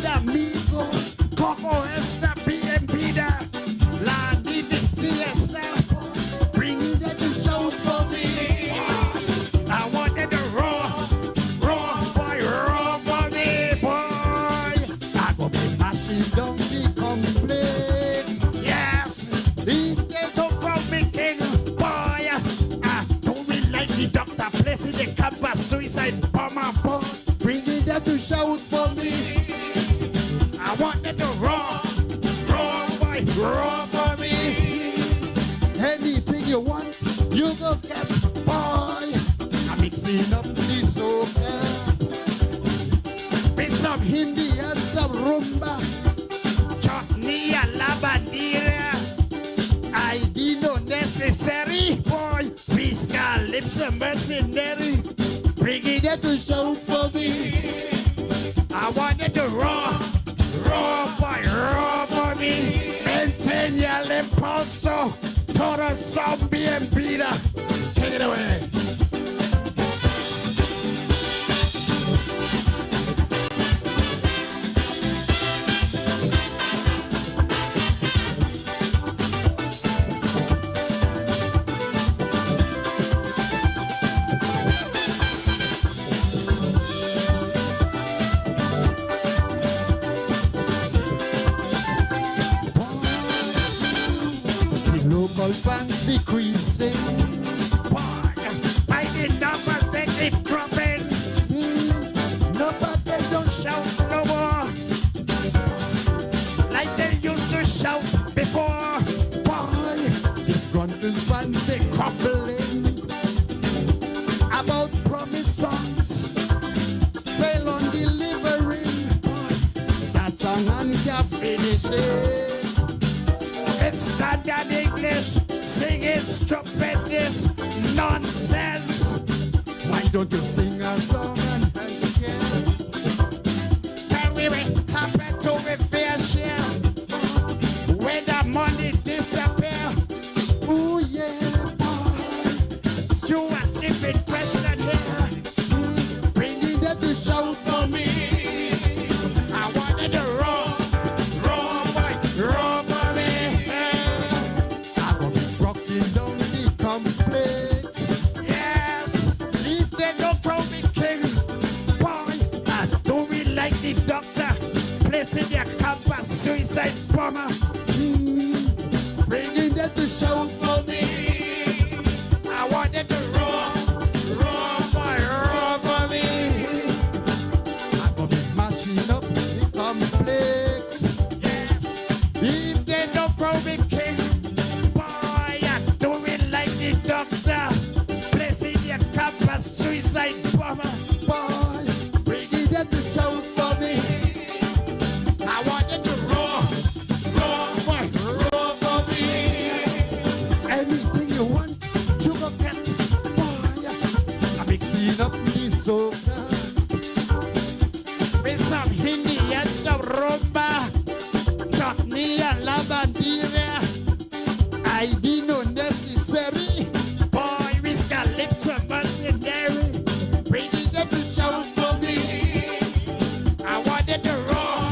amigos, como esta bien vida, la vida es fiesta. Bring them to shout for me. I want them to roar, boy, roar for me, boy. I go be mashing down the complex. Yes, if they don't call me king, boy, I don't really like the doctor placing the campus suicide bomber, boy. Bringing them to shout for me. I want them to roar, boy, roar for me. Anything you want, you go get, boy. I'm mixing up the soca with some Hindi and some rumba, chutney and lavandera. ID no necessary, boy. Fiscal lips and mercenary. Bringing them to shout for me. I want them to roar, boy, roar for me. Maintain your impulso, total zombie and beater. Take it away. Local fans decreasing. Why? By the numbers they keep dropping. Nobody don't shout no more like they used to shout before. Why? Disgruntled fans they crumbling about promised songs. Fail on delivering. Start song and can't finish it. Standard English, singing stupendous nonsense. Why don't you sing a song and dance again? Tell me what happened to me fair share when the money disappear. Ooh yeah, boy. Stuart, if in question here, bringing them to shout for me. I wanted to roar, boy, roar for me. Complex. Yes, if they don't call me king, boy, I don't really like the doctor placing their campus suicide bomber. Bringing them to shout for me. I want them to roar, boy, roar for me. I'm gonna be mashing up the complex. Yes, if they don't call me king, doctor, placing your campus suicide bomber. Boy, bringing them to shout for me. I want them to roar, boy, roar for me. Anything you want, you go get, boy. I'm mixing up the soca with some Hindi and some rumba, chutney and lavandera. ID no necessary. Boy, we got lips and mercenary. Bringing them to shout for me. I want them to roar,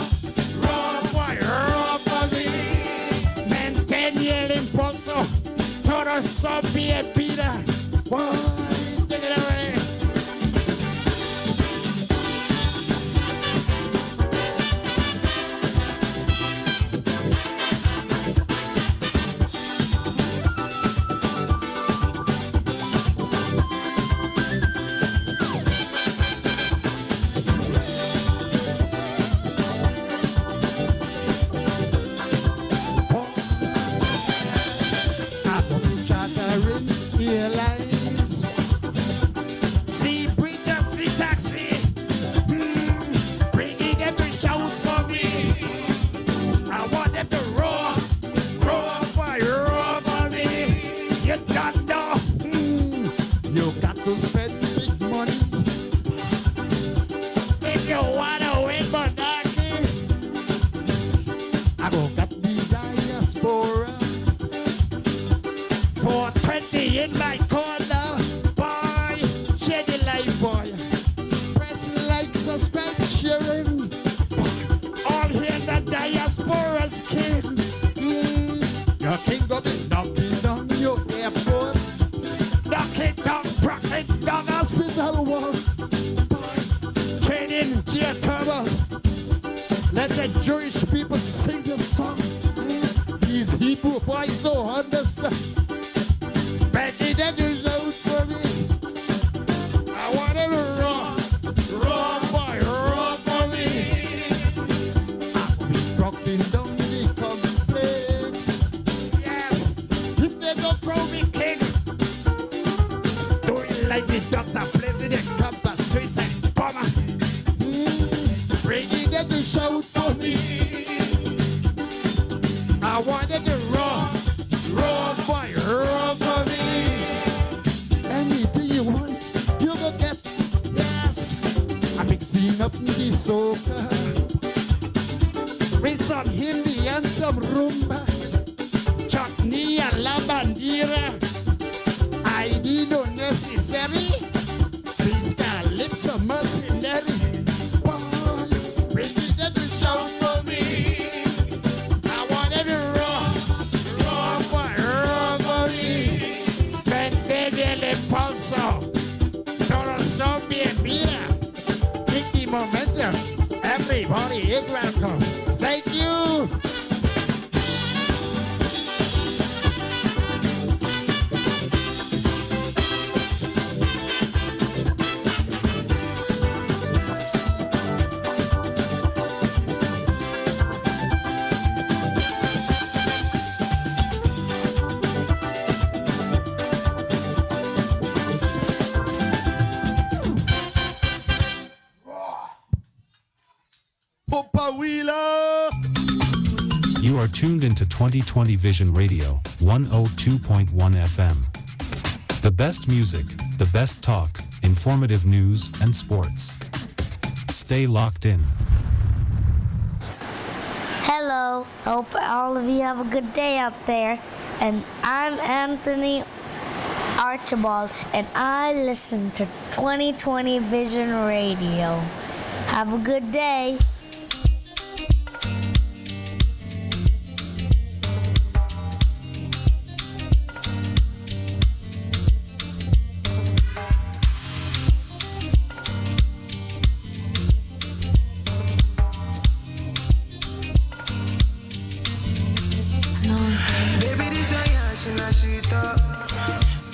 boy, roar for me. Maintain your impulso, total zombie and beater. Boy, take it away. Airlines was king. Your king got me knocking down your airport. Knocking down, cracking down hospital walls. Training geothermal. Let the Jewish people sing the song. These Hebrew boys don't understand. Begging them to load for me. I want them to run for me. I'll be rocking down the complex. Yes, if they don't throw me king, do it like the doctor, president, come back, suicide, bomber. Bringing them to shout for me. I want them to run for me. Anything you want, you will get. Yes, I'm mixing up the soca with some Hindi and some rumba, chutney and la bandera. ID no necessary. Please got lips of mercenary. Bringing them to shout for me. I want them to run for me. Vendele pulso. Todo son bienvenida. Keep the momentum. Everybody is welcome. Thank you. You are tuned into 2020 Vision Radio, 102.1 FM. The best music, the best talk, informative news, and sports. Stay locked in. Hello, hope all of you have a good day out there. And I'm Anthony Archibald, and I listen to 2020 Vision Radio. Have a good day.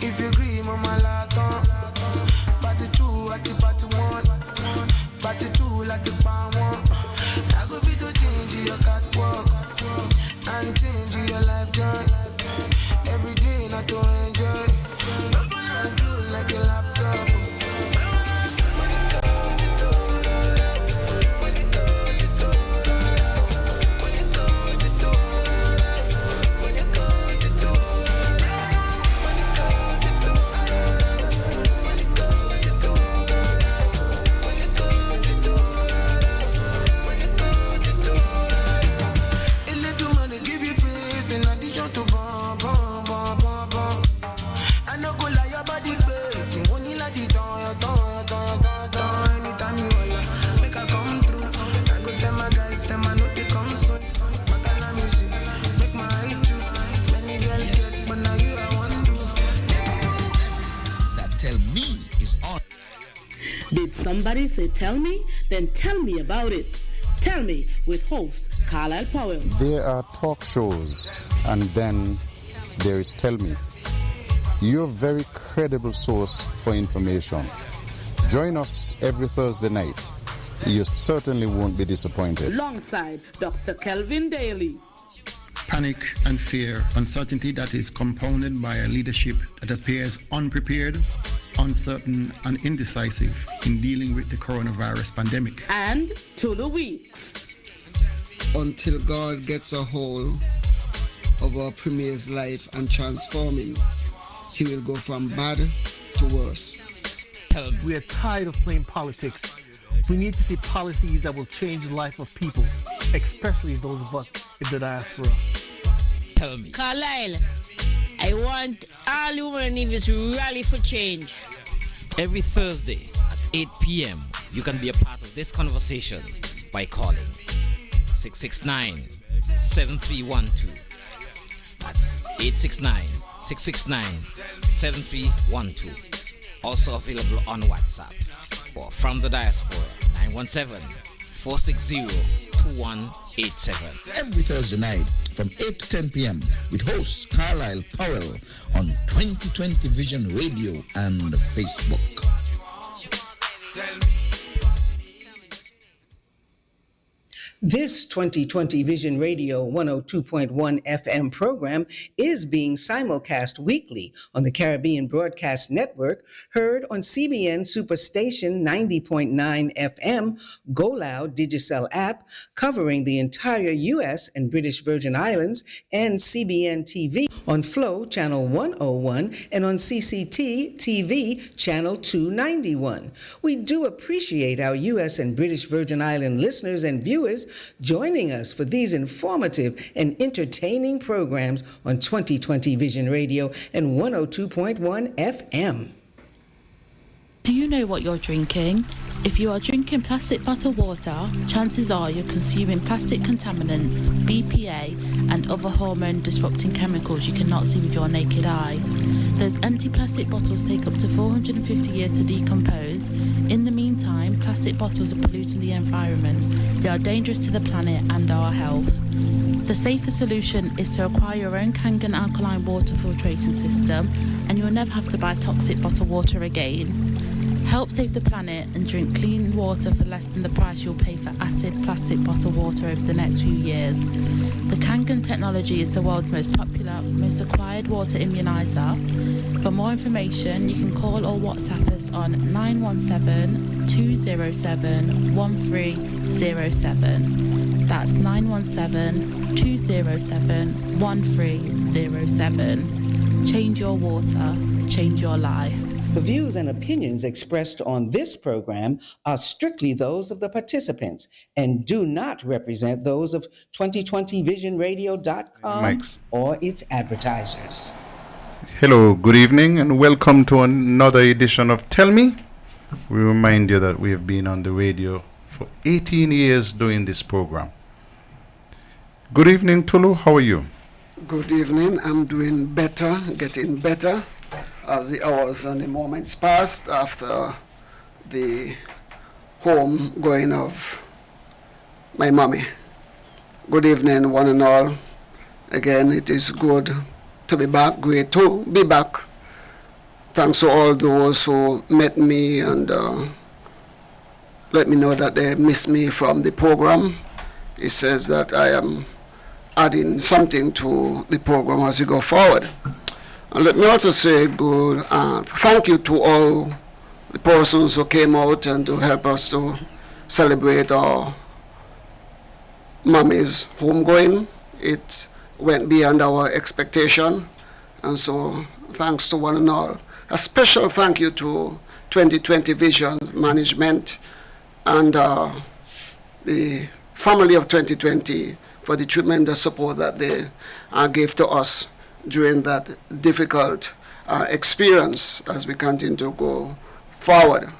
If you agree, mama laton. Party two, at the party one. Party two, like the palm one. I go be to change your catwalk and change your life joy. Every day, not to enjoy. Open and close like a laptop. Did somebody say tell me? Then tell me about it. Tell me with host Carlisle Powell. There are talk shows and then there is Tell Me. Your very credible source for information. Join us every Thursday night. You certainly won't be disappointed. Alongside Dr. Kelvin Daly. Panic and fear, uncertainty that is compounded by a leadership that appears unprepared, uncertain and indecisive in dealing with the coronavirus pandemic. And Tulu Weeks. Until God gets a hold of our Premier's life and transforming, he will go from bad to worse. We are tired of playing politics. We need to see policies that will change the life of people, especially those of us in the diaspora. Tell me. Carlisle, I want all human leaders rally for change. Every Thursday at 8 p.m., you can be a part of this conversation by calling 7312. That's 869-669-7312. Also available on WhatsApp. Or from the diaspora, 917-460-2187. Every Thursday night from 8 to 10 p.m. with host Carlisle Powell on 2020 Vision Radio and Facebook. This 2020 Vision Radio 102.1 FM program is being simulcast weekly on the Caribbean Broadcast Network, heard on CBN Superstation 90.9 FM, Go Loud Digicel app, covering the entire U.S. and British Virgin Islands, and CBN TV on Flow Channel 101 and on CCT TV Channel 291. We do appreciate our U.S. and British Virgin Island listeners and viewers joining us for these informative and entertaining programs on 2020 Vision Radio and 102.1 FM. Do you know what you're drinking? If you are drinking plastic bottled water, chances are you're consuming plastic contaminants, BPA, and other hormone-disrupting chemicals you cannot see with your naked eye. Those empty plastic bottles take up to 450 years to decompose. In the meantime, plastic bottles are polluting the environment. They are dangerous to the planet and our health. The safer solution is to acquire your own Kangen alkaline water filtration system, and you'll never have to buy toxic bottled water again. Help save the planet and drink clean water for less than the price you'll pay for acid plastic bottled water over the next few years. The Kangen technology is the world's most popular, most acquired water immunizer. For more information, you can call or WhatsApp us on 917-207-1307. That's 917-207-1307. Change your water, change your life. The views and opinions expressed on this program are strictly those of the participants and do not represent those of 2020visionradio.com or its advertisers. Hello, good evening, and welcome to another edition of Tell Me. We remind you that we have been on the radio for 18 years doing this program. Good evening, Tulu. How are you? Good evening. I'm doing better, getting better as the hours and the moments passed after the home going of my mommy. Good evening, one and all. Again, it is good to be back, great to be back. Thanks to all those who met me and let me know that they missed me from the program. It says that I am adding something to the program as we go forward. And let me also say thank you to all the persons who came out and to help us to celebrate our mommy's homegoing. It went beyond our expectation, and so thanks to one and all. A special thank you to 2020 Vision Management and the family of 2020 for the tremendous support that they gave to us during that difficult experience as we continue to go forward.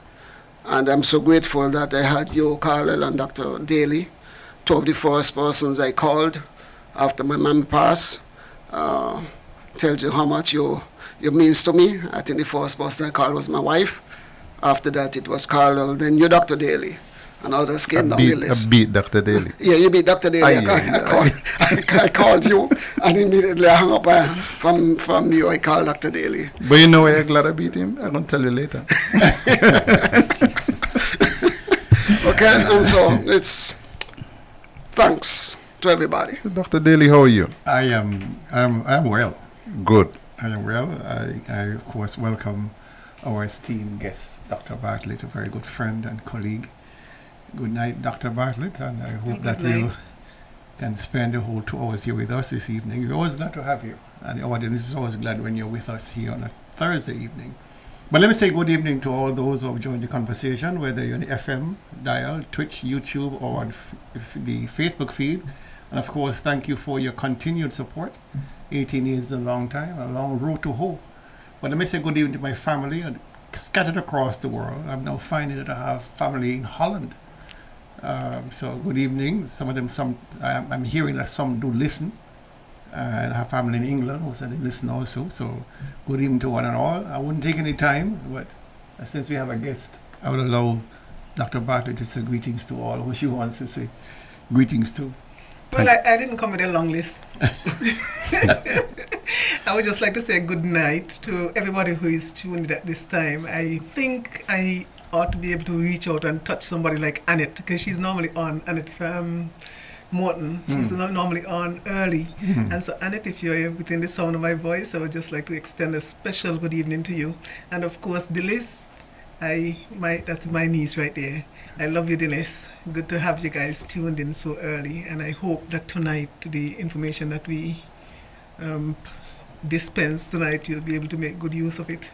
And I'm so grateful that I had you, Carlisle, and Dr. Daly, two of the first persons I called after my mom passed. Tells you how much you means to me. I think the first person I called was my wife. After that it was Carlisle, then you, Dr. Daly. And others came down the list. I beat Dr. Daly. Yeah, you beat Dr. Daly. I called you, and immediately I hung up from you. I called Dr. Daly. But you know why I'm glad I beat him? I'm going to tell you later. Okay, and so it's thanks to everybody. Dr. Daly, how are you? I'm well. Good. I am well. I of course welcome our esteemed guest, Dr. Bartlett, a very good friend and colleague. Good night, Dr. Bartlett, and I hope that you can spend the whole 2 hours here with us this evening. We're always glad to have you, and the audience is always glad when you're with us here on a Thursday evening. But let me say good evening to all those who have joined the conversation, whether you're on the FM dial, Twitch, YouTube, or on the Facebook feed. And of course, thank you for your continued support. 18 years is a long time, a long road to hope. But let me say good evening to my family scattered across the world. I'm now finding that I have family in Holland. So good evening. Some of them, I'm hearing that some do listen. And I have family in England who said they listen also. So good evening to one and all. I wouldn't take any time, but since we have a guest, I will allow Dr. Bartlett to say greetings to all who she wants to say greetings to. Well, I didn't come with a long list. I would just like to say good night to everybody who is tuned at this time. I think I ought to be able to reach out and touch somebody like Annette, because she's normally on, Annette from Morton. She's normally on early. And so, Annette, if you're within the sound of my voice, I would just like to extend a special good evening to you. And of course, Delis, that's my niece right there. I love you, Dennis. Good to have you guys tuned in so early, and I hope that tonight, the information that we dispense tonight, you'll be able to make good use of it.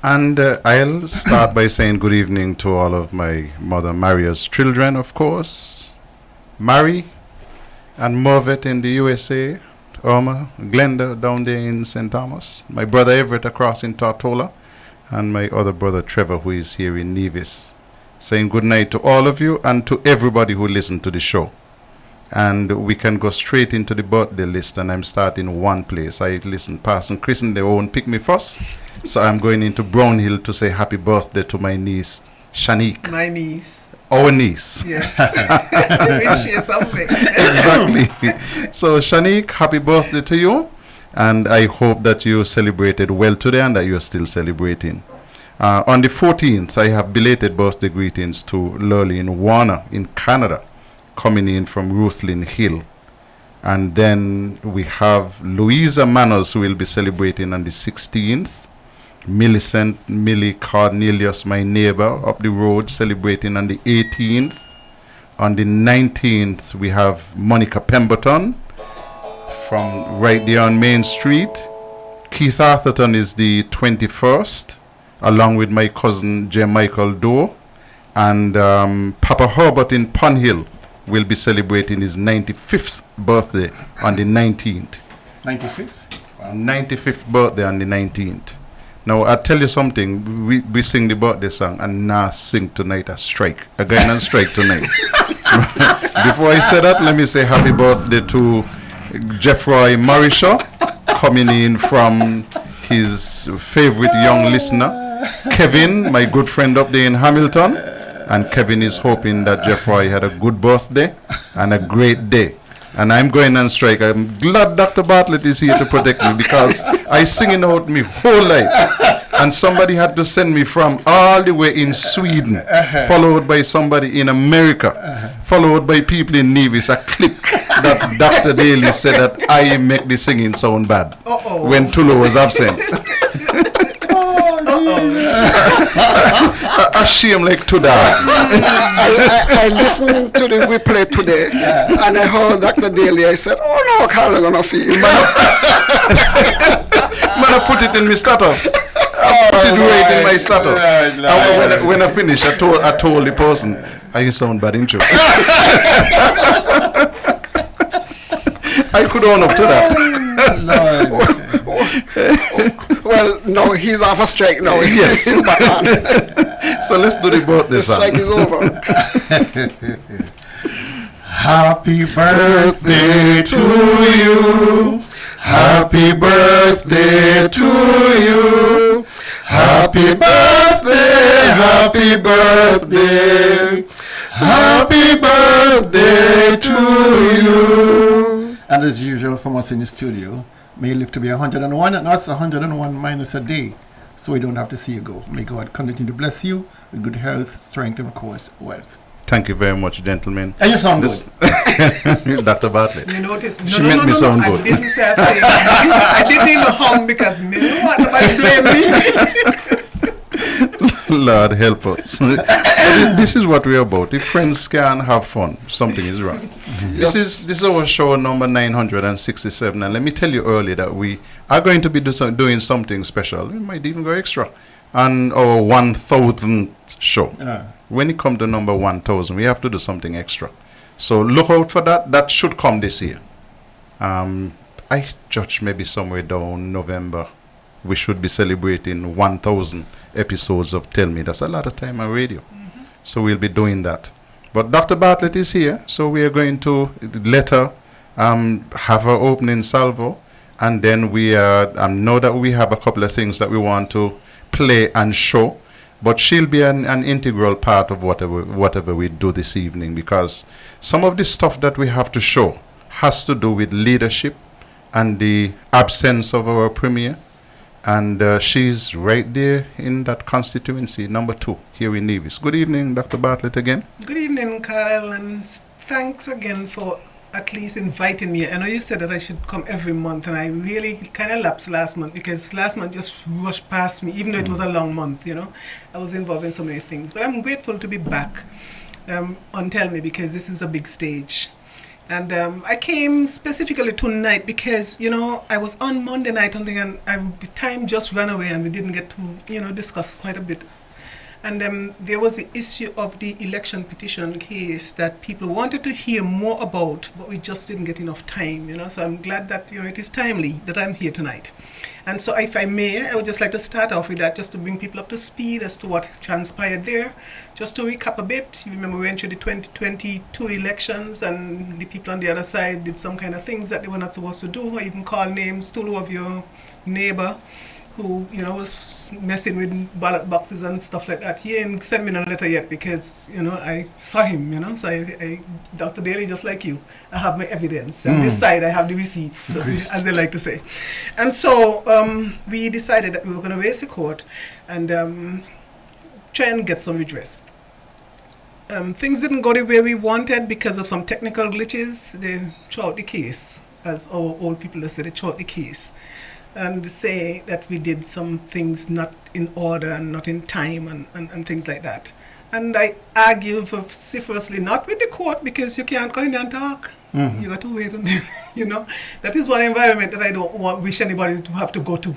And I'll start by saying good evening to all of my mother Maria's children, of course. Mary and Mervet in the USA, Irma, Glenda down there in St. Thomas, my brother Everett across in Tortola, and my other brother Trevor, who is here in Nevis. Saying good night to all of you and to everybody who listened to the show. And we can go straight into the birthday list, and I'm starting one place. I listened Parson Chris and they won't pick me first. So I'm going into Brownhill to say happy birthday to my niece, Shanique. My niece. Our niece. Yes. We share something. Exactly. So Shanique, happy birthday to you. And I hope that you celebrated well today and that you're still celebrating. On the 14th, I have belated birthday greetings to Lurleen Warner in Canada, coming in from Ruthlin Hill. And then we have Louisa Manners, who will be celebrating on the 16th. Millie Cornelius, my neighbor up the road, celebrating on the 18th. On the 19th, we have Monica Pemberton from right there on Main Street. Keith Arthurton is the 21st. Along with my cousin J. Michael Doe, and Papa Herbert in Pun Hill will be celebrating his 95th birthday on the 19th. 95th? 95th birthday on the 19th. Now, I'll tell you something. We sing the birthday song and now sing tonight a strike. A guy on strike tonight. Before I say that, let me say happy birthday to Jeffroy Marisha, coming in from his favorite young listener, Kevin, my good friend up there in Hamilton. And Kevin is hoping that Jeffroy had a good birthday and a great day. And I'm going on strike. I'm glad Dr. Bartlett is here to protect me, because I singing out my whole life. And somebody had to send me from all the way in Sweden, followed by somebody in America, followed by people in Nevis, a clip that Dr. Daly said that I make the singing sound bad when Tulu was absent. A shame like to that. I listened to the replay today, and I heard Dr. Daly. I said, oh no, Carl gonna feel. Man, I put it in my status. I put it right in my status. And when I finish, I told the person, you sound bad, ain't you? I could own up to that. Well, no, he's off a strike now. Yes. So let's do the birthday song. The strike is over. Happy birthday to you. Happy birthday to you. Happy birthday, happy birthday. Happy birthday to you. And as usual from us in the studio, may you live to be 101, and that's 101 minus a day, so we don't have to see you go. May God continue to bless you with good health, strength, and of course, wealth. Thank you very much, gentlemen. And you sound good. Dr. Bartlett. You notice? She made me sound good. I didn't say a thing. I didn't even hum because me don't want nobody blame me. Lord help us. This is what we're about. If friends can have fun, something is wrong. This is our show number 967, and let me tell you early that we are going to be doing something special. We might even go extra on our 1,000th show. When it comes to number 1,000, we have to do something extra. So look out for that. That should come this year. I judge maybe somewhere down November, we should be celebrating 1,000 episodes of Tell Me. That's a lot of time on radio. So we'll be doing that. But Dr. Bartlett is here, so we are going to let her have her opening salvo, and then we know that we have a couple of things that we want to play and show, but she'll be an integral part of whatever we do this evening, because some of the stuff that we have to show has to do with leadership and the absence of our premier. And she's right there in that constituency, number 2, here in Nevis. Good evening, Dr. Bartlett again. Good evening, Kyle, and thanks again for at least inviting me. I know you said that I should come every month, and I really kind of lapsed last month because last month just rushed past me, even though it was a long month, you know. I was involved in so many things. But I'm grateful to be back on Tell Me, because this is a big stage. And I came specifically tonight because, you know, I was on Monday night and the time just ran away and we didn't get to, you know, discuss quite a bit. And there was the issue of the election petition case that people wanted to hear more about, but we just didn't get enough time, you know. So I'm glad that, you know, it is timely that I'm here tonight. And so if I may, I would just like to start off with that, just to bring people up to speed as to what transpired there. Just to recap a bit, you remember we went through the 2022 elections and the people on the other side did some kind of things that they were not supposed to do, or even call names to of your neighbor who, you know, was messing with ballot boxes and stuff like that. He ain't sent me no letter yet because, you know, I saw him, you know, so I Dr. Daly, just like you, I have my evidence. On this side, I have the receipts, as they like to say. And so we decided that we were going to raise the court and try and get some redress. Things didn't go the way we wanted because of some technical glitches. They threw out the case, as our old people have said, they threw out the case. And say that we did some things not in order and not in time and things like that. And I argue vociferously, not with the court, because you can't go in there and talk. Mm-hmm. You got to wait and then, you know. That is one environment that I don't wish anybody to have to go to.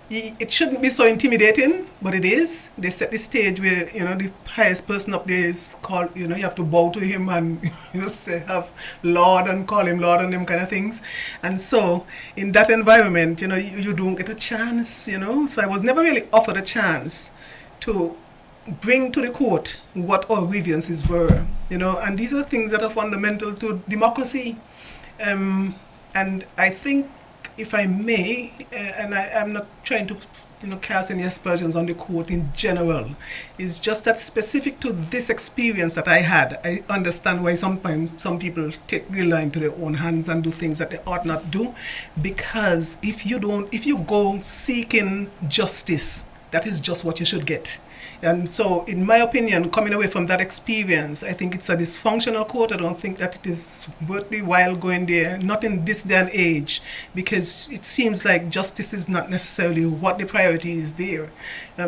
It shouldn't be so intimidating, but it is. They set the stage where, you know, the highest person up there is called, you know, you have to bow to him and you know, say, have Lord and call him Lord and them kind of things. And so in that environment, you know, you don't get a chance, you know. So I was never really offered a chance to bring to the court what our grievances were, you know. And these are things that are fundamental to democracy. And I think, if I may, and I'm not trying to, you know, cast any aspersions on the court in general, it's just that specific to this experience that I had, I understand why sometimes some people take the law into their own hands and do things that they ought not do, because if you go seeking justice, that is just what you should get. And so, in my opinion, coming away from that experience, I think it's a dysfunctional court. I don't think that it is worth the while going there, not in this day and age, because it seems like justice is not necessarily what the priority is there.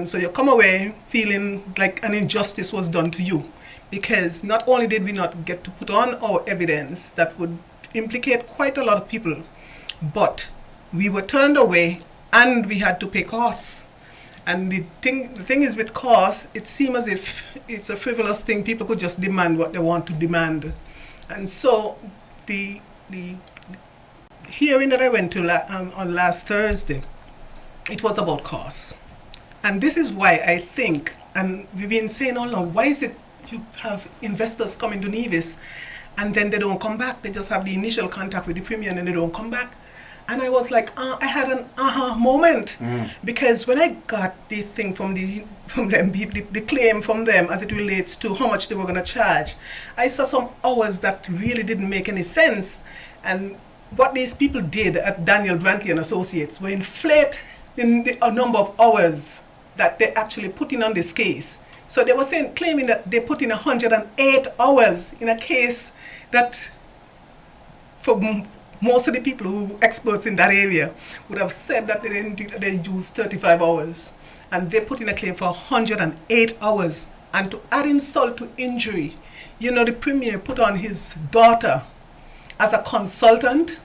So you come away feeling like an injustice was done to you, because not only did we not get to put on our evidence that would implicate quite a lot of people, but we were turned away and we had to pay costs. And the thing is, with costs, it seems as if it's a frivolous thing. People could just demand what they want to demand. And so the hearing that I went to on last Thursday, it was about costs. And this is why I think, and we've been saying all along, why is it you have investors coming to Nevis and then they don't come back? They just have the initial contact with the premier and then they don't come back. And I was like, I had an aha moment, because when I got the thing from them, the claim from them as it relates to how much they were going to charge, I saw some hours that really didn't make any sense. And what these people did at Daniel Brantley and Associates were inflate the number of hours that they actually put in on this case. So they were claiming that they put in 108 hours in a case that, for most of the people who experts in that area would have said that they used 35 hours. And they put in a claim for 108 hours. And to add insult to injury, you know, the premier put on his daughter as a consultant.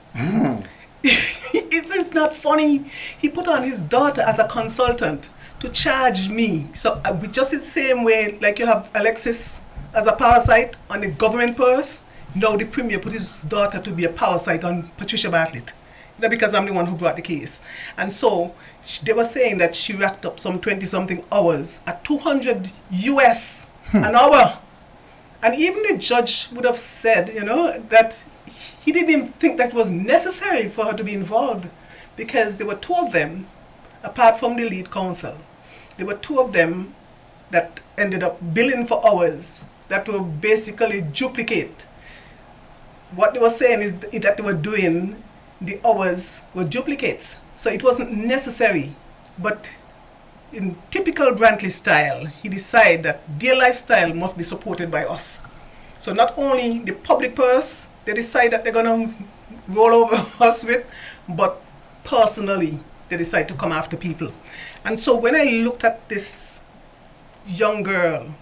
It's not funny. He put on his daughter as a consultant to charge me. So just the same way, like you have Alexis as a parasite on the government purse, now the premier put his daughter to be a parasite on Patricia Bartlett. You know, because I'm the one who brought the case. And so they were saying that she racked up some 20-something hours at $200 US an hour. And even the judge would have said, that he didn't even think that was necessary for her to be involved, because there were two of them, apart from the lead counsel. There were two of them that ended up billing for hours that were basically duplicate. What they were saying is that they were doing, the hours were duplicates. So it wasn't necessary. But in typical Brantley style, he decided that their lifestyle must be supported by us. So not only the public purse, they decide that they're going to roll over us with, but personally, they decide to come after people. And so when I looked at this young girl,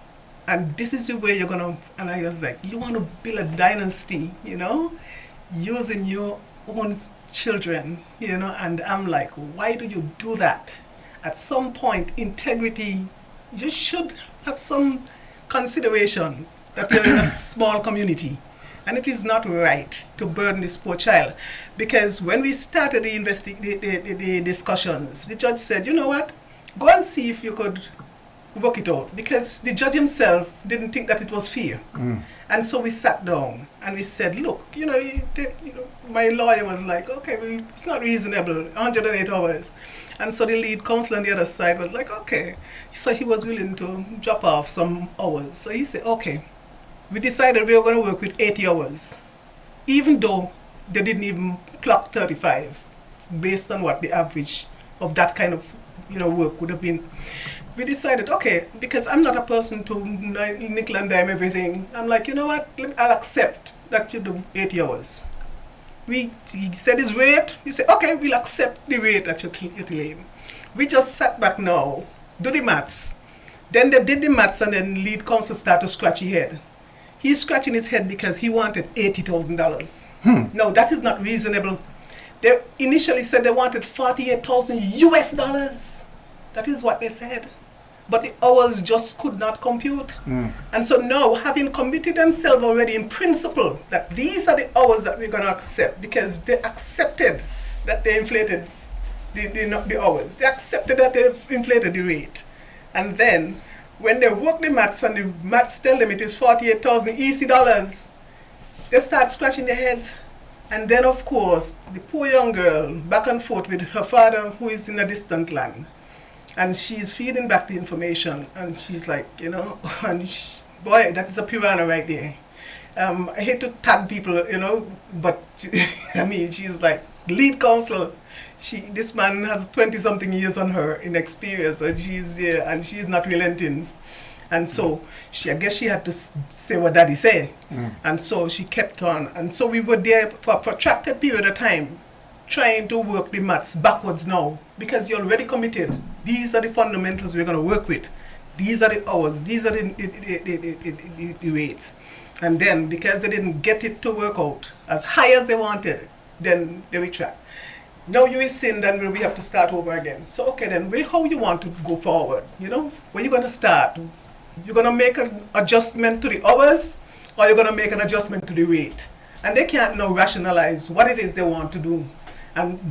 and this is the way you're going to, and I was like, you want to build a dynasty, using your own children, and I'm like, why do you do that? At some point, integrity, you should have some consideration that you're in a small community. And it is not right to burden this poor child. Because when we started the discussions, the judge said, you know what, go and see if you could work it out. Because the judge himself didn't think that it was fair. And so we sat down and we said, look, my lawyer was like, okay, well, it's not reasonable, 108 hours. And so the lead counsel on the other side was like, okay. So he was willing to drop off some hours. So he said, okay, we decided we were going to work with 80 hours, even though they didn't even clock 35, based on what the average of that kind of work would have been. We decided, okay, because I'm not a person to nickel and dime everything. I'm like, you know what, I'll accept that you do 80 hours. He said his rate, he said, okay, we'll accept the rate that you're claiming. We just sat back now, do the maths. Then they did the maths and then lead counsel started to scratch his head. He's scratching his head because he wanted $80,000. No, that is not reasonable. They initially said they wanted $48,000. That is what they said. But the hours just could not compute. And so now, having committed themselves already in principle that these are the hours that we're going to accept, because they accepted that they inflated the hours. They accepted that they've inflated the rate. And then, when they work the maths and the maths tell them it is 48,000 EC dollars, they start scratching their heads. And then, of course, the poor young girl, back and forth with her father, who is in a distant land. And she's feeding back the information, and she's like, and boy, that is a piranha right there. I hate to tag people, but I mean, she's like, lead counsel. This man has 20-something years on her in experience, and she's there, and she's not relenting. And so, I guess she had to say what daddy said. And so she kept on. And so we were there for a protracted period of time, trying to work the maths backwards now, because you're already committed. These are the fundamentals we're going to work with. These are the hours. These are the rates. And then, because they didn't get it to work out as high as they wanted, then they retract. Now you rescind, and we have to start over again. So, okay, then, how you want to go forward? Where you going to start? You're going to make an adjustment to the hours, or you're going to make an adjustment to the rate? And they can't now rationalize what it is they want to do.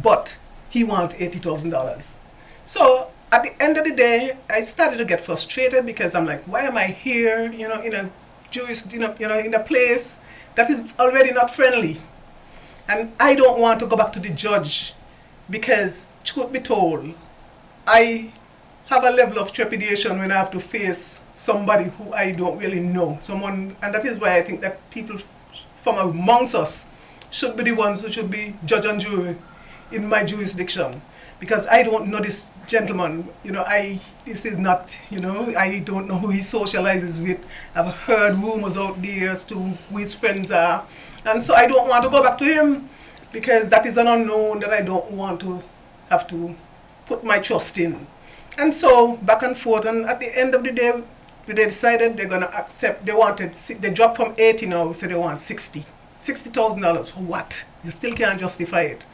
But he wants $80,000. So at the end of the day, I started to get frustrated, because I'm like, why am I here, in a in a place that is already not friendly? And I don't want to go back to the judge, because truth be told, I have a level of trepidation when I have to face somebody who I don't really know. And that is why I think that people from amongst us should be the ones who should be judge and jury in my jurisdiction, because I don't know this gentleman. This is not, I don't know who he socializes with. I've heard rumors out there as to who his friends are, and so I don't want to go back to him, because that is an unknown that I don't want to have to put my trust in. And so back and forth, and at the end of the day, they decided they're going to accept. They dropped from 80 now, so they want $60,000 for what? You still can't justify it.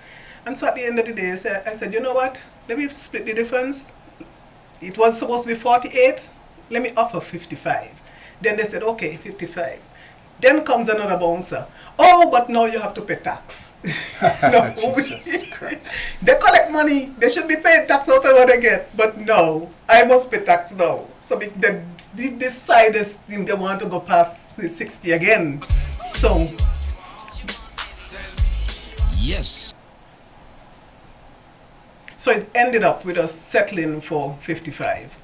And so at the end of the day, I said, you know what? Let me split the difference. It was supposed to be 48. Let me offer 55. Then they said, okay, 55. Then comes another bouncer. Oh, but now you have to pay tax. No, they collect money. They should be paying tax whatever they get. But no, I must pay tax now. So they decided they want to go past 60 again. So yes. So it ended up with us settling for 55.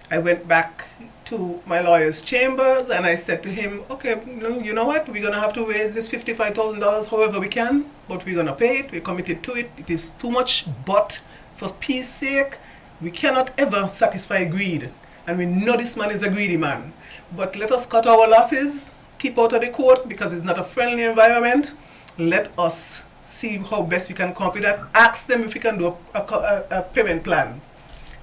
I went back to my lawyer's chambers and I said to him, okay, you know what, we're going to have to raise this $55,000 however we can, but we're going to pay it, we're committed to it, it is too much, but for peace sake, we cannot ever satisfy greed. And we know this man is a greedy man. But let us cut our losses, keep out of the court because it's not a friendly environment. Let us see how best we can come up with that. Ask them if we can do a payment plan.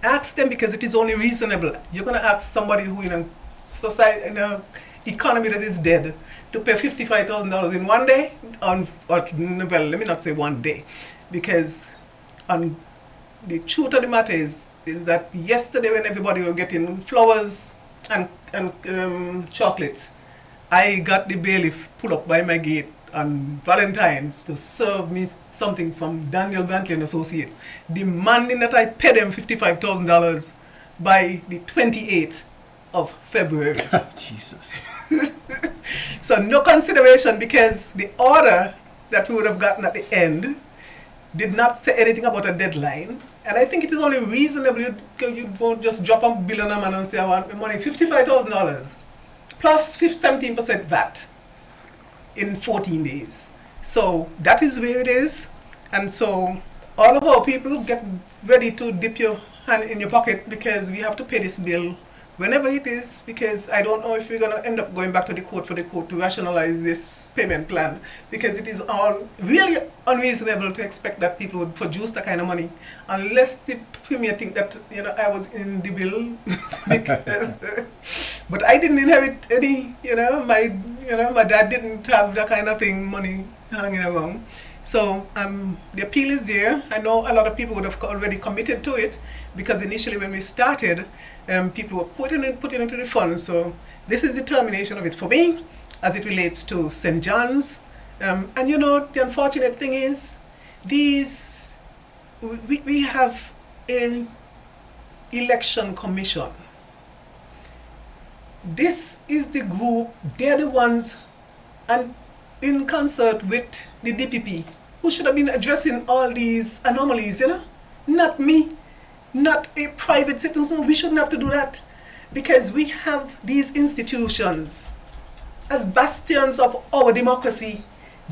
Ask them because it is only reasonable. You're going to ask somebody who in a society, in an economy that is dead, to pay $55,000 in one day, well, let me not say one day, because the truth of the matter is that yesterday when everybody were getting flowers and chocolates, I got the bailiff pull up by my gate on Valentine's to serve me something from Daniel Bentley and Associates, demanding that I pay them $55,000 by the 28th of February. Jesus. So no consideration, because the order that we would have gotten at the end did not say anything about a deadline. And I think it is only reasonable you won't just drop a bill on a man and say, I want money, $55,000 plus 17% VAT in 14 days. So that is where it is. And so all of our people get ready to dip your hand in your pocket, because we have to pay this bill whenever it is, because I don't know if we're going to end up going back to the court for the court to rationalize this payment plan, because it is all really unreasonable to expect that people would produce that kind of money unless the premier think that I was in the bill. But I didn't inherit any, my dad didn't have that kind of thing, money hanging around. So the appeal is there. I know a lot of people would have already committed to it, because initially when we started, people were putting into the fund. So this is the termination of it for me as it relates to St. John's. And the unfortunate thing is, we have an election commission. This is the group, they're the ones, and in concert with the DPP, who should have been addressing all these anomalies, not me. Not a private citizen. We shouldn't have to do that, because we have these institutions as bastions of our democracy.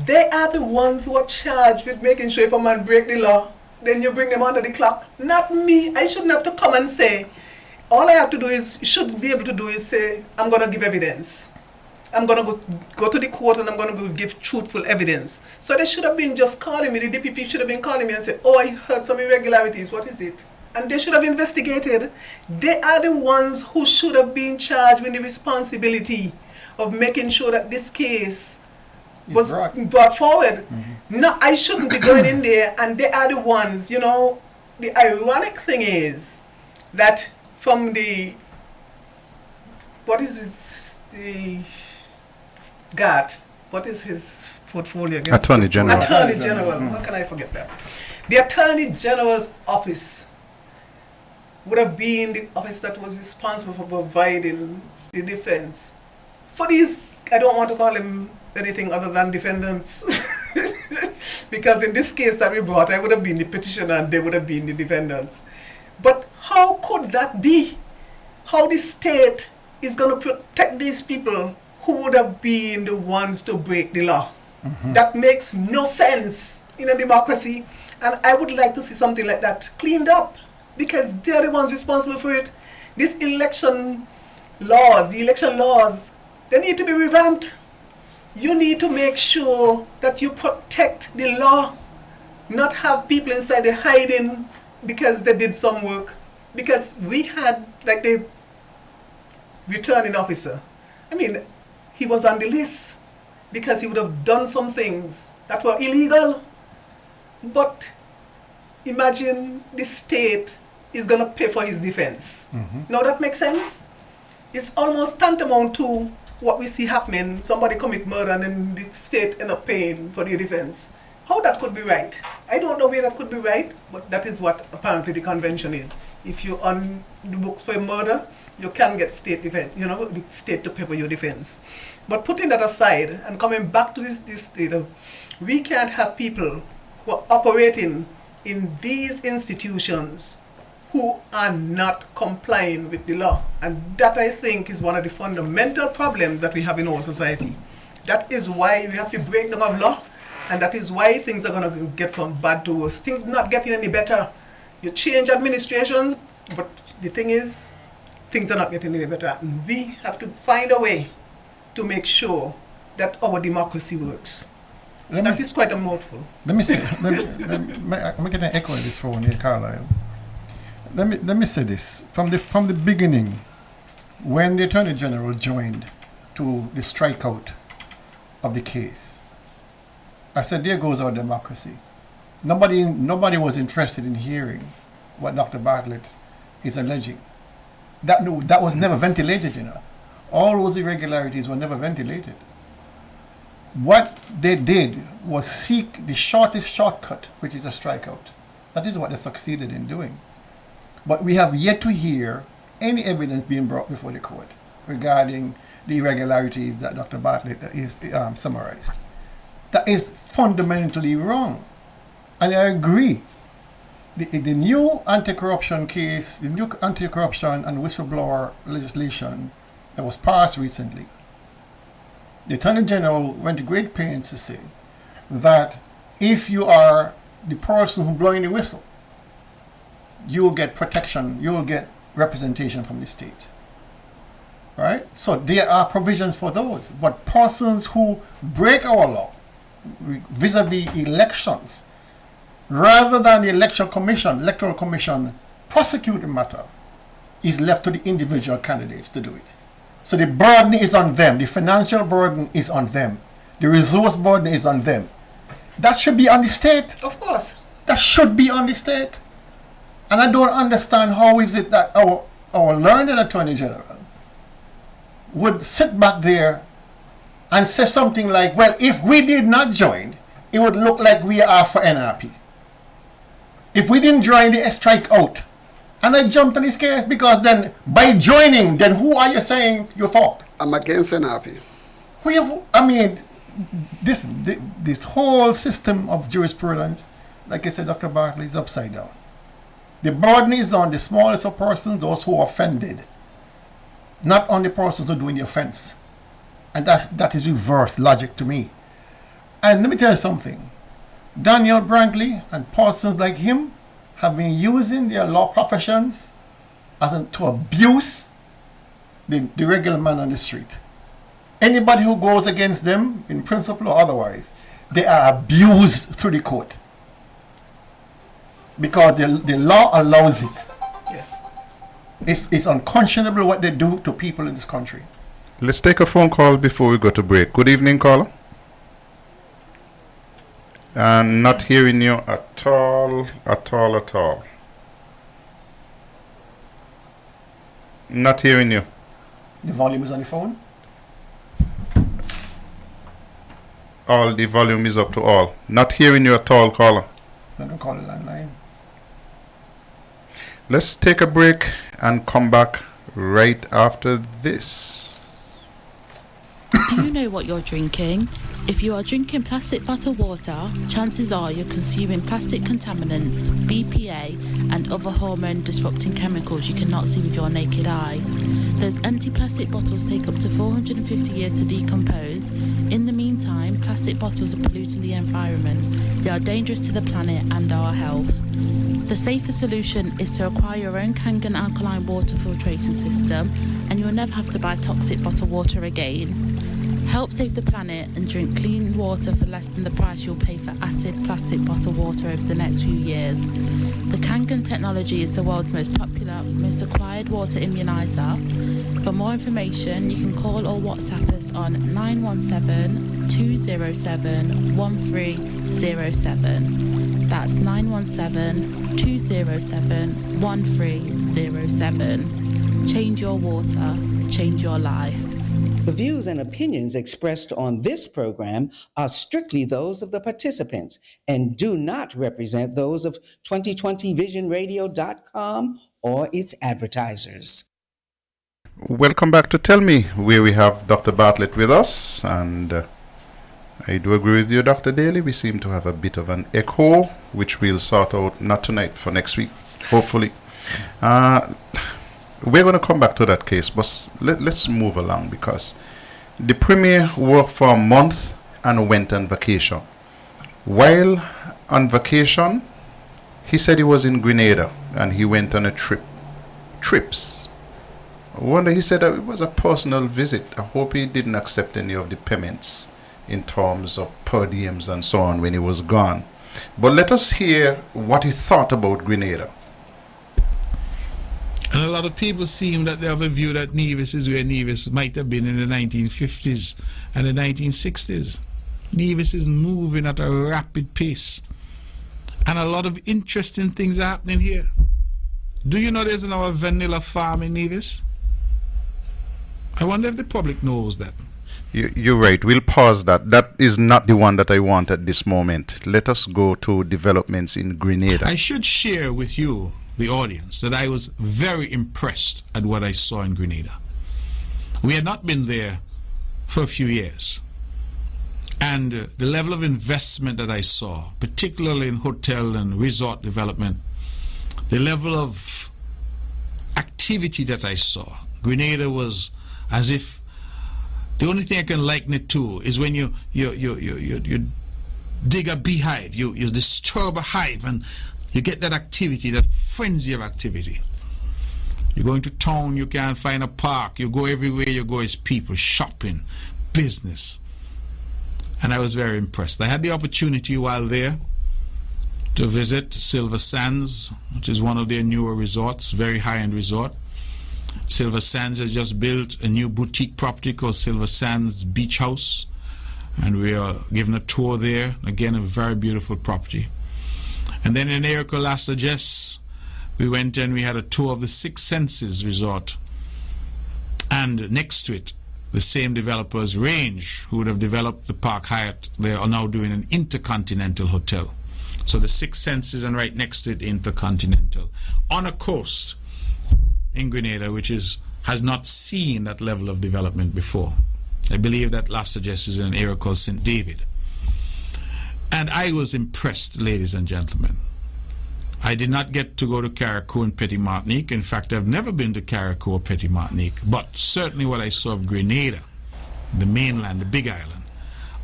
They are the ones who are charged with making sure if a man break the law, then you bring them under the clock. Not me. I shouldn't have to come and say, all I have to do should be able to do is say, I'm going to give evidence. I'm going to go to the court and I'm going to give truthful evidence. So they should have been just calling me. The DPP should have been calling me and say, oh, I heard some irregularities. What is it? And they should have investigated. They are the ones who should have been charged with the responsibility of making sure that this case was brought forward. Mm-hmm. No, I shouldn't be going in there, and they are the ones, the ironic thing is that from the what is his portfolio again? Attorney General. Attorney General. How can I forget that? The Attorney General's office would have been the office that was responsible for providing the defense for these, I don't want to call them anything other than defendants, because in this case that we brought, I would have been the petitioner and they would have been the defendants. But how could that be? How the state is going to protect these people who would have been the ones to break the law? Mm-hmm. That makes no sense in a democracy, and I would like to see something like that cleaned up, because they're the ones responsible for it. These election laws, they need to be revamped. You need to make sure that you protect the law, not have people inside there hiding because they did some work. Because we had, like, the returning officer. I mean, he was on the list because he would have done some things that were illegal. But imagine the state is going to pay for his defense. Mm-hmm. Now that makes sense? It's almost tantamount to what we see happening. Somebody commit murder and then the state end up paying for the defense. How that could be right? I don't know where that could be right, but that is what apparently the convention is. If you're on the books for a murder, you can get state defense, the state to pay for your defense. But putting that aside and coming back to this state of, we can't have people who are operating in these institutions who are not complying with the law. And that, I think, is one of the fundamental problems that we have in our society. That is why we have to break the law, and that is why things are going to get from bad to worse. Things not getting any better. You change administrations, but the thing is, things are not getting any better. And we have to find a way to make sure that our democracy works. That is quite a mouthful. Let me say, I'm going to echo this for one here, Carlisle. Let me say this. From the beginning, when the Attorney General joined to the strikeout of the case, I said, there goes our democracy. Nobody was interested in hearing what Dr. Bartlett is alleging. That was never ventilated, All those irregularities were never ventilated. What they did was seek the shortest shortcut, which is a strikeout. That is what they succeeded in doing. But we have yet to hear any evidence being brought before the court regarding the irregularities that Dr. Bartlett is summarized. That is fundamentally wrong. And I agree. The new anti-corruption case, the new anti-corruption and whistleblower legislation that was passed recently, the Attorney General went to great pains to say that if you are the person who blowing the whistle, you will get protection, you will get representation from the state. Right? So there are provisions for those. But persons who break our law vis-a-vis elections, rather than the electoral commission prosecute the matter, is left to the individual candidates to do it. So the burden is on them. The financial burden is on them. The resource burden is on them. That should be on the state. Of course. That should be on the state. And I don't understand how is it that our learned Attorney General would sit back there and say something like, well, if we did not join, it would look like we are for NRP. If we didn't join the strike out, and I jumped on this case because then by joining, then who are you saying you're for? I'm against NRP. This whole system of jurisprudence, like I said, Dr. Bartley, is upside down. The burden is on the smallest of persons, those who are offended, not on the persons who are doing the offense. And that is reverse logic to me. And let me tell you something. Daniel Brantley and persons like him have been using their law professions to abuse the regular man on the street. Anybody who goes against them, in principle or otherwise, they are abused through the court. Because the law allows it. Yes. It's unconscionable what they do to people in this country. Let's take a phone call before we go to break. Good evening, caller. And not hearing you at all. Not hearing you. The volume is on the phone? All the volume is up to all. Not hearing you at all, caller. I don't call it landline. Let's take a break and come back right after this. Do you know what you're drinking? If you are drinking plastic bottled water, chances are you're consuming plastic contaminants, BPA, and other hormone-disrupting chemicals you cannot see with your naked eye. Those empty plastic bottles take up to 450 years to decompose. In the meantime, plastic bottles are polluting the environment. They are dangerous to the planet and our health. The safer solution is to acquire your own Kangen alkaline water filtration system, and you will never have to buy toxic bottled water again. Help save the planet and drink clean water for less than the price you'll pay for acid plastic bottled water over the next few years. The Kangen technology is the world's most popular, most acquired water immunizer. For more information, you can call or WhatsApp us on 917-207-1307. That's 917-207-1307. Change your water, change your life. The views and opinions expressed on this program are strictly those of the participants and do not represent those of 2020visionradio.com or its advertisers. Welcome back to Tell Me, where we have Dr. Bartlett with us, and I do agree with you, Dr. Daly. We seem to have a bit of an echo, which we'll sort out not tonight, for next week, hopefully. We're going to come back to that case, but let's move along, because the Premier worked for a month and went on vacation. While on vacation, he said he was in Grenada and he went on a trips. I wonder, he said it was a personal visit. I hope he didn't accept any of the payments in terms of per diems and so on when he was gone. But let us hear what he thought about Grenada. And a lot of people seem that they have a view that Nevis is where Nevis might have been in the 1950s and the 1960s. Nevis is moving at a rapid pace. And a lot of interesting things are happening here. Do you know there's now a vanilla farm in Nevis? I wonder if the public knows that. You're right. We'll pause that. That is not the one that I want at this moment. Let us go to developments in Grenada. I should share with you, the audience, that I was very impressed at what I saw in Grenada. We had not been there for a few years. And the level of investment that I saw, particularly in hotel and resort development, the level of activity that I saw, Grenada was as if, the only thing I can liken it to is when you dig a beehive, you disturb a hive, and you get that activity, that frenzy of activity. You're going to town, you can't find a park, you go everywhere you go is people, shopping, business. And I was very impressed. I had the opportunity while there to visit Silver Sands, which is one of their newer resorts, very high-end resort. Silver Sands has just built a new boutique property called Silver Sands Beach House, and we are given a tour there. Again, a very beautiful property. And then in area called Las Sages, we went and we had a tour of the Six Senses Resort. And next to it, the same developers, Range, who would have developed the Park Hyatt, they are now doing an intercontinental hotel. So the Six Senses, and right next to it, Intercontinental, on a coast in Grenada, which has not seen that level of development before. I believe that Las Sages is in an area called St. David. And I was impressed, ladies and gentlemen. I did not get to go to Carriacou and Petit Martinique. In fact, I've never been to Carriacou or Petit Martinique. But certainly what I saw of Grenada, the mainland, the Big Island,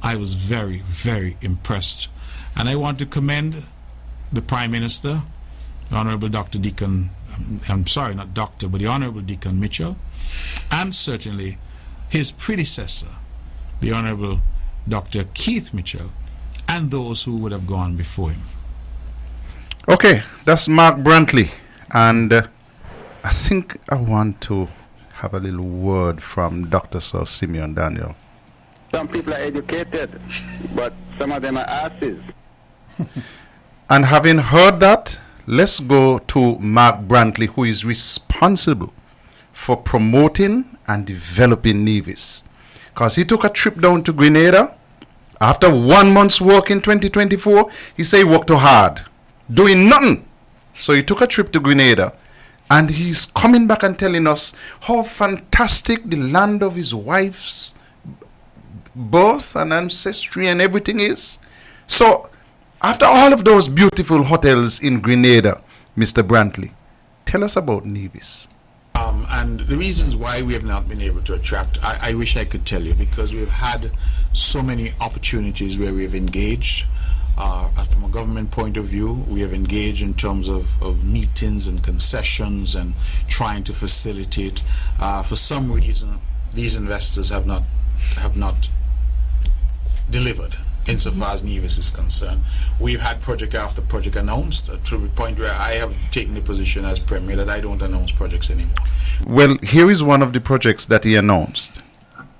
I was very, very impressed. And I want to commend the Prime Minister, the Honorable Dr. Deacon, I'm sorry, not Doctor, but the Honorable Deacon Mitchell, and certainly his predecessor, the Honorable Dr. Keith Mitchell, and those who would have gone before him. Okay, that's Mark Brantley, and I think I want to have a little word from Dr. Sir Simeon Daniel. Some people are educated, but some of them are asses. And having heard that, let's go to Mark Brantley, who is responsible for promoting and developing Nevis. Because he took a trip down to Grenada. After 1 month's work in 2024, he said he worked too hard, doing nothing. So he took a trip to Grenada, and he's coming back and telling us how fantastic the land of his wife's birth and ancestry and everything is. So after all of those beautiful hotels in Grenada, Mr. Brantley, tell us about Nevis. And the reasons why we have not been able to attract, I wish I could tell you, because we've had so many opportunities where we've engaged. From a government point of view, we have engaged in terms of meetings and concessions and trying to facilitate. For some reason, these investors have not delivered insofar as Nevis is concerned. We've had project after project announced to the point where I have taken the position as Premier that I don't announce projects anymore. Well, here is one of the projects that he announced.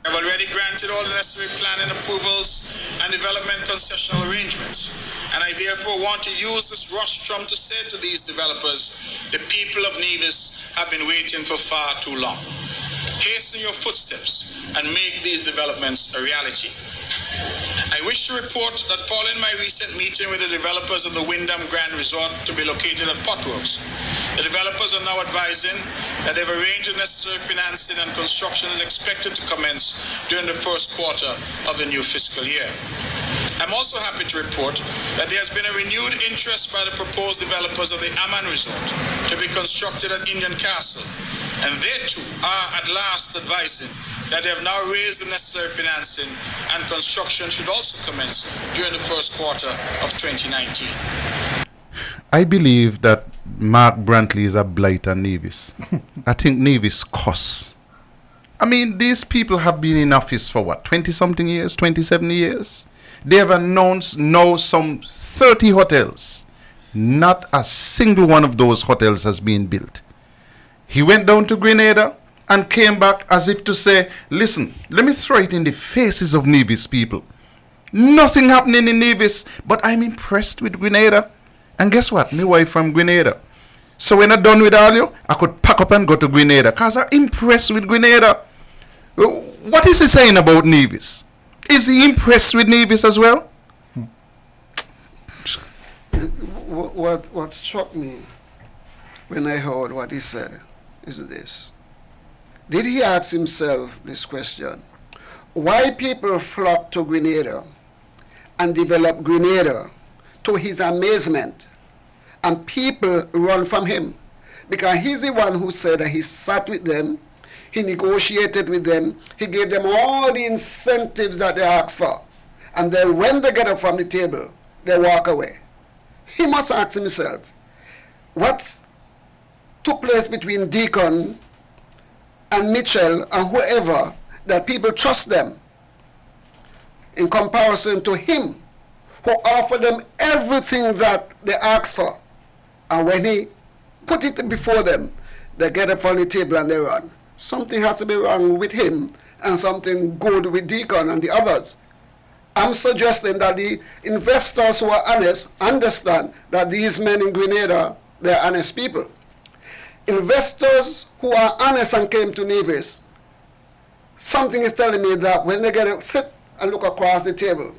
I've already granted all the necessary planning approvals and development concessional arrangements, and I therefore want to use this rostrum to say to these developers, the people of Nevis have been waiting for far too long. Hasten your footsteps and make these developments a reality. I wish to report that following my recent meeting with the developers of the Wyndham Grand Resort to be located at Potworks, The developers are now advising that they've arranged the necessary financing and construction is expected to commence during the first quarter of the new fiscal year. I'm also happy to report that there has been a renewed interest by the proposed developers of the Amman Resort to be constructed at Indian Castle, and they too are at last advising that they have now raised the necessary financing and construction should also commence during the first quarter of 2019. I believe that Mark Brantley is a blight on Nevis. I think Nevis costs. I mean, these people have been in office for what, 20-something years, 27 years? They have announced now some 30 hotels. Not a single one of those hotels has been built. He went down to Grenada and came back as if to say, listen, let me throw it in the faces of Nevis people. Nothing happening in Nevis, but I'm impressed with Grenada. And guess what? My wife from Grenada. So when I'm done with all you, I could pack up and go to Grenada because I'm impressed with Grenada. What is he saying about Nevis? Is he impressed with Nevis as well? What struck me when I heard what he said is this. Did he ask himself this question? Why people flock to Grenada and develop Grenada to his amazement, and people run from him? Because he's the one who said that he sat with them, he negotiated with them, he gave them all the incentives that they asked for. And then when they get up from the table, they walk away. He must ask himself, what took place between Deacon and Mitchell and whoever that people trust them in comparison to him who offered them everything that they asked for. And when he put it before them, they get up from the table and they run. Something has to be wrong with him and something good with Deacon and the others. I'm suggesting that the investors who are honest understand that these men in Grenada, they're honest people. Investors who are honest and came to Nevis, something is telling me that when they get to sit and look across the table,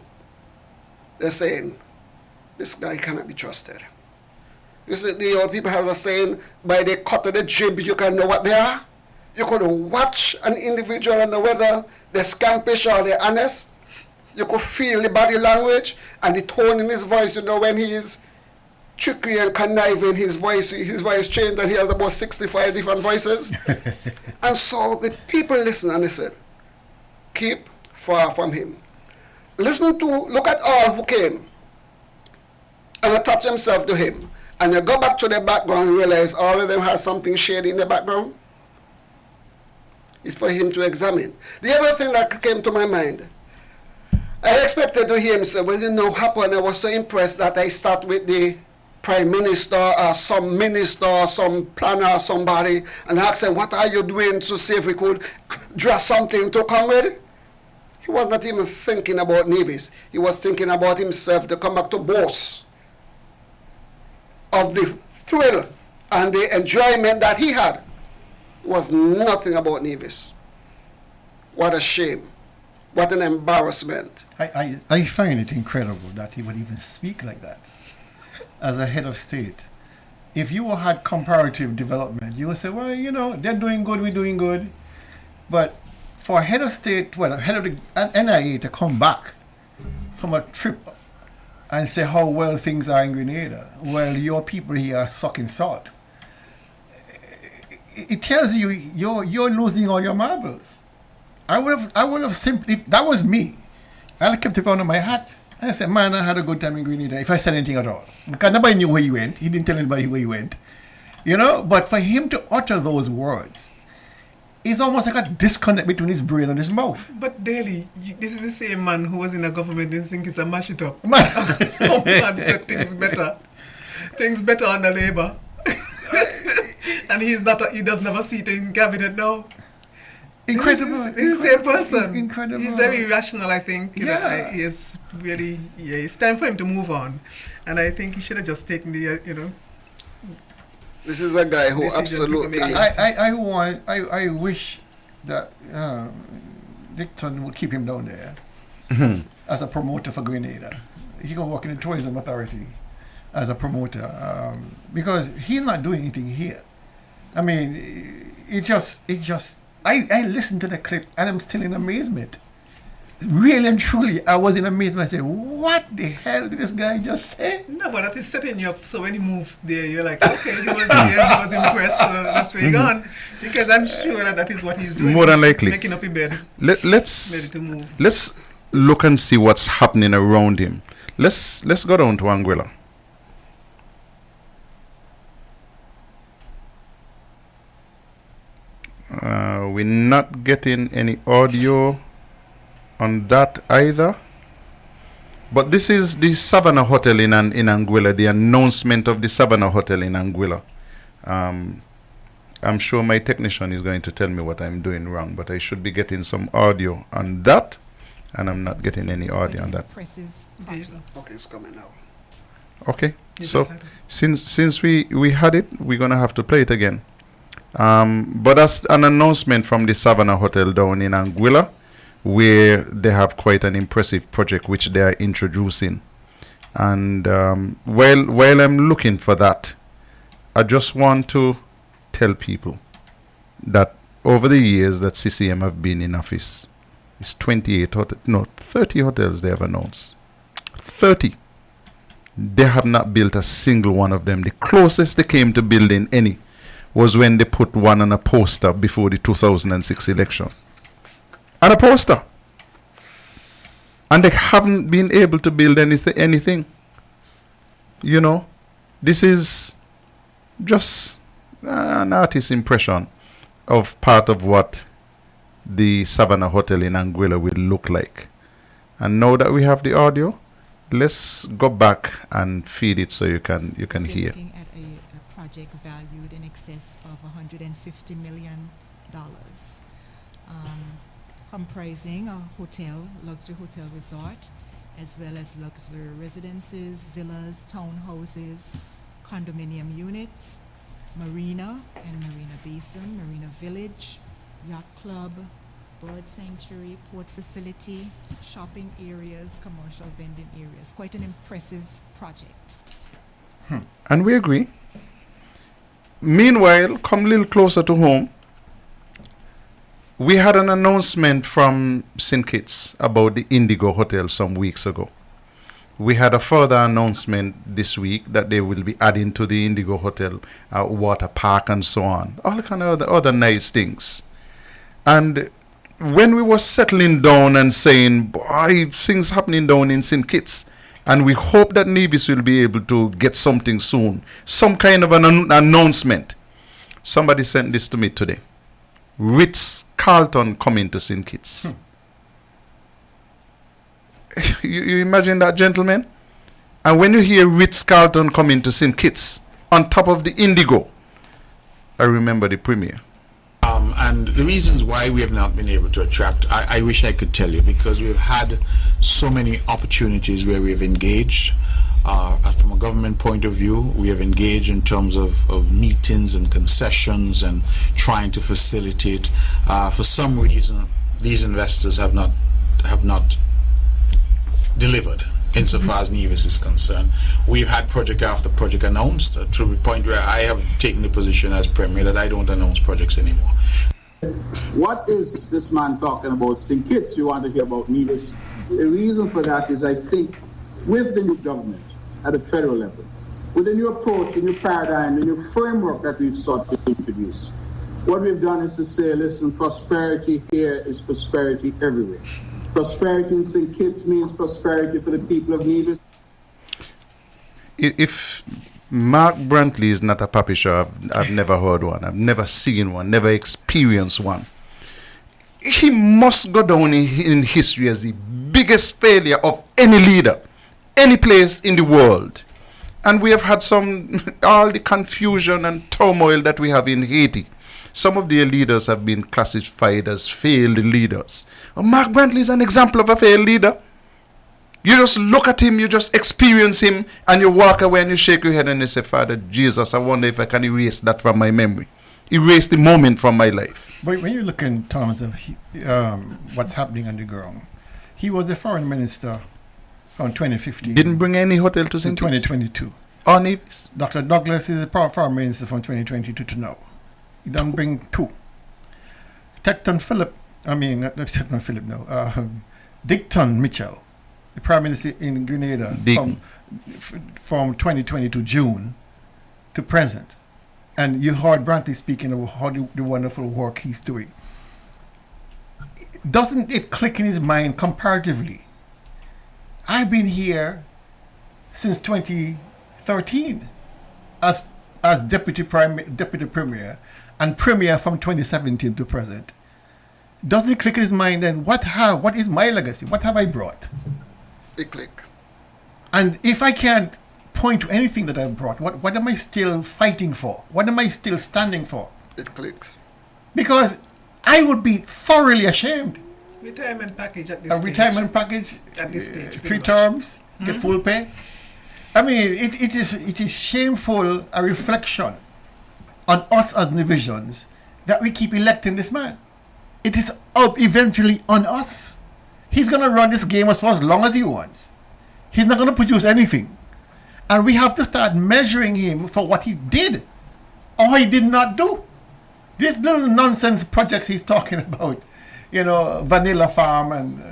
they're saying, this guy cannot be trusted. You see, the old people have a saying, by the cut of the jib, you can know what they are. You could watch an individual and know whether they're scampish or they're honest. You could feel the body language and the tone in his voice, you know, when he is trickery and conniving, his voice changed and he has about 65 different voices. And so the people listen and they said, keep far from him. Look at all who came and attach themselves to him. And you go back to the background and realize all of them have something shady in the background. It's for him to examine. The other thing that came to my mind, I expected to hear him say, well, you know, happened, I was so impressed that I start with the prime minister or some minister or some planner or somebody and ask them, what are you doing to see if we could draw something to come with? He was not even thinking about Nevis. He was thinking about himself to come back to boast of the thrill and the enjoyment that he had. It was nothing about Nevis. What a shame. What an embarrassment. I find it incredible that he would even speak like that as a head of state. If you had comparative development, you would say, well, you know, they're doing good, we're doing good. But for a head of state, well, a head of the NIA to come back from a trip and say how well things are in Grenada, well, your people here are sucking salt, it tells you you're losing all your marbles. I would have simply, if that was me, I'd have kept it under my hat. I said, man, I had a good time in Grenada, if I said anything at all. Because nobody knew where he went. He didn't tell anybody where he went. You know, but for him to utter those words, it's almost like a disconnect between his brain and his mouth. But Daly, this is the same man who was in a government and think it's a mash it up. Oh man, things better. Things better under Labour. And he doesn't have a seat in cabinet now. Incredible. He's the same person. Incredible. He's very rational, I think. Yeah. He is really, it's time for him to move on. And I think he should have just taken the, This is a guy who absolutely... I wish that Dixon would keep him down there as a promoter for Grenada. He can work in the tourism authority as a promoter, because he's not doing anything here. I mean, I listened to the clip and I'm still in amazement. Really and truly, I was in amazement. I said, what the hell did this guy just say? No, but that is setting you up. So when he moves there, you're like, okay, he was here, he was impressed, so that's where you're gone. Because I'm sure that is what he's doing. More than likely. Making up a bed. Let's ready to move. Let's look and see what's happening around him. Let's go down to Anguilla. We're not getting any audio on that either. But this is the Savannah Hotel in Anguilla, the announcement of the Savannah Hotel in Anguilla. I'm sure my technician is going to tell me what I'm doing wrong, but I should be getting some audio on that, and I'm not getting any audio on that. Impressive project. Okay, it's coming now. Okay, so since we had it, we're going to have to play it again. But that's an announcement from the Savannah Hotel down in Anguilla, where they have quite an impressive project which they are introducing. And while I'm looking for that, I just want to tell people that over the years that CCM have been in office, it's 30 hotels they have announced. 30. They have not built a single one of them. The closest they came to building any was when they put one on a poster before the 2006 election. And a poster. And they haven't been able to build anything. You know, this is just an artist's impression of part of what the Savannah Hotel in Anguilla will look like. And now that we have the audio, let's go back and feed it so you can hear. Looking at a project valued in excess of $150 million. Comprising a hotel, luxury hotel resort, as well as luxury residences, villas, townhouses, condominium units, marina and marina basin, marina village, yacht club, bird sanctuary, port facility, shopping areas, commercial vending areas. Quite an impressive project. And we agree. Meanwhile, come a little closer to home. We had an announcement from St. Kitts about the Indigo Hotel some weeks ago. We had a further announcement this week that they will be adding to the Indigo Hotel water park and so on. All kind of other nice things. And when we were settling down and saying, boy, things happening down in St. Kitts, and we hope that Nevis will be able to get something soon, some kind of an announcement. Somebody sent this to me today. Ritz-Carlton coming to St. Kitts. You imagine that, gentlemen? And when you hear Ritz-Carlton coming to St. Kitts on top of the Indigo, I remember the premiere. And the reasons why we have not been able to attract, I wish I could tell you, because we've had so many opportunities where we have engaged. From a government point of view, we have engaged in terms of meetings and concessions and trying to facilitate. For some reason, these investors have not delivered insofar as Nevis is concerned. We've had project after project announced to the point where I have taken the position as Premier that I don't announce projects anymore. What is this man talking about? St. Kitts, you want to hear about Nevis. The reason for that is I think with the new government at the federal level, with the new approach, the new paradigm, the new framework that we've sought to introduce, what we've done is to say, listen, prosperity here is prosperity everywhere. Prosperity in St. Kitts means prosperity for the people of Nevis. If Mark Brantley is not a publisher, I've never heard one, I've never seen one, never experienced one. He must go down in history as the biggest failure of any leader, any place in the world. And we have had all the confusion and turmoil that we have in Haiti. Some of their leaders have been classified as failed leaders. Mark Brantley is an example of a failed leader. You just look at him, you just experience him, and you walk away and you shake your head and you say, Father Jesus, I wonder if I can erase that from my memory. Erase the moment from my life. But when you look in terms of what's happening on the ground, he was the foreign minister from 2015. Didn't bring any hotel to St. Kitts. 2022. On it, Dr. Douglas is the Foreign Minister from 2022 to now. He done bring two. Dickton Mitchell, the Prime Minister in Grenada from 2022 June to present. And you heard Brantley speaking of how the wonderful work he's doing. Doesn't it click in his mind comparatively? I've been here since 2013 as Deputy Premier and Premier from 2017 to present. Doesn't it click in his mind then what is my legacy? What have I brought? It click. And if I can't point to anything that I've brought, what am I still fighting for? What am I still standing for? It clicks. Because I would be thoroughly ashamed. Retirement package at this stage. Retirement package at this stage. 3 terms, get full pay. I mean, it is shameful, a reflection on us as divisions that we keep electing this man. It is eventually on us. He's going to run this game for as long as he wants. He's not going to produce anything. And we have to start measuring him for what he did or he did not do. These little nonsense projects he's talking about, vanilla farm and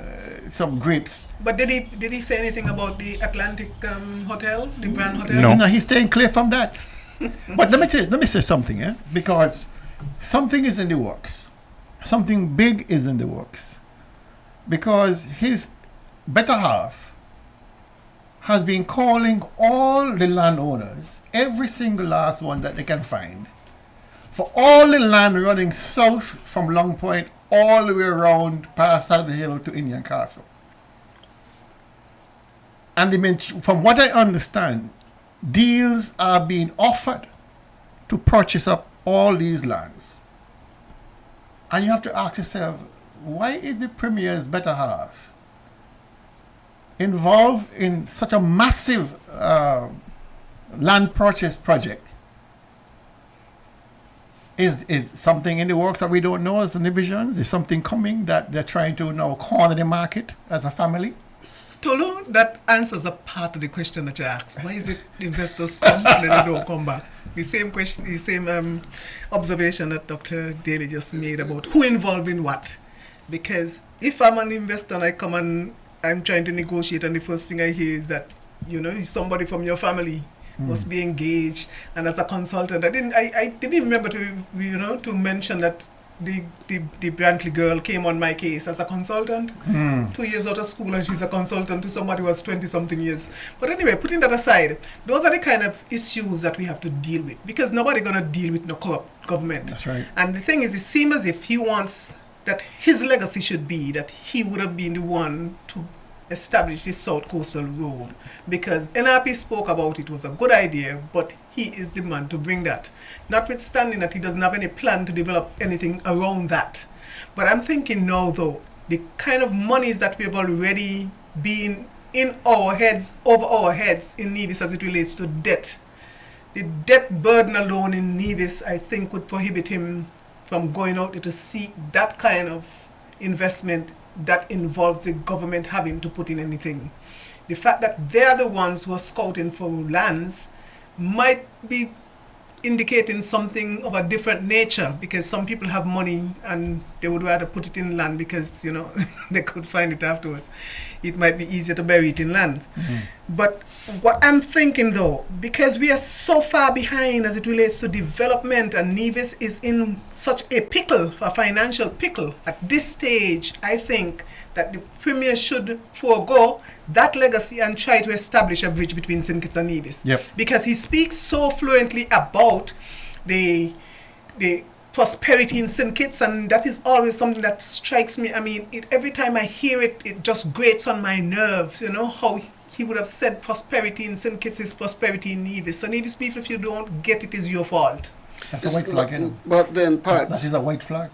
some grapes. But did he say anything about the Atlantic Hotel, the Grand Hotel? No, he's staying clear from that. But let me say something, because something is in the works. Something big is in the works. Because his better half has been calling all the landowners, every single last one that they can find, for all the land running south from Long Point all the way around past Saddle Hill to Indian Castle. And from what I understand, deals are being offered to purchase up all these lands. And you have to ask yourself, why is the Premier's better half involved in such a massive land purchase project? Is something in the works that we don't know as the divisions? Is something coming that they're trying to now corner the market as a family? Tolu, that answers a part of the question that you asked. Why is it investors come and then they don't come back? The same question, the same observation that Dr. Daly just made about who involved in what. Because if I'm an investor and I come and I'm trying to negotiate, and the first thing I hear is that, somebody from your family must be engaged, and as a consultant, I didn't even remember to mention that the Brantley girl came on my case as a consultant, 2 years out of school, and she's a consultant to somebody who was 20-something years. But anyway, putting that aside, those are the kind of issues that we have to deal with, because nobody's going to deal with no corrupt government. That's right. And the thing is, it seems as if he wants that his legacy should be that he would have been the one to establish this South Coastal Road, because NRP spoke about it was a good idea, but he is the man to bring that, notwithstanding that he doesn't have any plan to develop anything around that. But I'm thinking now, though, the kind of monies that we have already been in our heads, over our heads in Nevis as it relates to debt, the debt burden alone in Nevis, I think, would prohibit him from going out to seek that kind of investment that involves the government having to put in anything. The fact that they're the ones who are scouting for lands might be indicating something of a different nature, because some people have money and they would rather put it in land because, they could find it afterwards. It might be easier to bury it in land. But what I'm thinking, though, because we are so far behind as it relates to development, and Nevis is in such a pickle, a financial pickle, at this stage, I think that the Premier should forego that legacy and try to establish a bridge between St. Kitts and Nevis. Yep. Because he speaks so fluently about the prosperity in St. Kitts, and that is always something that strikes me. I mean, every time I hear it, it just grates on my nerves, how he would have said prosperity in St. Kitts is prosperity in Nevis. So Nevis people, if you don't get it, is your fault. That's a white flag, But then, that is a white flag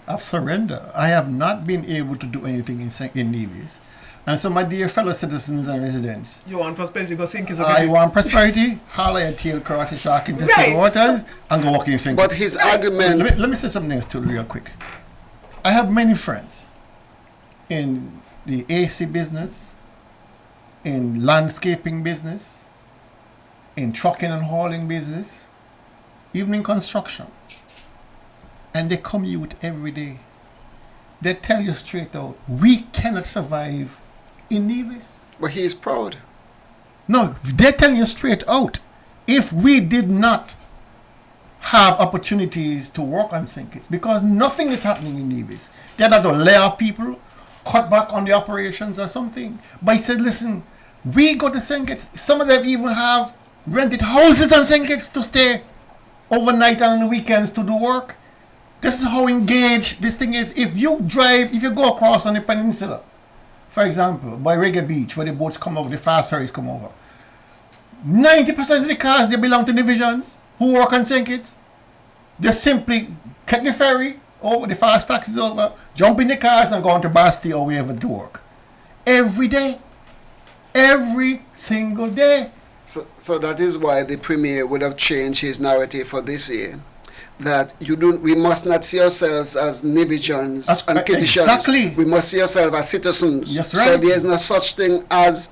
of surrender. I have not been able to do anything in Nevis. And so, my dear fellow citizens and residents, you want prosperity, go sink his I want prosperity, holler your tail across the shark infested waters, and go walking sink. But his argument... Let me say something else too, real quick. I have many friends in the AC business, in landscaping business, in trucking and hauling business, even in construction. And they commute every day. They tell you straight out, we cannot survive in Nevis. But he is proud. No, they're telling you straight out, if we did not have opportunities to work on St. Kitts, because nothing is happening in Nevis. They're not going to lay off people, cut back on the operations or something. But he said, listen, we go to St. Kitts. Some of them even have rented houses on St. Kitts to stay overnight and on the weekends to do work. This is how engaged this thing is. If you go across on the peninsula, for example, by Reggae Beach, where the boats come over, the fast ferries come over, 90% of the cars, they belong to divisions who work on St. Kitts. They simply get the ferry over, the fast taxis over, jump in the cars and go on to Basti or wherever to work. Every day. Every single day. So that is why the Premier would have changed his narrative for this year. That we must not see ourselves as Nevisians and Kittitians. Exactly. We must see ourselves as citizens. That's right. So there is no such thing as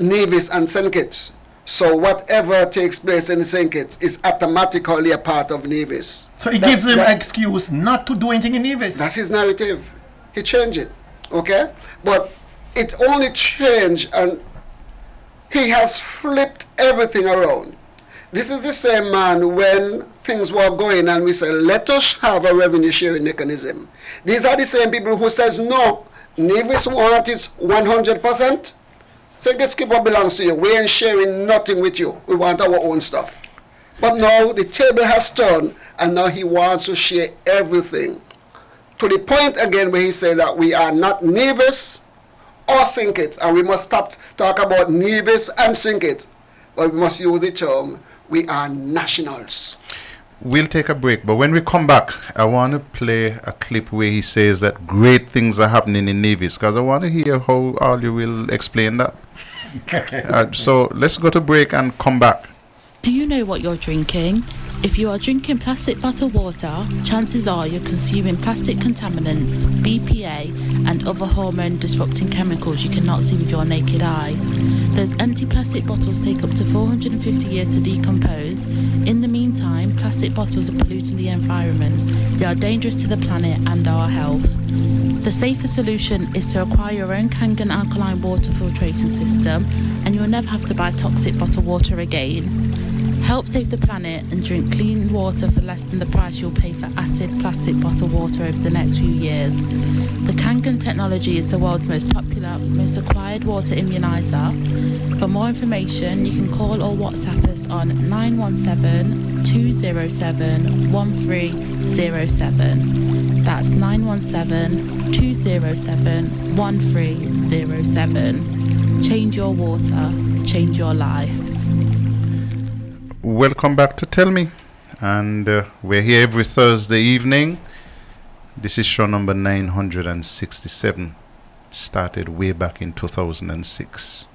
Nevis and St. Kitts. So whatever takes place in St. Kitts is automatically a part of Nevis. So he gives him an excuse not to do anything in Nevis. That's his narrative. He changed it. Okay? But it only changed, and he has flipped everything around. This is the same man when things were going and we said, let us have a revenue sharing mechanism. These are the same people who said, no, Nevis want is 100%. So let's keep what belongs to you. We ain't sharing nothing with you. We want our own stuff. But now the table has turned and now he wants to share everything. To the point again where he said that we are not Nevis or St. Kitts, and we must stop talk about Nevis and St. Kitts, but we must use the term we are nationals. We'll take a break, but when we come back, I want to play a clip where he says that great things are happening in Nevis, because I want to hear how all you will explain that. So let's go to break and come back. Do you know what you're drinking? If you are drinking plastic bottled water, chances are you're consuming plastic contaminants, BPA, and other hormone-disrupting chemicals you cannot see with your naked eye. Those empty plastic bottles take up to 450 years to decompose. In the meantime, plastic bottles are polluting the environment. They are dangerous to the planet and our health. The safer solution is to acquire your own Kangen alkaline water filtration system, and you'll never have to buy toxic bottled water again. Help save the planet and drink clean water for less than the price you'll pay for acid plastic bottled water over the next few years. The Kangen technology is the world's most popular, most acquired water immunizer. For more information, you can call or WhatsApp us on 917-207-1307. That's 917-207-1307. Change your water, change your life. Welcome back to Tell Me, and we're here every Thursday evening. This is show number 967, started way back in 2006.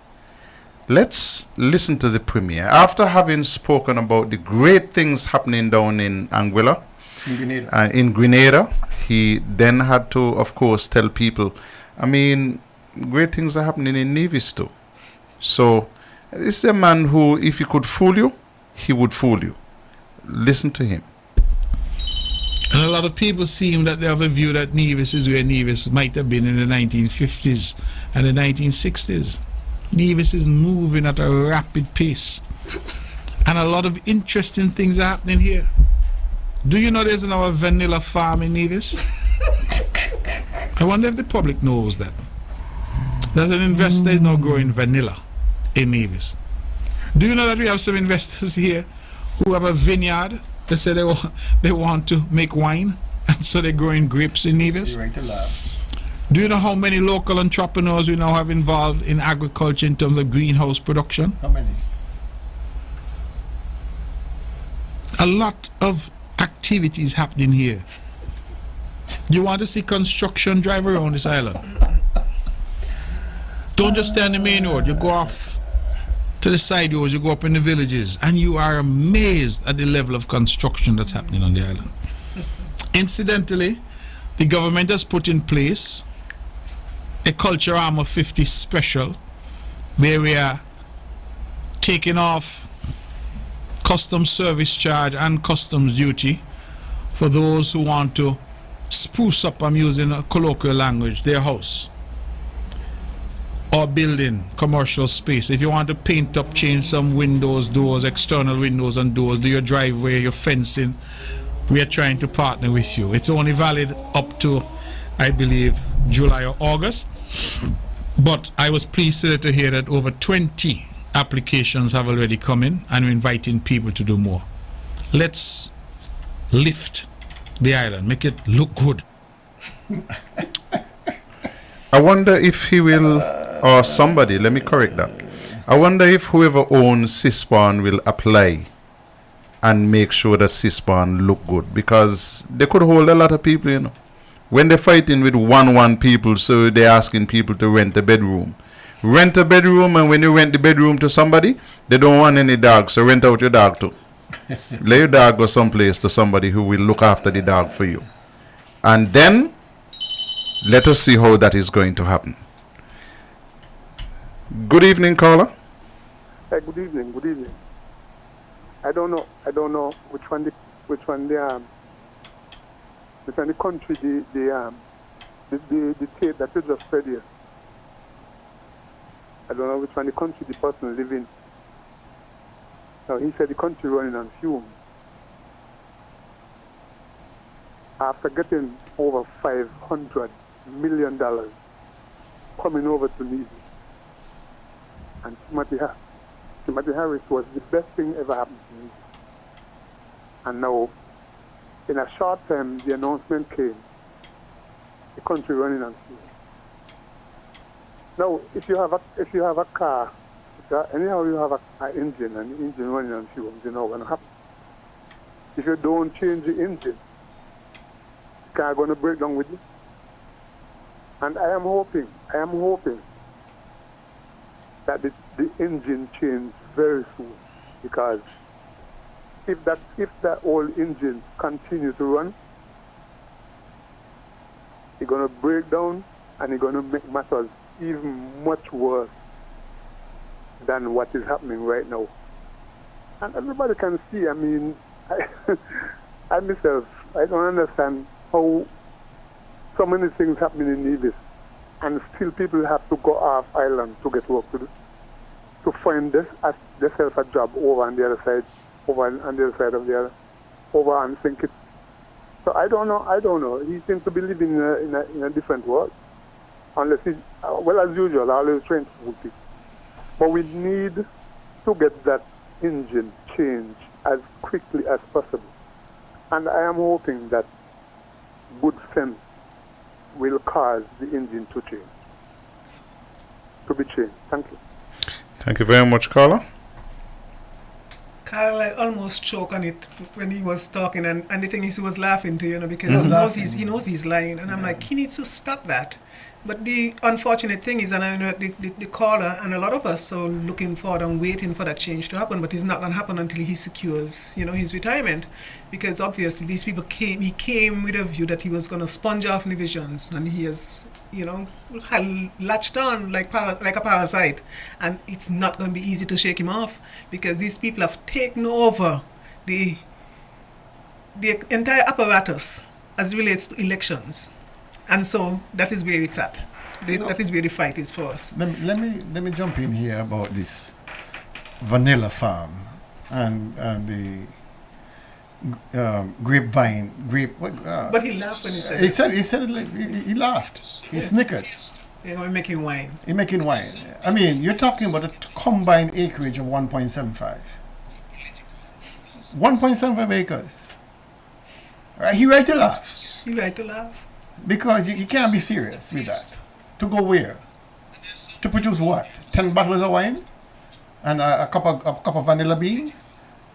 Let's listen to the Premier. After having spoken about the great things happening down in Anguilla, in Grenada, he then had to, of course, tell people, I mean, great things are happening in Nevis too. So, this is a man who, if he could fool you, he would fool you. Listen to him. And a lot of people seem that they have a view that Nevis is where Nevis might have been in the 1950s and the 1960s. Nevis is moving at a rapid pace. And a lot of interesting things are happening here. Do you know there's now a vanilla farm in Nevis? I wonder if the public knows that. That an investor is now growing vanilla in Nevis. Do you know that we have some investors here who have a vineyard? They say they want to make wine, and so they're growing grapes in Nevis. You're right to laugh. Do you know how many local entrepreneurs we now have involved in agriculture in terms of greenhouse production? How many? A lot of activities happening here. You want to see construction drive around this island? Don't just stay on the main road. You go off to the side roads, you go up in the villages, and you are amazed at the level of construction that's happening on the island. Incidentally, the government has put in place a Culture Arm of 50 special, where we are taking off customs service charge and customs duty for those who want to spruce up, I'm using a colloquial language, their house or building, commercial space. If you want to paint up, change some windows, doors, external windows and doors, do your driveway, your fencing, we are trying to partner with you. It's only valid up to, I believe, July or August. But I was pleased to hear that over 20 applications have already come in, and we're inviting people to do more. Let's lift the island, make it look good. I wonder if he will, or somebody, let me correct that. I wonder if whoever owns CISPAN will apply and make sure that CISPAN look good, because they could hold a lot of people, you know. When they're fighting with one people, so they're asking people to rent a bedroom. Rent a bedroom, and when you rent the bedroom to somebody, they don't want any dogs, so rent out your dog too. Let your dog go someplace to somebody who will look after the dog for you. And then, let us see how that is going to happen. Good evening, caller. Hey, good evening. I don't know which one the country the tape that you just said here. I don't know which one the country the person live in. Now he said the country running on fumes. After getting over $500 million coming over to Nevis, and Timothy Harris was the best thing ever happened to me. And now, in a short time, the announcement came, the country running on fuel. Now, if you have a car, anyhow you have an engine, and the engine running on fuel, you know what's going to happen. If you don't change the engine, the car going to break down with you. And I am hoping that the engine change very soon, because if that old engine continue to run, it's gonna break down and it's gonna make matters even much worse than what is happening right now. And everybody can see. I mean, I myself, I don't understand how so many things happening in Nevis, and still people have to go off island to get work to do, to find themselves a job over on the other side, over on the other side of the other, over and think it. So I don't know. He seems to be living in a different world, unless he, well, as usual, always trying to fool people. But we need to get that engine changed as quickly as possible, and I am hoping that good sense will cause the engine to change, to be changed. Thank you. Thank you very much, caller. Carl, I almost choked on it when he was talking, and the thing is, he was laughing too, because he knows he's lying, and I'm like, he needs to stop that. But the unfortunate thing is, and I know the caller and a lot of us are looking forward and waiting for that change to happen, but it's not going to happen until he secures, his retirement, because obviously these people he came with a view that he was going to sponge off divisions, and he has, latched on like a parasite, and it's not going to be easy to shake him off, because these people have taken over the entire apparatus as it relates to elections. And so that is where it's at. That is where the fight is for us. Let me jump in here about this vanilla farm and the grapevine. But he laughed when he said he laughed. He snickered. They're making wine. He's making wine. I mean, you're talking about a combined acreage of 1.75. 1.75 acres. Right? He right to laugh. He right to laugh. Because you can't be serious with that. To go where? To produce what? 10 bottles of wine? And a cup of vanilla beans?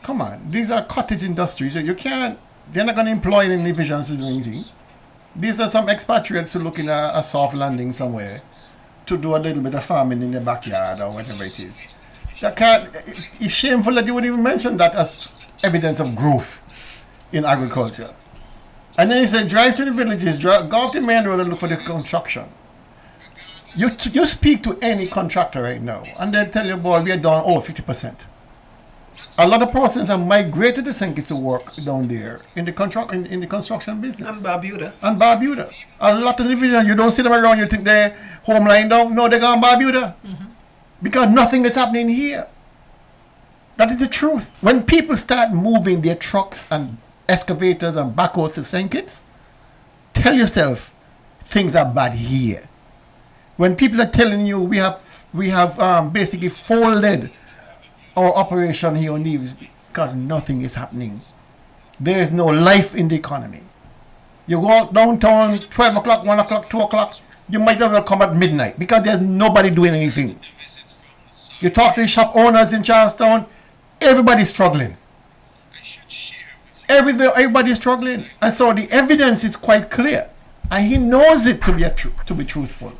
Come on. These are cottage industries. They're not going to employ any divisions to do anything. These are some expatriates who looking at a soft landing somewhere to do a little bit of farming in their backyard or whatever it is. It's shameful that you would even mention that as evidence of growth in agriculture. And then he said, drive to the villages, go off the main road and look for the construction. You speak to any contractor right now, and they'll tell you, boy, we are down over 50%. A lot of persons have migrated to St. Kitts to work down there in the construction business. And Barbuda. A lot of divisions, you don't see them around, you think they're home lying down. No, they're gone Barbuda. Because nothing is happening here. That is the truth. When people start moving their trucks and excavators and backhoes to St. Kitts, tell yourself things are bad here. When people are telling you we have basically folded our operation here on Nevis because nothing is happening. There is no life in the economy. You go out downtown 12 o'clock, 1 o'clock, 2 o'clock, you might as well come at midnight because there's nobody doing anything. You talk to the shop owners in Charlestown, everybody's struggling. Everybody's struggling. And so the evidence is quite clear. And he knows it to be truthful.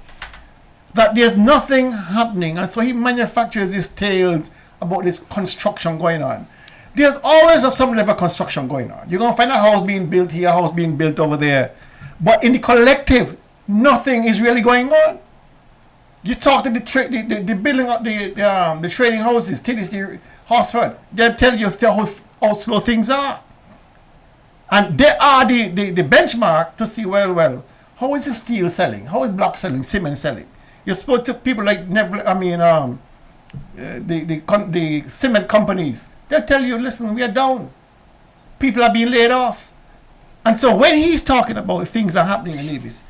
That there's nothing happening. And so he manufactures these tales about this construction going on. There's always some level of construction going on. You're going to find a house being built here, a house being built over there. But in the collective, nothing is really going on. You talk to the building of the trading houses, TDC, Horsford, they'll tell you how slow things are. And they are the benchmark to see, well, how is the steel selling? How is block selling, cement selling? You spoke to people like the cement companies. They'll tell you, listen, we are down. People are being laid off. And so when he's talking about things are happening in Nevis,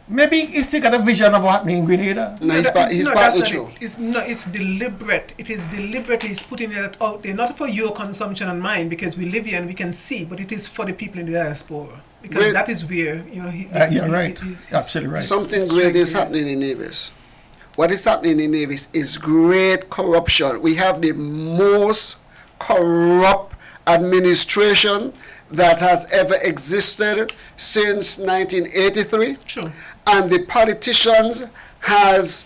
maybe he's still got a vision of what's happening in Grenada. No, he's partly true. It's deliberate. It is deliberately he's putting it out there, not for your consumption and mine, because we live here and we can see, but it is for the people in the diaspora. Because that is where, you're right. Absolutely right. Something great is happening in Nevis. What is happening in Nevis is great corruption. We have the most corrupt administration that has ever existed since 1983. Sure. And the politicians has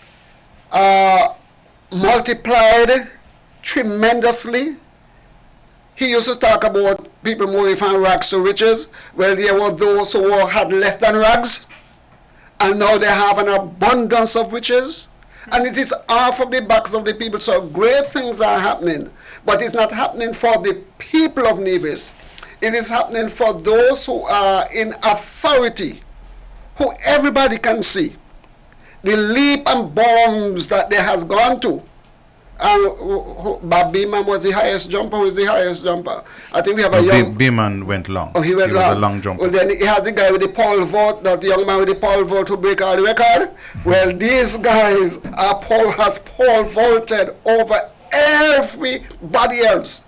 multiplied tremendously. He used to talk about people moving from rags to riches. Well, there were those who had less than rags, and now they have an abundance of riches. And it is off of the backs of the people. So great things are happening, but it's not happening for the people of Nevis. It is happening for those who are in authority, who everybody can see. The leap and bounds that they has gone to. Bob Beeman was the highest jumper. Who is the highest jumper? I think we have a young... Beeman went long. Oh, he went long. Was a long jumper. Well, then he has the guy with the pole vault, that young man with the pole vault who break all the record. Well, these guys has pole vaulted over everybody else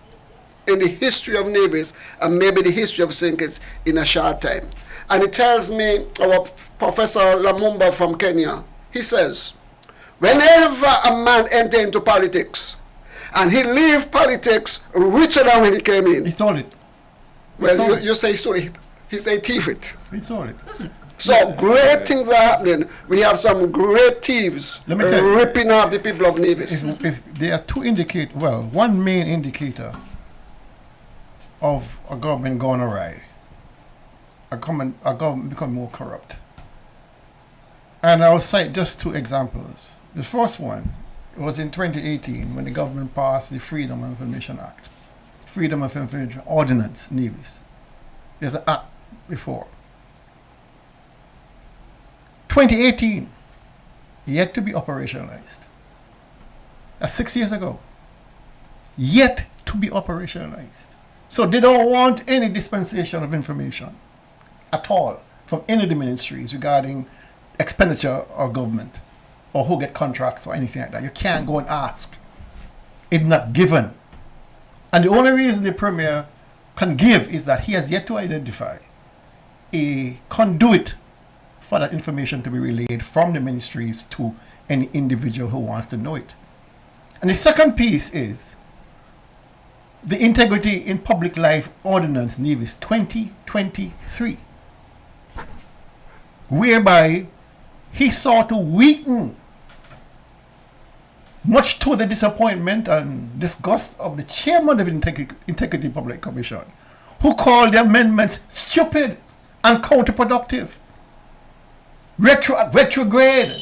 in the history of Nevis and maybe the history of St. Kitts in a short time. And it tells me, our Professor Lamumba from Kenya, he says, whenever a man enter into politics and he leave politics richer than when he came in. He told it. Well, you say story. He say thief it. He told it. So great things are happening. We have some great thieves ripping off the people of Nevis. If there are two indicators, one main indicator of a government going awry, a government becoming more corrupt. And I'll cite just two examples. The first one was in 2018 when the government passed the Freedom of Information Act. Freedom of Information Ordinance, Nevis. There's an act before. 2018, yet to be operationalized. That's 6 years ago. Yet to be operationalized. So they don't want any dispensation of information at all from any of the ministries regarding expenditure or government or who get contracts or anything like that. You can't go and ask. It's not given. And the only reason the Premier can give is that he has yet to identify a conduit for that information to be relayed from the ministries to any individual who wants to know it. And the second piece is the Integrity in Public Life Ordinance, Nevis 2023, whereby he sought to weaken, much to the disappointment and disgust of the chairman of the Integrity Public Commission, who called the amendments stupid and counterproductive, retrograde.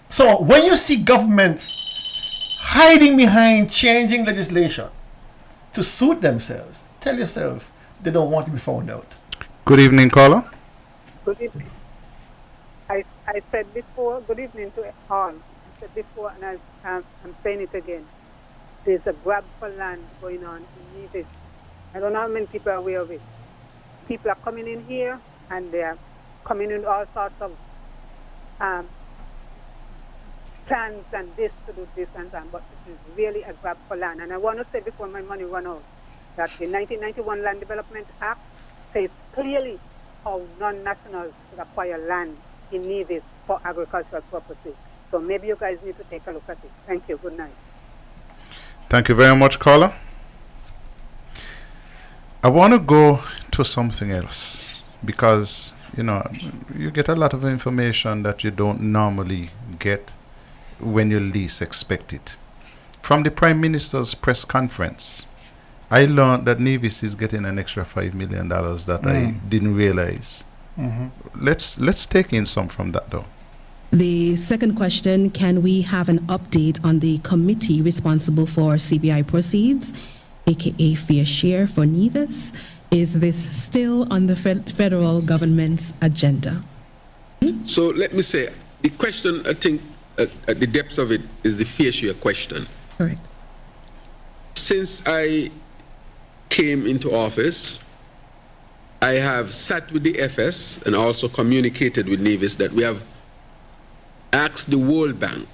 So when you see governments hiding behind changing legislation to suit themselves. Tell yourself they don't want to be found out. Good evening, caller. Good evening. I said before, good evening to all. I said before, and I'm saying it again. There's a grab for land going on in Nevis. I don't know how many people are aware of it. People are coming in here, and they are coming in all sorts of plans and this to do this and that, but it is really a grab for land. And I want to say before my money run out, that the 1991 Land Development Act says clearly how non-nationals should acquire land in Nevis for agricultural purposes. So maybe you guys need to take a look at it. Thank you. Good night. Thank you very much, caller. I want to go to something else because, you know, you get a lot of information that you don't normally get when you least expect it. From the Prime Minister's press conference, I learned that Nevis is getting an extra $5 million that I didn't realize. Let's take in some from that, though. The second question, can we have an update on the committee responsible for CBI proceeds, aka fair share for Nevis? Is this still on the federal government's agenda? So let me say, the question, I think, at the depths of it is the fair share question. Correct. Since I came into office, I have sat with the FS and also communicated with Nevis that we have asked the World Bank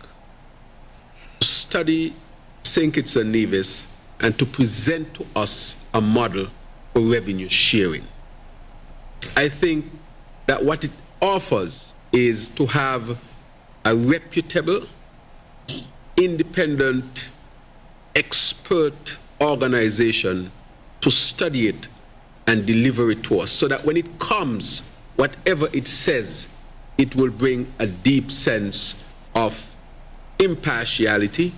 to study St. Kitts and Nevis and to present to us a model for revenue sharing. I think that what it offers is to have a reputable, independent, expert organization to study it and deliver it to us, so that when it comes, whatever it says, it will bring a deep sense of impartiality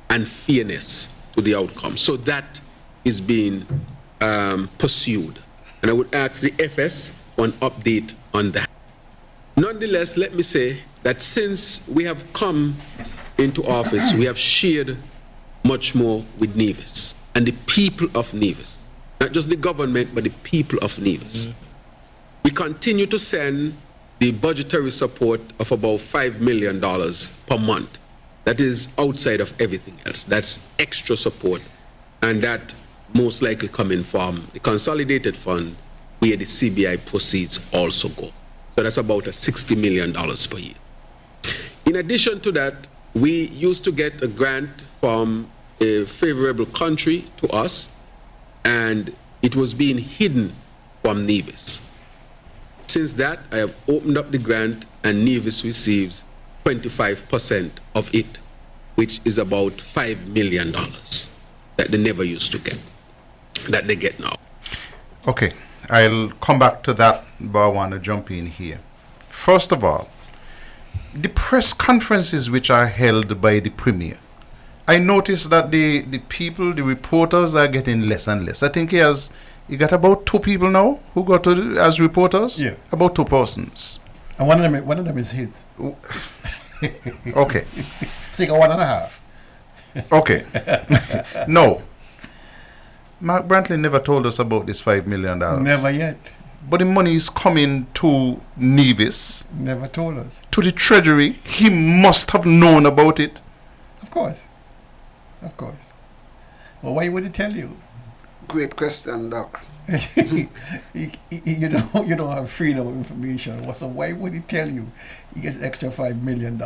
and fairness to the outcome. So that is being pursued. And I would ask the FS for an update on that. Nonetheless, let me say that since we have come into office, we have shared much more with Nevis and the people of Nevis. Not just the government, but the people of Nevis. We continue to send the budgetary support of about $5 million per month. That is outside of everything else. That's extra support. And that most likely coming from the consolidated fund where the CBI proceeds also go. So that's about $60 million per year. In addition to that, we used to get a grant from a favorable country to us, and it was being hidden from Nevis. Since that, I have opened up the grant, and Nevis receives 25% of it, which is about $5 million that they never used to get, that they get now. Okay, I'll come back to that, but I want to jump in here. First of all, the press conferences which are held by the Premier, I noticed that the people, the reporters are getting less and less. I think he got about 2 people now who got to as reporters. Yeah. About 2 persons. And one of them is his. Okay. So you got 1.5. Okay. No. Mark Brantley never told us about this $5 million. Never yet. But the money is coming to Nevis. Never told us. To the Treasury. He must have known about it. Of course. Of course. Well, why would he tell you? Great question, Doc. you don't have freedom of information. So why would he tell you he gets extra $5 million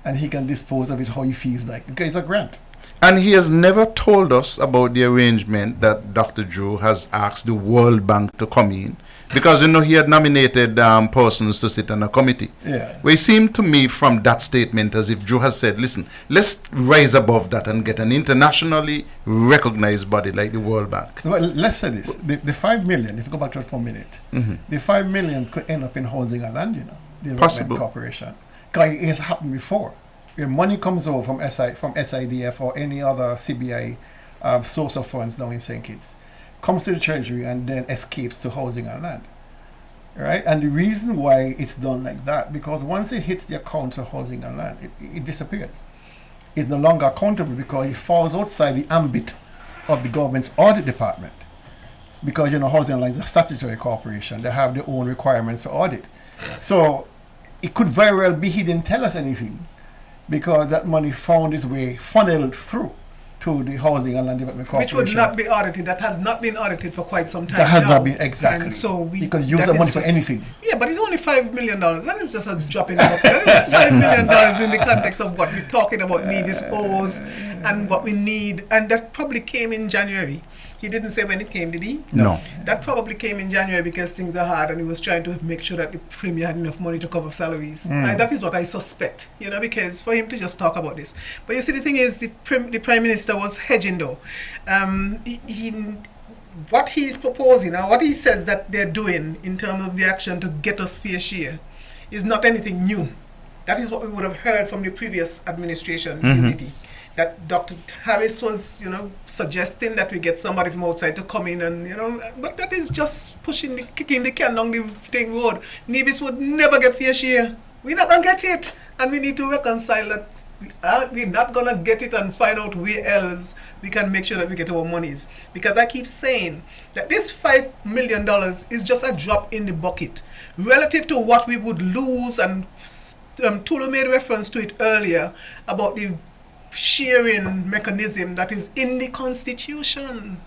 and he can dispose of it how he feels like? Because it's a grant. And he has never told us about the arrangement that Dr. Joe has asked the World Bank to come in. Because, he had nominated persons to sit on a committee. Yeah. Well, it seemed to me from that statement as if Joe has said, listen, let's rise above that and get an internationally recognized body like the World Bank. Well, let's say this. The $5 million, if you go back to it for a minute, the $5 million could end up in housing and land, the Development Corporation. Because it has happened before. When money comes over from SIDF or any other CBI source of funds down in St. Kitts, comes to the Treasury and then escapes to housing and land. Right? And the reason why it's done like that, because once it hits the account of housing and land, it disappears. is no longer accountable because he falls outside the ambit of the government's audit department. Because, Housing and Land is a statutory corporation. They have their own requirements to audit. So it could very well be he didn't tell us anything because that money found its way funneled through to the Housing and Land Development Corporation. Which would not be audited. That has not been audited for quite some time. That has now. not been, exactly. And so you could use that money for anything. Yeah, but it's only $5 million. That is just a drop in the bucket. That is $5 million in the context of what we're talking about, Nevis O's and what we need. And that probably came in January. He didn't say when it came, did he? No. That probably came in January because things were hard and he was trying to make sure that the Premier had enough money to cover salaries. And that is what I suspect, because for him to just talk about this. But you see, the thing is, the Prime Minister was hedging though. What he's proposing and what he says that they're doing in terms of the action to get us fair share is not anything new. That is what we would have heard from the previous administration unity. That Dr. Harris was, suggesting that we get somebody from outside to come in and, but that is just kicking the can down the thing road. Nevis would never get fair share. We're not going to get it. And we need to reconcile that we're not going to get it and find out where else we can make sure that we get our monies. Because I keep saying that this $5 million is just a drop in the bucket relative to what we would lose. And Tulu made reference to it earlier about the sharing mechanism that is in the Constitution.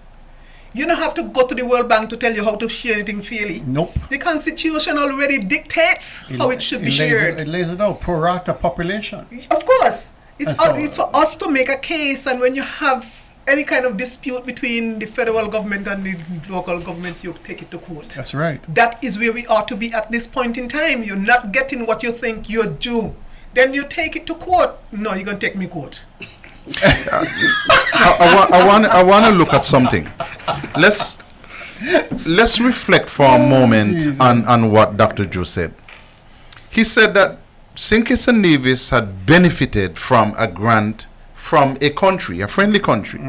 You don't have to go to the World Bank to tell you how to share anything fairly. Nope. The Constitution already dictates how it should be shared. It lays it out, pro rata population. Of course. It's for us to make a case, and when you have any kind of dispute between the federal government and the local government, you take it to court. That's right. That is where we ought to be at this point in time. You're not getting what you think you're due. Then you take it to court. No, you're going to take me court. I want to look at something. Let's reflect for a moment on what Dr. Joe said. He said that St. Kitts and Nevis had benefited from a grant from a country, a friendly country,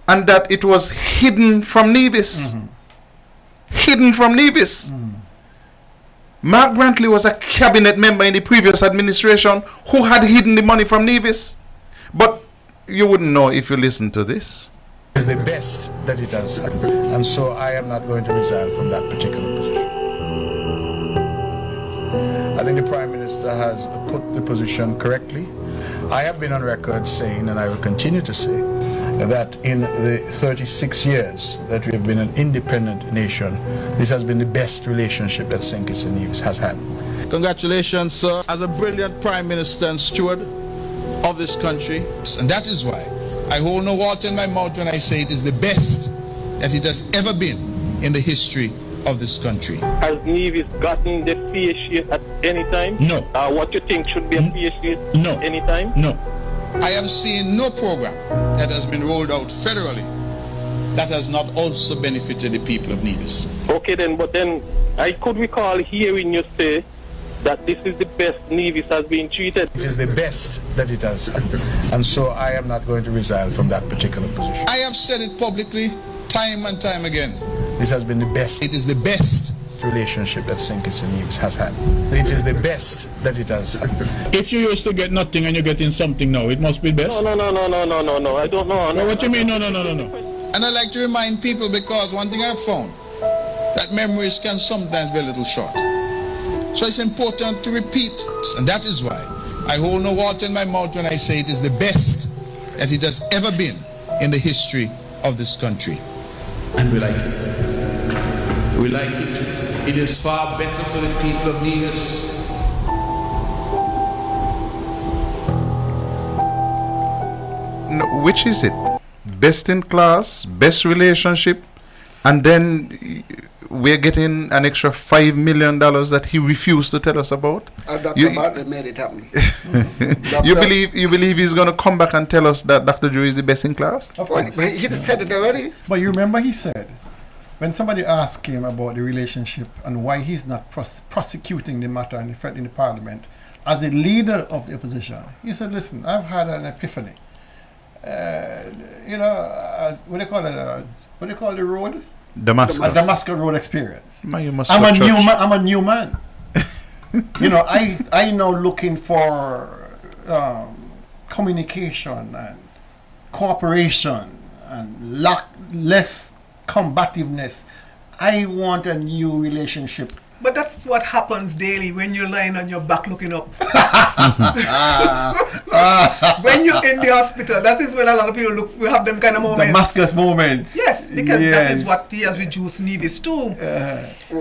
and that it was hidden from Nevis. Hidden from Nevis. Mark Grantley was a cabinet member in the previous administration who had hidden the money from Nevis. But you wouldn't know if you listen to this. It's the best that it has. And so I am not going to resign from that particular position. I think the Prime Minister has put the position correctly. I have been on record saying, and I will continue to say, that in the 36 years that we have been an independent nation, this has been the best relationship that St. Kitts and Nevis has had. Congratulations, sir, as a brilliant Prime Minister and steward of this country. And that is why I hold no water in my mouth when I say it is the best that it has ever been in the history of this country. Has Nevis gotten the fair share at any time? No. What you think should be a fair share No. any time? No. I have seen no program that has been rolled out federally that has not also benefited the people of Nevis. Okay then, but then I could recall hearing you say that this is the best Nevis has been treated. It is the best that it has. And so I am not going to resign from that particular position. I have said it publicly time and time again. This has been the best. It is the best relationship that St. Kitts and Nevis has had. It is the best that it has had. If you used to get nothing and you're getting something now, it must be best. No. I don't know. No, what you mean? No. And I like to remind people, because one thing I've found, that memories can sometimes be a little short. So it's important to repeat. And that is why I hold no water in my mouth when I say it is the best that it has ever been in the history of this country. And we like it. We like it. It is far better for the people of Nevis. No, which is it? Best in class, best relationship, and then we're getting an extra $5 million that he refused to tell us about. Dr. Bartlett made it happen. You believe he's going to come back and tell us that Dr. Joe is the best in class? Of course. But he just said it already. But you remember he said, when somebody asked him about the relationship and why he's not prosecuting the matter in the parliament, as the leader of the opposition, he said, listen, I've had an epiphany. What do you call it? What do you call the road? Damascus. A Damascus Road experience. Man, you must I'm a new man. I now looking for communication and cooperation and less combativeness. I want a new relationship. But that's what happens daily when you're lying on your back looking up. When you're in the hospital, that is when a lot of people we have them kind of moments. Damascus moments. Yes, because that is what he has reduced Nevis to.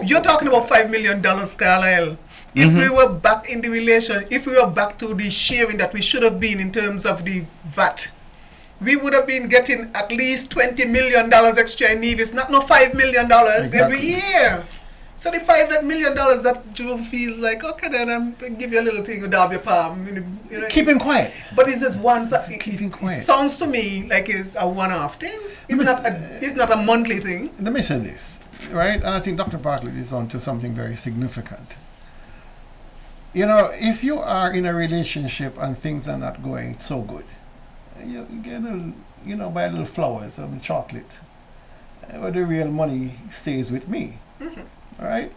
You're talking about $5 million, Carlisle. If we were back in the relation, if we were back to the sharing that we should have been in terms of the VAT, we would have been getting at least $20 million extra in Nevis, not no $5 million every year. So the $5 million that June feels like, okay, then I'm give you a little thing, you dab your palm. You know, keep him quiet. But it's just once that keep quiet. It sounds to me like it's a one-off thing. It's not a monthly thing. Let me say this, right? And I think Dr. Bartlett is on to something very significant. You know, if you are in a relationship and things are not going so good, you get a little, buy a little flowers or chocolate. But the real money stays with me. All right?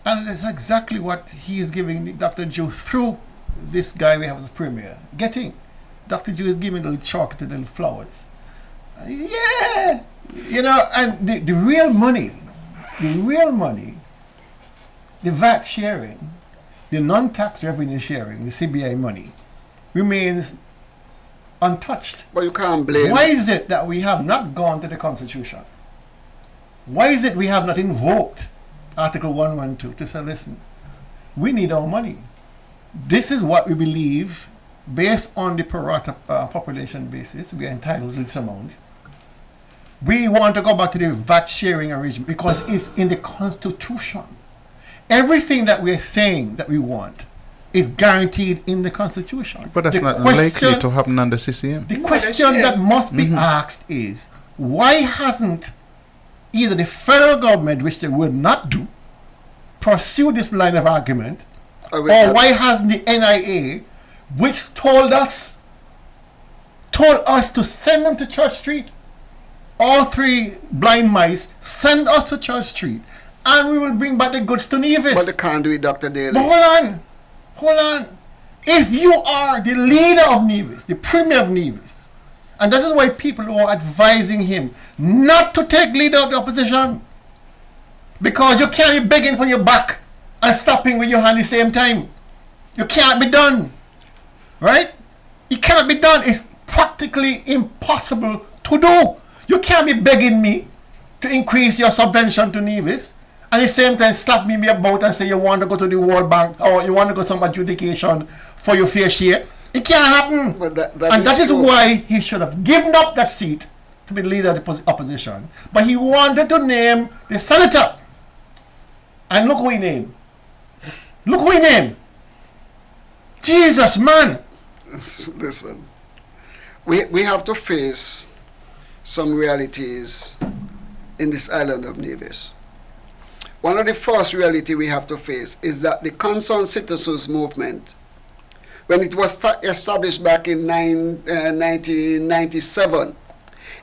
And that's exactly what he is giving Dr. Joe through this guy we have as premier. Dr. Joe is giving little chocolate and little flowers. Yeah! And the real money, the VAT sharing, the non-tax revenue sharing, the CBI money, remains untouched. But you can't blame. Why is it that we have not gone to the Constitution? Why is it we have not invoked Article 112 to say, listen, we need our money. This is what we believe, based on the per rata population basis, we are entitled to this amount. We want to go back to the VAT sharing arrangement because it's in the Constitution. Everything that we're saying that we want is guaranteed in the Constitution. But that's not likely to happen under CCM. The question that must be asked is, why hasn't either the federal government, which they will not do, pursue this line of argument, or why hasn't the NIA, which told us to send them to Church Street, all three blind mice, send us to Church Street, and we will bring back the goods to Nevis. But they can't do it, Dr. Daly. But hold on. If you are the leader of Nevis, the premier of Nevis, and that is why people are advising him not to take leader of the opposition, because you can't be begging for your back and stopping with your hand at the same time. You can't be done. Right? It cannot be done. It's practically impossible to do. You can't be begging me to increase your subvention to Nevis and at the same time slap me about and say you want to go to the World Bank or you want to go some adjudication for your fair share. It can't happen. But that is why he should have given up that seat to be the leader of the opposition. But he wanted to name the senator. And look who he named. Look who he named. Jesus, man. Listen, we have to face some realities in this island of Nevis. One of the first reality we have to face is that the Concerned Citizens Movement, when it was established back in 1997,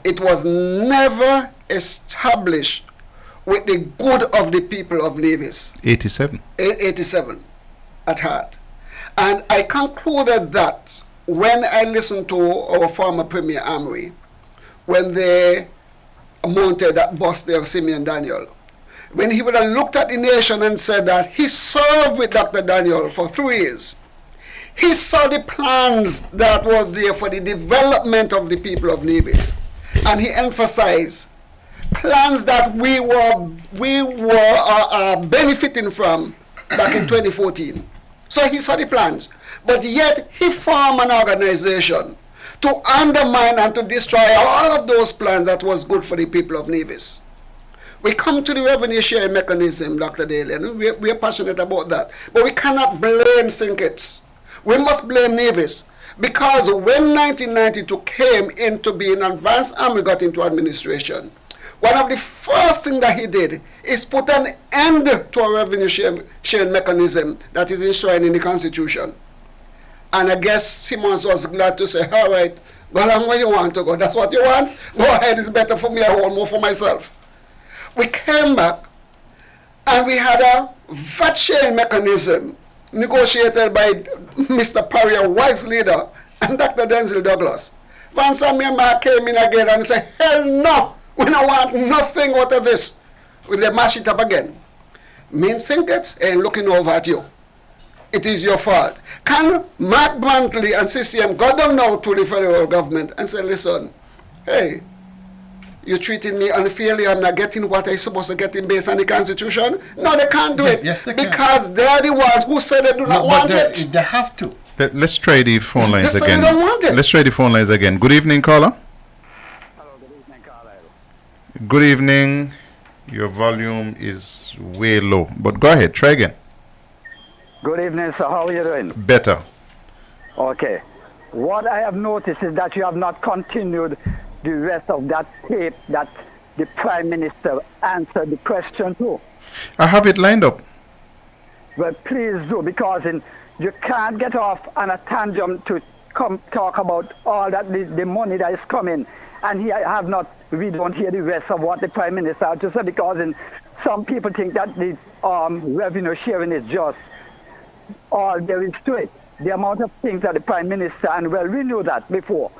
it was never established with the good of the people of Nevis. 87 at heart. And I concluded that when I listened to our former Premier Amory, when they mounted that bus there of Simeon Daniel, when he would have looked at the nation and said that he served with Dr. Daniel for 3 years, he saw the plans that were there for the development of the people of Nevis, and he emphasized plans that we were benefiting from back in 2014. So he saw the plans, but yet he formed an organization to undermine and to destroy all of those plans that was good for the people of Nevis. We come to the revenue sharing mechanism, Dr. Daly, and we are passionate about that. But we cannot blame Sinkits. We must blame Nevis. Because when 1992 came into being, Advanced Army got into administration, one of the first things that he did is put an end to a revenue sharing mechanism that is enshrined in the Constitution. And I guess Simmons was glad to say, all right, go along where you want to go. That's what you want? Go ahead, it's better for me, I want more for myself. We came back and we had a VAT sharing mechanism negotiated by Mr. Perry, a wise leader, and Dr. Denzel Douglas. Van Samuel came in again and said, hell no, we don't want nothing out of this. Will they mash it up again? Mean Sinkets ain't looking over at you. It is your fault. Can Mark Brantley and CCM go down now to the federal government and say, listen, hey, you're treating me unfairly, I'm not getting what I'm supposed to get in based on the Constitution? No, they can't do it. Yes, they because can. they're the ones who say they do not want it. They have to. Let's try the phone lines They again. don't want it. Let's try the phone lines again. Good evening, caller. Good evening. Your volume is way low, but go ahead, try again. Good evening, sir. How are you doing? Better. Okay. What I have noticed is that you have not continued the rest of that tape that the Prime Minister answered the question to. I have it lined up. Well, please do, because you can't get off on a tangent to come talk about all that the money that is coming, and we don't hear the rest of what the Prime Minister has to say, because some people think that the revenue sharing is just all there is to it. The amount of things that the Prime Minister, and well, we knew that before,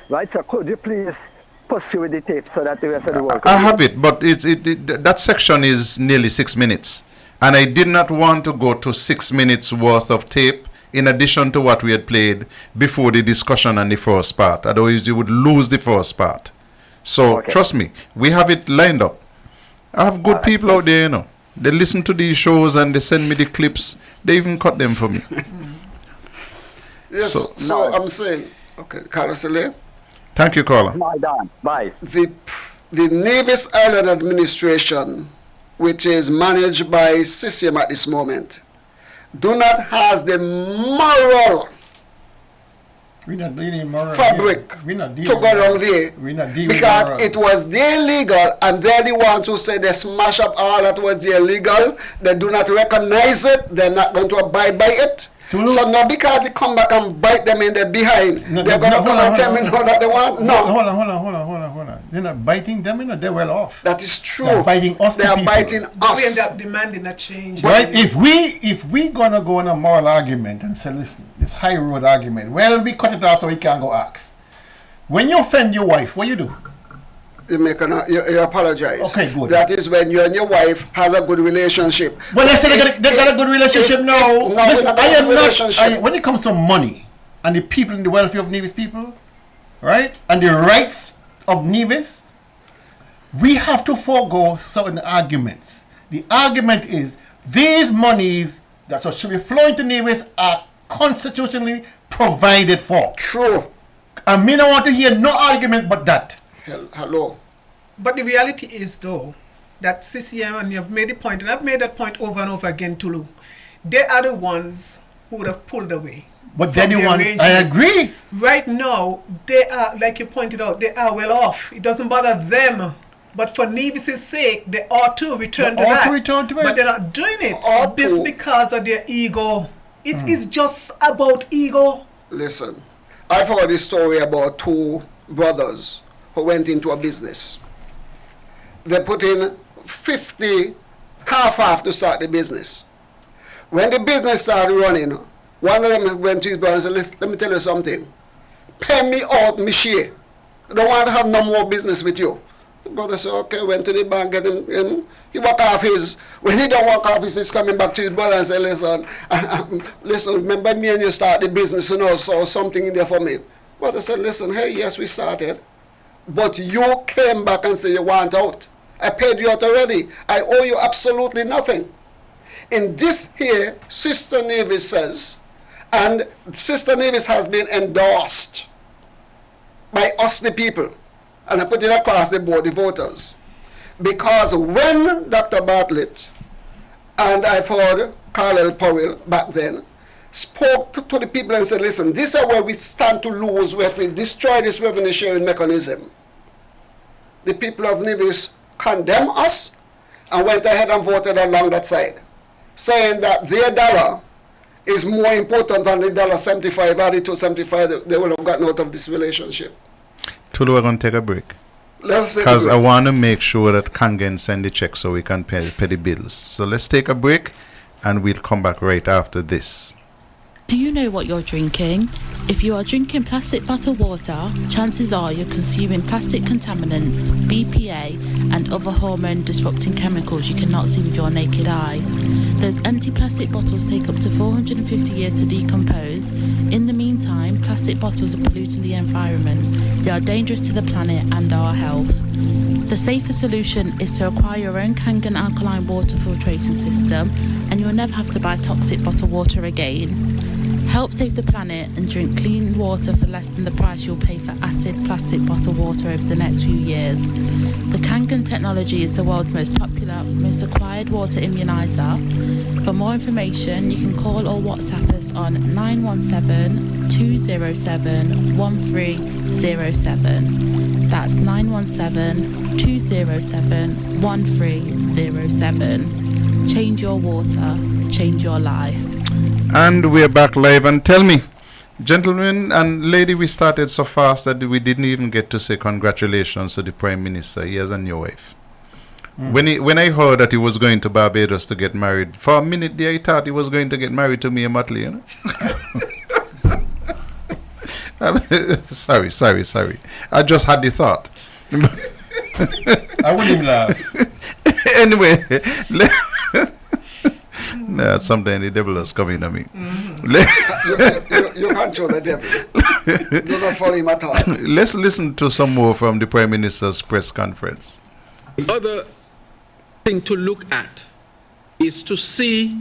right? So could you please pursue with the tape so that the rest of the world I have it, but that section is nearly 6 minutes. And I did not want to go to 6 minutes worth of tape in addition to what we had played before the discussion on the first part. Otherwise, you would lose the first part. So, trust me, we have it lined up. I have good people out there, you know. They listen to these shows and they send me the clips. They even cut them for me. Yes, so I'm saying, okay, Carlos. Thank you, caller. Bye. The Nevis Island administration, which is managed by CCM at this moment, do not has the moral fabric to go along there, because it was their legal, and they're the ones who say they smash up all that was their legal. They do not recognize it. They're not going to abide by it. So now, because they come back and bite them in the behind, they're going to come and tell me no that they want. No. Hold on. They're not biting them, they're well off. That is true. They're biting us. They are biting us. We end up demanding a change. Right? If we gonna go on a moral argument and say, listen, this high road argument, well, we cut it off so we can't go ask. When you offend your wife, what you do? You apologize. Okay, good. That is when you and your wife has a good relationship. Well, they say they got a good relationship now. Listen, I am not. When it comes to money and the people and the welfare of Nevis people, right, and the rights of Nevis, we have to forego certain arguments. The argument is these monies that should be flowing to Nevis are constitutionally provided for. True. And me don't want to hear no argument but that. Hello. But the reality is, though, that CCM, and you've made the point, and I've made that point over and over again, Tulu, they are the ones who would have pulled away. But they're the ones, I agree. Right now, they are, like you pointed out, they are well off. It doesn't bother them. But for Nevis' sake, they ought to return to that. But they're not doing it. This because of their ego. It is just about ego. Listen, I've heard this story about two brothers who went into a business. They put in 50, half to start the business. When the business started running, one of them went to his brother and said, listen, let me tell you something. Pay me out, my share. I don't want to have no more business with you. The brother said, okay, went to the bank, get him. He walked off his, when he don't walk off, he's coming back to his brother and say, listen, remember me and you start the business, you know, so something in there for me. Brother said, listen, hey, yes, we started. But you came back and said you want out. I paid you out already. I owe you absolutely nothing. In this here, Sister Nevis says, and Sister Nevis has been endorsed by us the people, and I put it across the board, the voters. Because when Dr. Bartlett and I've heard Carl Powell back then, spoke to the people and said, listen, this is where we stand to lose if we destroy this revenue sharing mechanism. The people of Nevis condemned us and went ahead and voted along that side, saying that their dollar is more important than the $75 or the $2.75 they would have gotten out of this relationship. Tulu, we're going to take a break. Let's take a Because break. I want to make sure that Kangen send the check so we can pay the bills. So let's take a break and we'll come back right after this. Do you know what you're drinking? If you are drinking plastic bottled water, chances are you're consuming plastic contaminants, BPA, and other hormone-disrupting chemicals you cannot see with your naked eye. Those empty plastic bottles take up to 450 years to decompose. In the meantime, plastic bottles are polluting the environment. They are dangerous to the planet and our health. The safer solution is to acquire your own Kangen alkaline water filtration system, and you'll never have to buy toxic bottled water again. Help save the planet and drink clean water for less than the price you'll pay for acid plastic bottled water over the next few years. The Kangen technology is the world's most popular, most acquired water immunizer. For more information, you can call or WhatsApp us on 917-207-1307. That's 917-207-1307. Change your water, change your life. And we're back live. And tell me, gentlemen and lady, we started so fast that we didn't even get to say congratulations to the Prime Minister. He has a new wife. When I heard that he was going to Barbados to get married, for a minute there I thought he was going to get married to Mia Motley, you know. Sorry. I just had the thought. I wouldn't even laugh. Anyway, no, sometimes the devil is coming at me. You control the devil. Do not follow him at all. Let's listen to some more from the Prime Minister's press conference. The other thing to look at is to see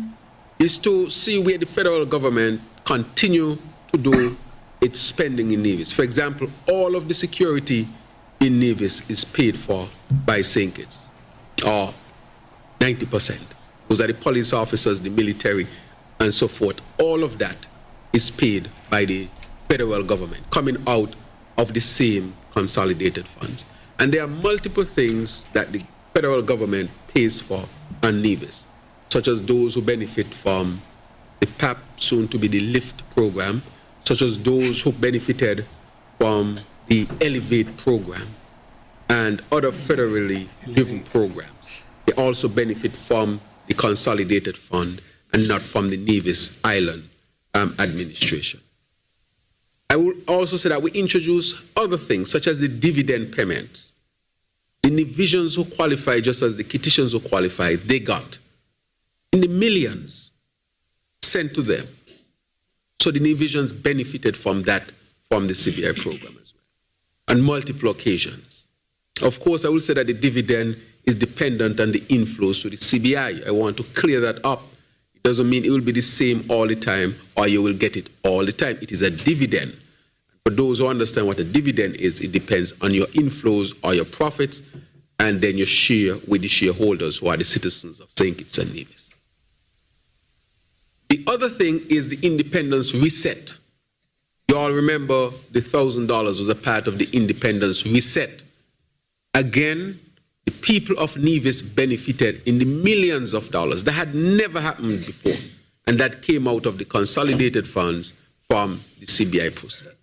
where the federal government continue to do its spending in Nevis. For example, all of the security in Nevis is paid for by St. Kitts, or 90%. Those are the police officers, the military, and so forth. All of that is paid by the federal government, coming out of the same consolidated funds. And there are multiple things that the federal government pays for on Nevis, such as those who benefit from the PAP, soon to be the LIFT program, such as those who benefited from the Elevate program and other federally driven programs. They also benefit from the consolidated fund and not from the Nevis Island administration. I will also say that we introduce other things such as the dividend payments. The Nevisians who qualify, just as the Kittitians who qualify, they got in the millions sent to them. So the Nevisians benefited from that, from the CBI program as well, on multiple occasions. Of course, I will say that the dividend is dependent on the inflows to the CBI. I want to clear that up. It doesn't mean it will be the same all the time or you will get it all the time. It is a dividend. For those who understand what a dividend is, it depends on your inflows or your profits, and then you share with the shareholders who are the citizens of St. Kitts and Nevis. The other thing is the independence reset. You all remember the $1,000 was a part of the independence reset. Again, the people of Nevis benefited in the millions of dollars. That had never happened before. And that came out of the consolidated funds from the CBI proceeds.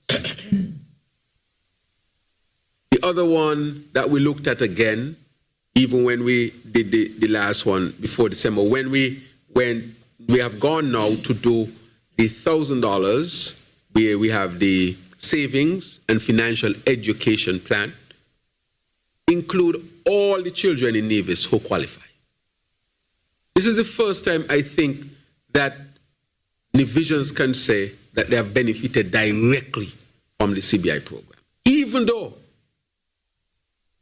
The other one that we looked at again, even when we did the last one before December, when we have gone now to do the $1,000, where we have the savings and financial education plan, include all the children in Nevis who qualify. This is the first time I think that Nevisians can say that they have benefited directly from the CBI program. Even though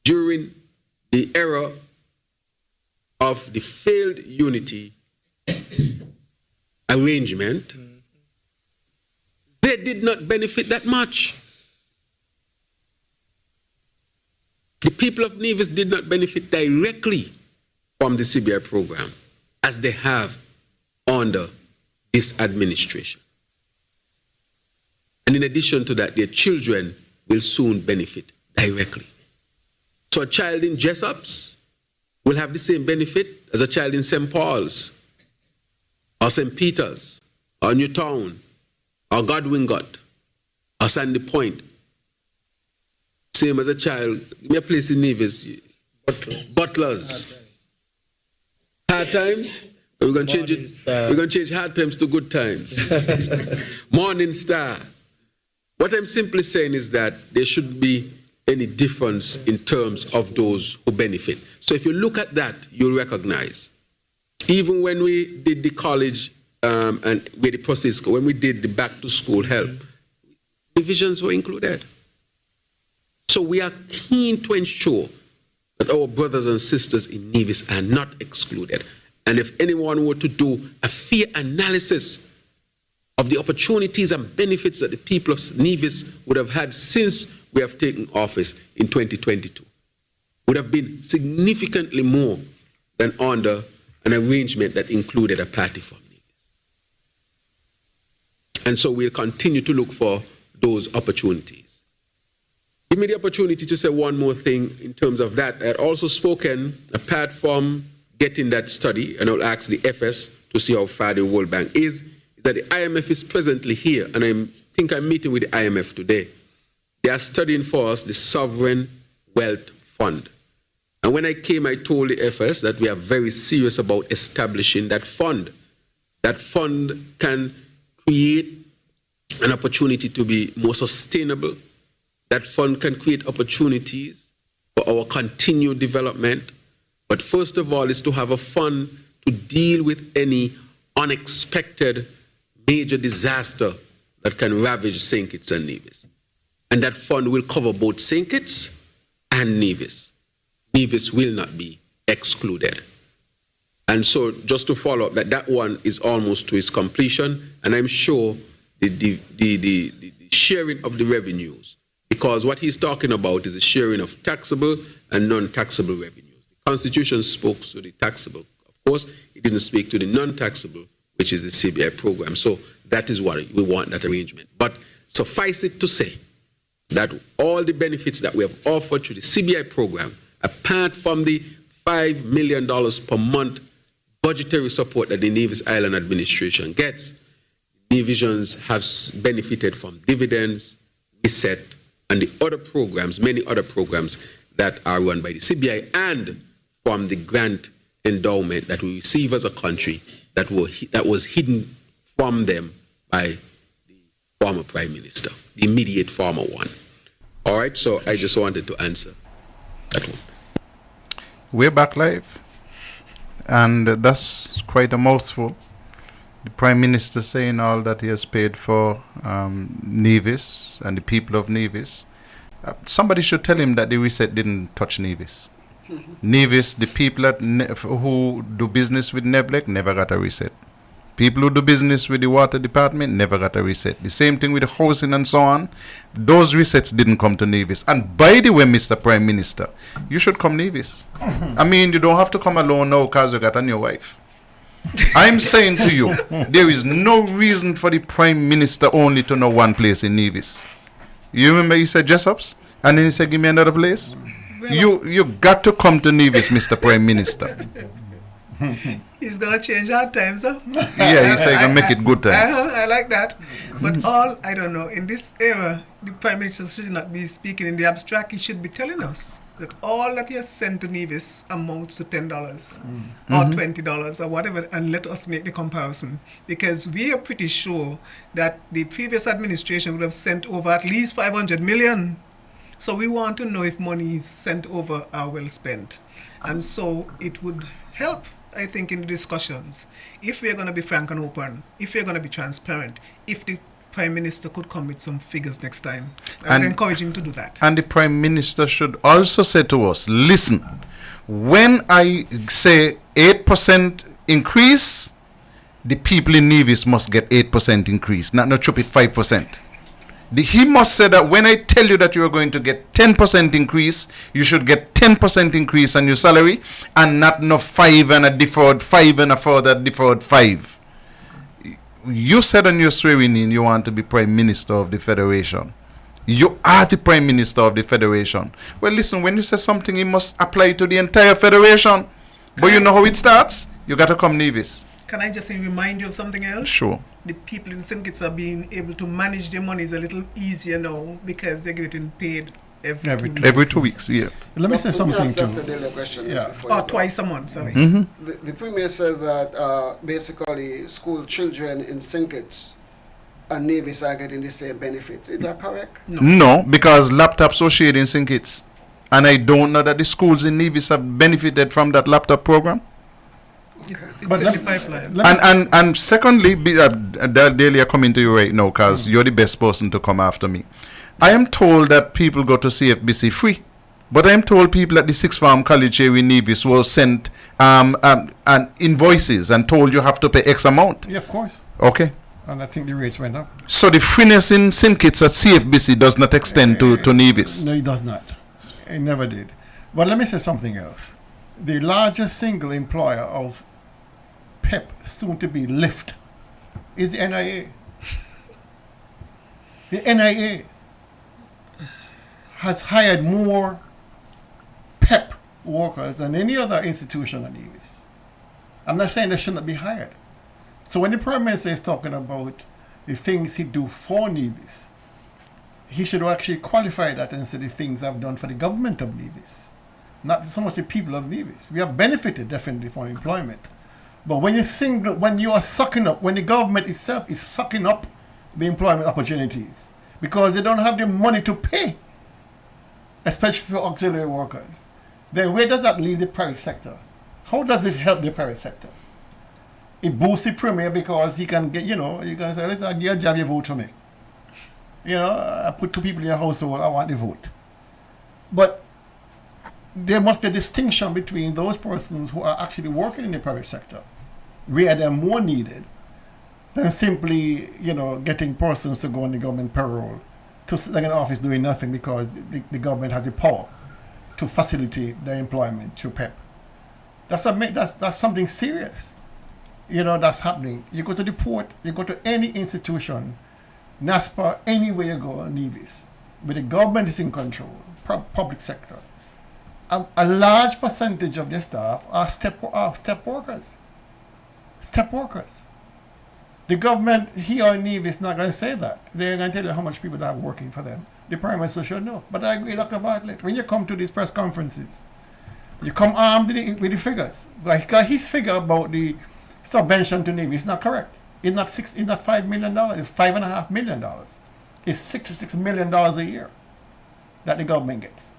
during the era of the failed unity arrangement, they did not benefit that much. The people of Nevis did not benefit directly from the CBI program as they have under this administration. And in addition to that, their children will soon benefit directly. So a child in Jessops will have the same benefit as a child in St. Paul's, or St. Peter's, or Newtown, or Godwin Gut, or Sandy Point. Same as a child, give me a place in Nevis, Butlers. Hard times, We're going to change it. We're going to change hard times to good times. Morning Star. What I'm simply saying is that there shouldn't be any difference in terms of those who benefit. So if you look at that, you'll recognize. Even when we did the college and where the process, when we did the back to school help, divisions were included. So we are keen to ensure that our brothers and sisters in Nevis are not excluded. And if anyone were to do a fair analysis of the opportunities and benefits that the people of Nevis would have had since we have taken office in 2022, would have been significantly more than under an arrangement that included a party from Nevis. And so we'll continue to look for those opportunities. Give me the opportunity to say one more thing in terms of that. I had also spoken, apart from getting that study, and I'll ask the FS to see how far the World Bank is that the IMF is presently here, and I think I'm meeting with the IMF today. They are studying for us the Sovereign Wealth Fund. And when I came, I told the FS that we are very serious about establishing that fund. That fund can create an opportunity to be more sustainable. That fund can create opportunities for our continued development. But first of all, is to have a fund to deal with any unexpected major disaster that can ravage St. Kitts and Nevis. And that fund will cover both St. Kitts and Nevis. Nevis will not be excluded. And so just to follow up, that one is almost to its completion, and I'm sure the sharing of the revenues, because what he's talking about is the sharing of taxable and non-taxable revenues. The Constitution spoke to the taxable. Of course, it didn't speak to the non-taxable, which is the CBI program. So that is what we want, that arrangement. But suffice it to say that all the benefits that we have offered through the CBI program, apart from the $5 million per month budgetary support that the Nevis Island administration gets, Nevisians have benefited from dividends, reset, and the other programs, many other programs that are run by the CBI, and from the grant endowment that we receive as a country that was hidden from them by the former Prime Minister, the immediate former one. All right, so I just wanted to answer that one. We're back live, and that's quite a mouthful. The Prime Minister saying all that he has paid for Nevis and the people of Nevis. Somebody should tell him that the reset didn't touch Nevis. Nevis, the people who do business with Neblek never got a reset. People who do business with the water department never got a reset. The same thing with the housing and so on. Those resets didn't come to Nevis. And by the way, Mr. Prime Minister, you should come Nevis. I mean, you don't have to come alone now because you got a new wife. I'm saying to you, there is no reason for the Prime Minister only to know one place in Nevis. You remember he said Jessops? And then he said, give me another place? You got to come to Nevis, Mr. Prime Minister. He's going to change our times, huh? Yeah, he said he's going to make it good times. I like that. But I don't know, in this era, the Prime Minister should not be speaking in the abstract. He should be telling us that all that he has sent to Nevis amounts to $10 or $20 or whatever, and let us make the comparison. Because we are pretty sure that the previous administration would have sent over at least 500 million. So we want to know if money is sent over are well spent. And so it would help, I think, in the discussions, if we're going to be frank and open, if we're going to be transparent, if the Prime Minister could come with some figures next time. I would encourage him to do that. And the Prime Minister should also say to us, listen, when I say 8% increase, the people in Nevis must get 8% increase, not chop it 5%. He must say that when I tell you that you are going to get 10% increase, you should get 10% increase on your salary, and not no 5 and a deferred 5 and a further deferred 5. You said on your swearing in you want to be Prime Minister of the Federation. You are the Prime Minister of the Federation. Well, listen, when you say something, it must apply to the entire Federation. But you know how it starts? You got to come Nevis. Can I just remind you of something else? Sure. The people in St. Kitts are being able to manage their monies a little easier now because they're getting paid Every 2 weeks, yeah. Let me say something too. Dr. Daly a question. Yeah. Or twice a month, sorry. The Premier said that basically school children in St. and Nevis are getting the same benefits. Is that correct? No, because laptops are shared in St. Kitts. And I don't know that the schools in Nevis have benefited from that laptop program. It's in the pipeline. And secondly, Daly, are coming to you right now because you're the best person to come after me. I am told that people go to CFBC free. But I am told people at the Sixth Farm College here in Nevis were sent invoices and told you have to pay X amount. Yeah, of course. Okay. And I think the rates went up. So the freeness in St. Kitts at CFBC does not extend to Nevis? No, it does not. It never did. But let me say something else. The largest single employer of PEP, soon to be LIFT, is the NIA. The NIA has hired more PEP workers than any other institution in Nevis. I'm not saying they should not be hired. So when the Prime Minister is talking about the things he do for Nevis, he should actually qualify that and say the things I've done for the government of Nevis, not so much the people of Nevis. We have benefited definitely from employment. But when you are sucking up, when the government itself is sucking up the employment opportunities because they don't have the money to pay, especially for auxiliary workers, then where does that leave the private sector? How does this help the private sector? It boosts the Premier because he can get, you can say, let's give a job, you vote for me. I put 2 people in your household, I want the vote. But there must be a distinction between those persons who are actually working in the private sector, where they're more needed, than simply, getting persons to go on the government payroll, to sit like an office doing nothing because the government has the power to facilitate their employment through PEP. That's something serious. That's happening. You go to the port, you go to any institution, NASPA, anywhere you go, Nevis, where the government is in control, public sector. A large percentage of their staff are step workers. Step workers. The government here in Nevis is not going to say that. They're going to tell you how much people they have working for them. The Prime Minister should know. But I agree, Dr. Bartlett, when you come to these press conferences, you come armed with the figures. Like his figure about the subvention to Nevis is not correct. It's not $5 million. It's $5.5 million. It's $66 million a year that the government gets.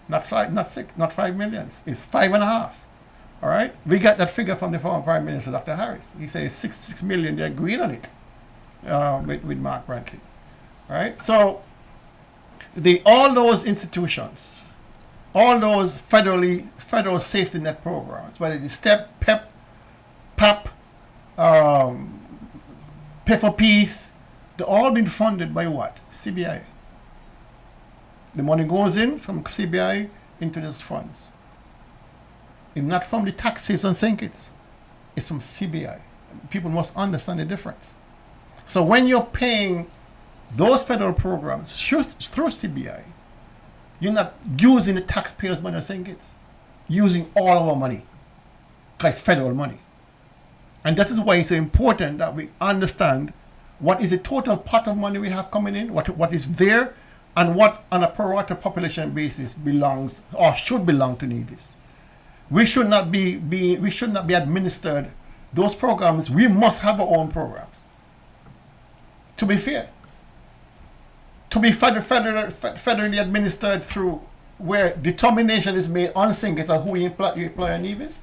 Not 5 million. It's 5.5. All right. We got that figure from the former Prime Minister, Dr. Harris. He says 66 million. They agreed on it with Mark Brantley. All right. So all those institutions, all those federal safety net programs, whether it's STEP, PEP, PAP, Pay for Peace, they're all been funded by what? CBI. The money goes in from CBI into those funds. It's not from the taxes on St. Kitts. It's from CBI. People must understand the difference. So when you're paying those federal programs through CBI, you're not using the taxpayers' money on St. Kitts. Using all of our money. Because it's federal money. And that is why it's so important that we understand what is the total pot of money we have coming in, what is there, and what on a per rata population basis belongs or should belong to Nevis. We should not be administered those programs. We must have our own programs. To be fair. To be federally administered through where determination is made on St. Kitts on who you employ on Nevis.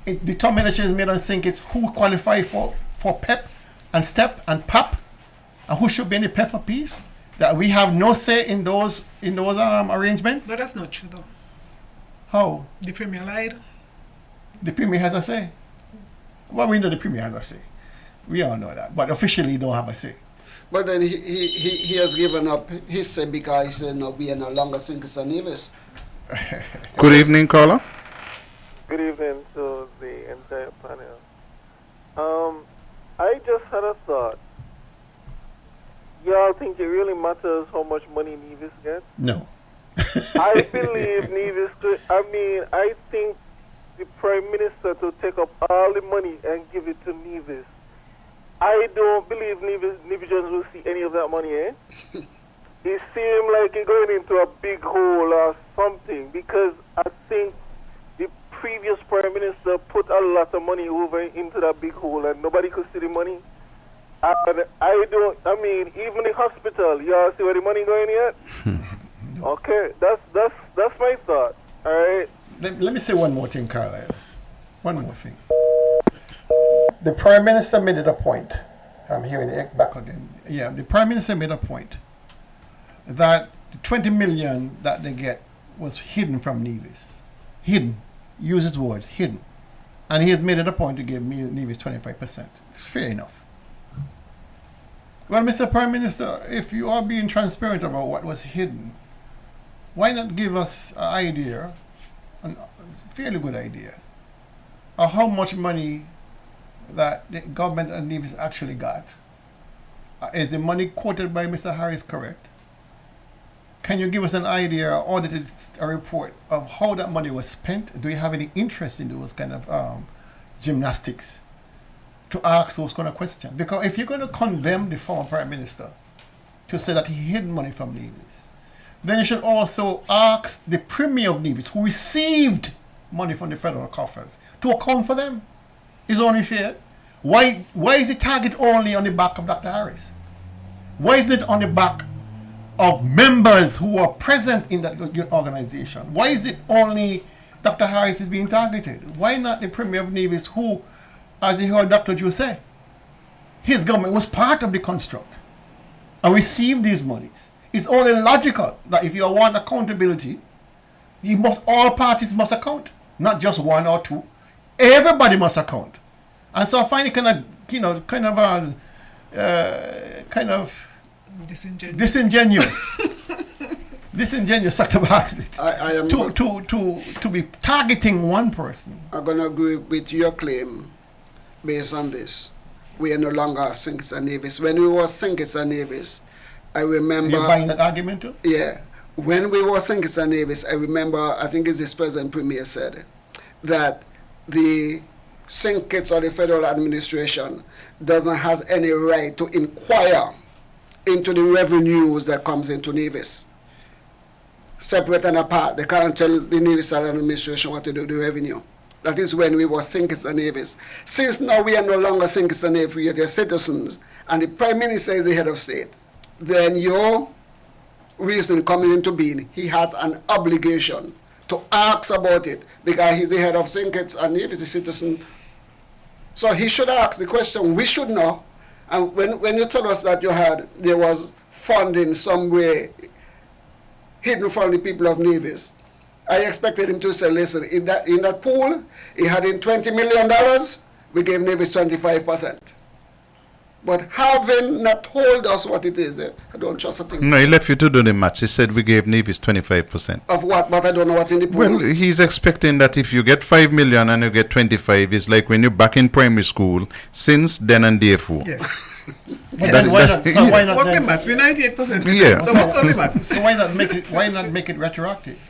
Determination is made on St. Kitts who qualify for PEP and STEP and PAP and who should be in the PEP for Peace. That we have no say in those arrangements. But that's not true though. How? The Premier lied. The Premier has a say. Well, we know the Premier has a say. We all know that. But officially he don't have a say. But then he has given up his say because he said, no, we are no longer St. Kitts and Nevis. Good evening, caller. Good evening to the entire panel. I just had a thought. Y'all think it really matters how much money Nevis gets? No. I believe Nevis could, I think the Prime Minister to take up all the money and give it to Nevis. I don't believe Nevisians will see any of that money, it seemed like you're going into a big hole or something, because I think the previous Prime Minister put a lot of money over into that big hole and nobody could see the money. And I mean, even the hospital, y'all see where the money going yet? Okay, that's my thought. All right. Let me say one more thing, Carlisle. One more thing. The Prime Minister made it a point. I'm hearing it back again. Yeah, the Prime Minister made a point that the 20 million that they get was hidden from Nevis. Hidden. Use his words, hidden. And he has made it a point to give Nevis 25%. Fair enough. Well, Mr. Prime Minister, if you are being transparent about what was hidden, why not give us an idea, a fairly good idea, of how much money that the government and Nevis actually got? Is the money quoted by Mr. Harris correct? Can you give us an idea, or audited a report of how that money was spent? Do you have any interest in those kind of gymnastics to ask those kind of questions? Because if you're going to condemn the former Prime Minister to say that he hid money from Nevis, then you should also ask the Premier of Nevis, who received money from the federal coffers, to account for them. It's only fair. Why is the target only on the back of Dr. Harris? Why isn't it on the back of members who are present in that organization? Why is it only Dr. Harris is being targeted? Why not the Premier of Nevis, who, as you heard Dr. Joe say, his government was part of the construct and received these monies? It's only logical that if you want accountability, all parties must account, not just one or two. Everybody must account. And so I find it kind of disingenuous. Disingenuous, Dr. Bassett, to be targeting one person. I'm going to agree with your claim based on this. We are no longer St. Kitts and Nevis. When we were St. Kitts and Nevis, I remember... You're buying that argument too? Yeah. When we were St. Kitts and Nevis, I remember, I think it's this present Premier said, that the St. Kitts or the federal administration doesn't have any right to inquire into the revenues that comes into Nevis. Separate and apart, they can't tell the Nevis administration what to do with the revenue. That is when we were St. Kitts and Nevis. Since now we are no longer St. Kitts and Nevis, we are their citizens, and the Prime Minister is the head of state, then your reason coming into being, he has an obligation to ask about it, because he's the head of St. Kitts and Nevis, the citizen. So he should ask the question. We should know. And when you tell us that there was funding some way hidden from the people of Nevis, I expected him to say, listen, in that pool, he had in $20 million, we gave Nevis 25%. But having not told us what it is, I don't trust a thing. No, he left you to do the maths. He said we gave Nevis 25%. Of what? But I don't know what's in the pool. Well, he's expecting that if you get 5 million and you get 25, it's like when you're back in primary school, since then and therefore. Yes. So why not? What the maths? We're 98%. Yeah. So why not make it retroactive?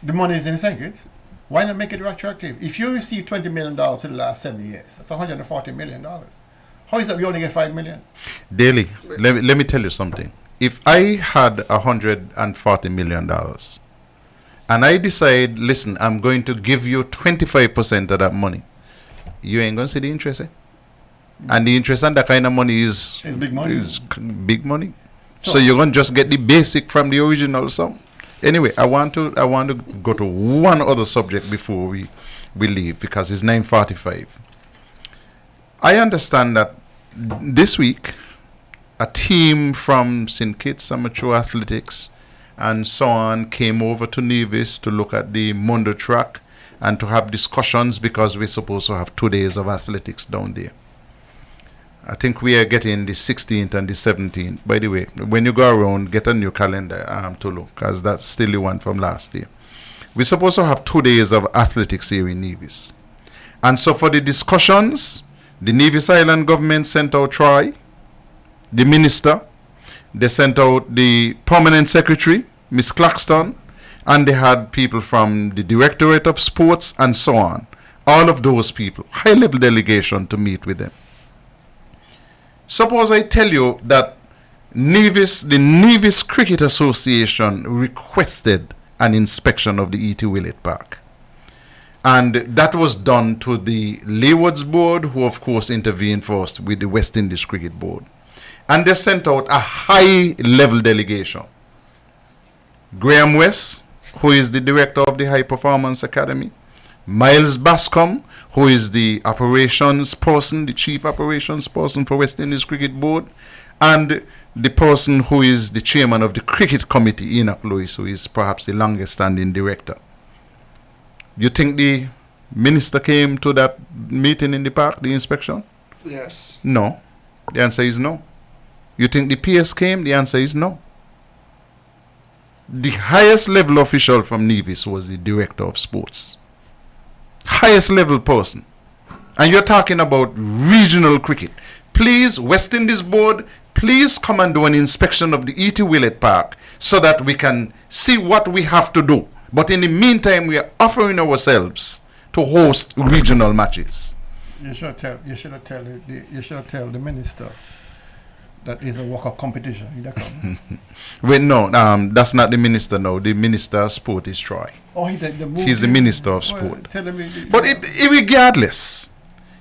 The money is in St. Kitts. Why not make it retroactive? If you receive $20 million in the last 7 years, that's $140 million. How is that we only get 5 million? Daily, let me tell you something. If I had $140 million and I decide, listen, I'm going to give you 25% of that money, you ain't going to see the interest, eh? And the interest on that kind of money is big money. Big money. So you're going to just get the basic from the original sum. Anyway, I want to go to one other subject before we leave, because it's 9:45. I understand that this week a team from St. Kitts Amateur Athletics and so on came over to Nevis to look at the Mondo track and to have discussions, because we're supposed to have 2 days of athletics down there. I think we are getting the 16th and the 17th. By the way, when you go around, get a new calendar to look, because that's still the one from last year. We're supposed to have 2 days of athletics here in Nevis. And so for the discussions, the Nevis Island government sent out Troy, the minister, they sent out the permanent secretary, Miss Claxton, and they had people from the Directorate of Sports and so on. All of those people, high-level delegation to meet with them. Suppose I tell you that the Nevis Cricket Association requested an inspection of the E.T. Willett Park. And that was done to the Leewards Board, who of course intervened first with the West Indies Cricket Board. And they sent out a high-level delegation. Graham West, who is the director of the High Performance Academy, Miles Bascom, who is the operations person, the chief operations person for West Indies Cricket Board, and the person who is the chairman of the Cricket Committee, Enoch Lewis, who is perhaps the longest standing director. You think the minister came to that meeting in the park, the inspection? Yes. No. The answer is no. You think the PS came? The answer is no. The highest level official from Nevis was the director of sports. Highest level person. And you're talking about regional cricket. Please, West Indies Board, please come and do an inspection of the E.T. Willett Park so that we can see what we have to do. But in the meantime, we are offering ourselves to host regional matches. You should tell the minister that is a walk-up competition. Wait, no, that's not the minister now. The minister of sport is Troy. Oh, he's the minister of sport. Well, but regardless,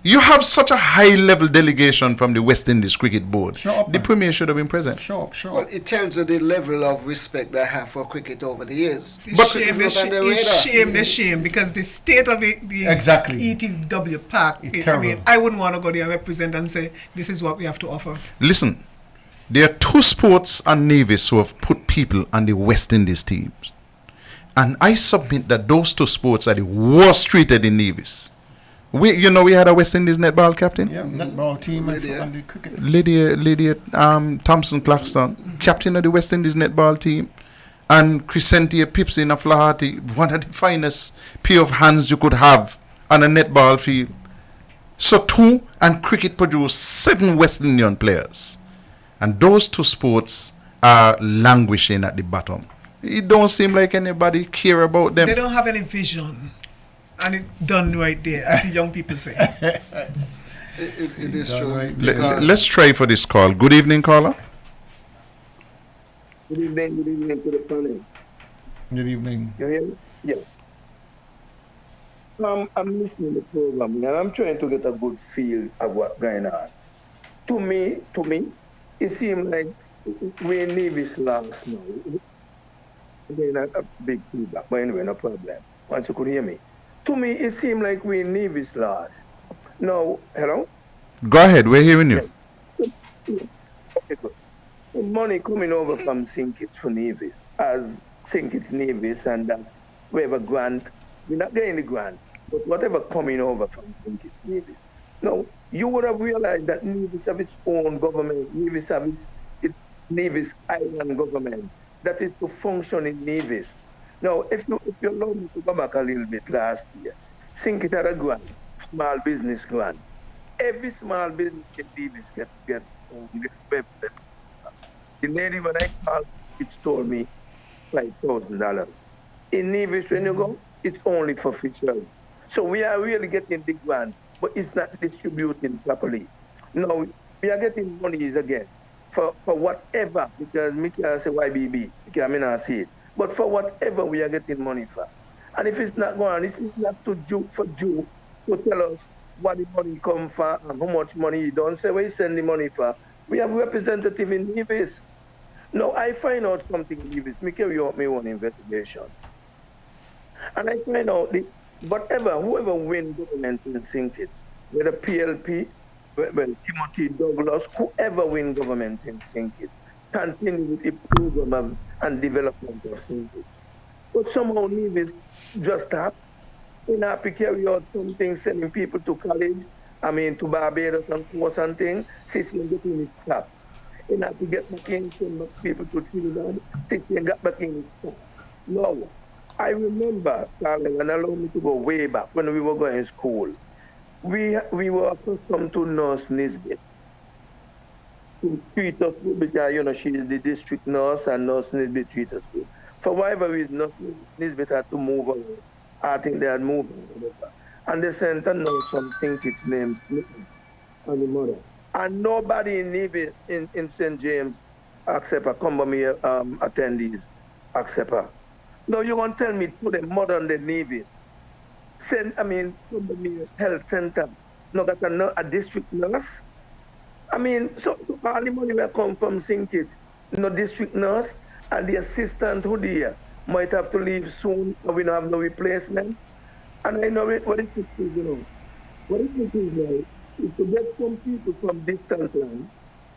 you have such a high-level delegation from the West Indies Cricket Board. The Premier should have been present. Sure. Well, it tells you the level of respect I have for cricket over the years. It's shame because the state of the ETW Park, I wouldn't want to go there and represent and say, this is what we have to offer. Listen, there are two sports and Nevis who have put people on the West Indies teams. And I submit that those two sports are the worst treated in Nevis. We had a West Indies netball captain. Yeah, netball team and the cricket. Lydia Thompson Claxton, captain of the West Indies netball team, and Crescentia Pipsin of Lahati, one of the finest pair of hands you could have on a netball field. So and cricket produced 7 West Indian players, and those two sports are languishing at the bottom. It don't seem like anybody care about them. They don't have any vision. And it's done right there, as the young people say. It is true. Right. Let's try for this call. Good evening, caller. Good evening to the panel. Good evening. You hear me? Yes. I'm listening to the program and I'm trying to get a good feel of what's going on. To me, it seems like we're Nevis lost now. Again, a big feedback, but anyway, no problem. Once you could hear me. To me, it seemed like we in Nevis lost. No, hello? Go ahead, we're hearing you. Okay, good. The money coming over from Sinkits for Nevis, as Sinkits Nevis, and we have a grant. We're not getting the grant, but whatever coming over from Sinkits Nevis. No, you would have realized that Nevis have its own government. Nevis have its Nevis island government that is to function in Nevis. Now, if you allow me to go back a little bit last year, Sinkit had a grant, small business grant. Every small business in Nevis get benefit. The lady when I called, it told me $5,000. In Nevis, when you go, it's only for fisheries. So we are really getting the grant, but it's not distributing properly. No, we are getting monies again for whatever, because me can't say YBB, because I may not see it. But for whatever we are getting money for. And if it's not going, it's not to Jew to tell us what the money come for and how much money you don't say where you send the money for. We have representative in Nevis. No, I find out something in Nevis. Me carry out my own investigation. And I find out whoever win government in Sinkits, whether PLP, Timothy Douglas, whoever win government in Sinkits, continue with the program and development of Sinkits. But somehow Nevis just stopped. We have to carry out something, sending people to college, to Barbados and course and things, Sicily getting it stopped. We have to get back in, send back people to Trinidad, Sicily got back in it stopped. No, I remember, darling, and allow me to go way back when we were going to school. We were accustomed to Nurse Nisbet. To treat us good because, she is the district nurse and Nurse Nisbet treat us good. For whatever reason, Nurse Nisbet had to move away. I think they had moved on. And they sent a nurse from Sinkits named Smith and the mother. And nobody in Nevis, in St. James, AXEPA, Combomi attendees, AXEPA. No, you want to tell me to the modern day Nevis. Combomi Health Center, no, that's a district nurse. So all the money will come from St. Kitts, no district nurse, and the assistant who there might have to leave soon, or we don't have no replacement. And I know what it is, What it is now is to get some people from distant land,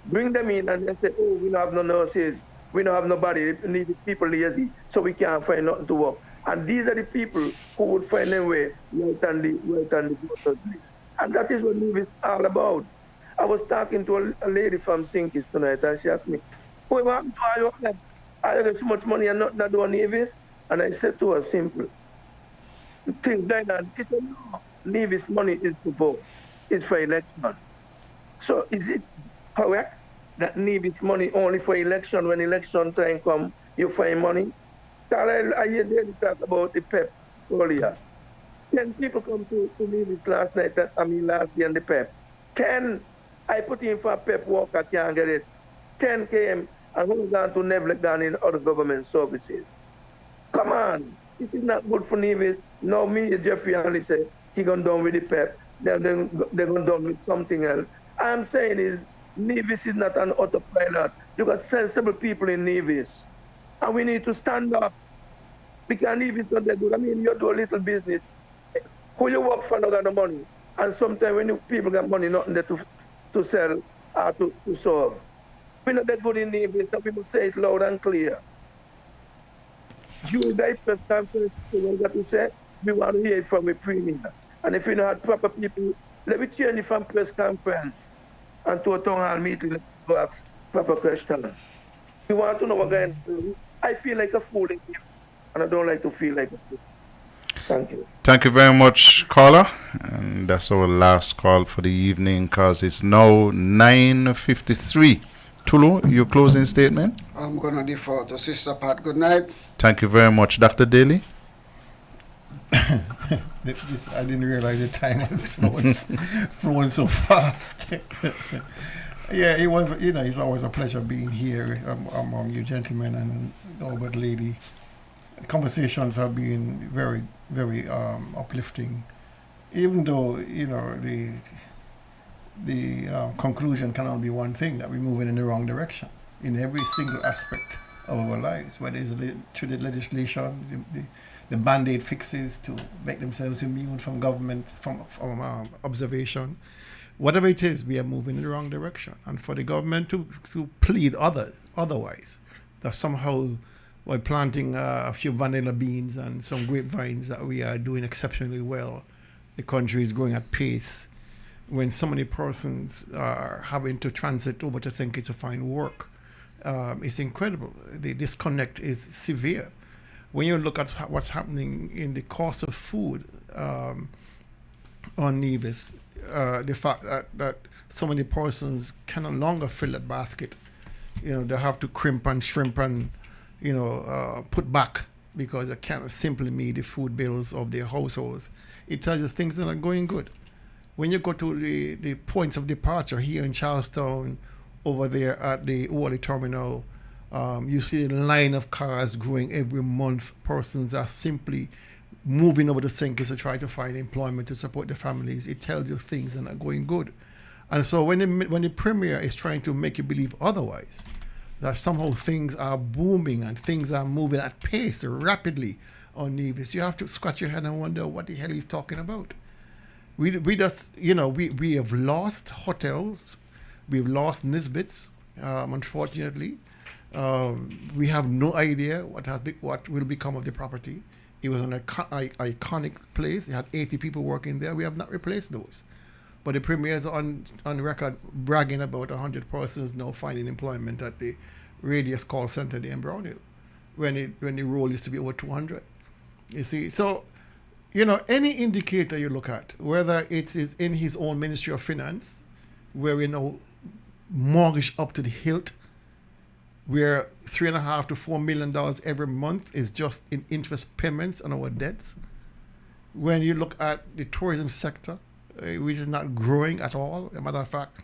bring them in and then say, oh, we don't have no nurses, we don't have nobody, we need people lazy, so we can't find nothing to work. And these are the people who would find their way right on the voters list. And that is what Nevis is all about. I was talking to a lady from St. Kitts tonight, and she asked me, "Oh, what I got so much money and not doing Nevis?" And I said to her, simple. Things like that. She said, no, Nevis money is to vote. It's for election. So is it correct that Nevis money only for election? When election time come, you find money? I hear they talk about the PEP earlier. 10 people come to Nevis last year in the PEP. 10 I put in for a PEP work, I can't get it. 10 came and who's gone to Neville gone in other government services. Come on, this is not good for Nevis. Now me, Jeffrey only said he gone down with the PEP, they're going down with something else. I'm saying is Nevis is not an autopilot. You got sensible people in Nevis. And we need to stand up. Because Nevis not that good. You do a little business. Who you work for not got the money. And sometimes when people got money, nothing there to sell or to serve. We're not that good in Nevis, so we must say it loud and clear. During the press conference, what we say, we want to hear it from the premier. And if we don't have proper people, let me change it from press conference and to a town hall meeting to ask proper questions. We want to know what going on. I feel like a fool in here, and I don't like to feel like a fool. Thank you. Thank you very much, caller. And that's our last call for the evening because it's now 9:53. Tulu, your closing statement? I'm going to defer to Sister Pat. Good night. Thank you very much, Dr. Daly. I didn't realize the time was flowing so fast. Yeah, it was. It's always a pleasure being here among you gentlemen and Albert lady. Conversations have been very, very uplifting. Even though the conclusion cannot be one thing, that we're moving in the wrong direction in every single aspect of our lives, whether it's through the legislation, the band-aid fixes to make themselves immune from government, from observation. Whatever it is, we are moving in the wrong direction. And for the government to plead otherwise, that somehow by planting a few vanilla beans and some grapevines that we are doing exceptionally well, the country is growing at pace. When so many persons are having to transit over to St. Kitts to find work, it's incredible. The disconnect is severe. When you look at what's happening in the cost of food on Nevis, the fact that so many persons can no longer fill that basket, they have to crimp and shrimp and put back because they can't simply meet the food bills of their households. It tells you things that are going good. When you go to the points of departure here in Charlestown, over there at the Wally Terminal, you see the line of cars growing every month. Persons are simply moving over to St. Kitts to try to find employment to support their families. It tells you things that are going good. And so when the premier is trying to make you believe otherwise, that somehow things are booming and things are moving at pace rapidly on Nevis, you have to scratch your head and wonder what the hell he's talking about. We just, we have lost hotels, we've lost Nisbets, unfortunately. We have no idea what will become of the property. It was an iconic place. It had 80 people working there. We have not replaced those. But the premier is on record bragging about 100 persons now finding employment at the Radius call center there in Brownhill, when the role used to be over 200. You see, so any indicator you look at, whether it is in his own Ministry of Finance, where we know mortgage up to the hilt, where $3.5 to $4 million every month is just in interest payments on our debts. When you look at the tourism sector, which is not growing at all. As a matter of fact,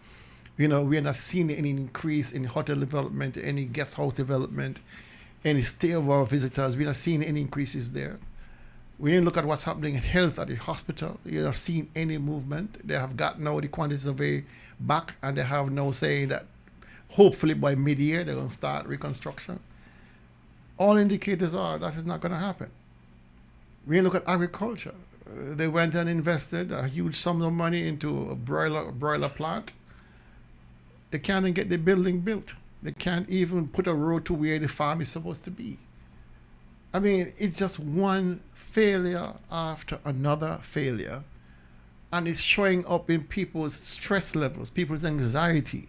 We are not seeing any increase in hotel development, any guest house development, any stay of our visitors. We're not seeing any increases there. We look at what's happening in health at the hospital. You're not seeing any movement. They have got now the quantities of a back, and they have now saying that hopefully by mid-year they're going to start reconstruction. All indicators are that is not going to happen. We look at agriculture. They went and invested a huge sum of money into a broiler plant. They can't even get the building built. They can't even put a road to where the farm is supposed to be. I mean, it's just one failure after another failure, and it's showing up in people's stress levels, people's anxiety,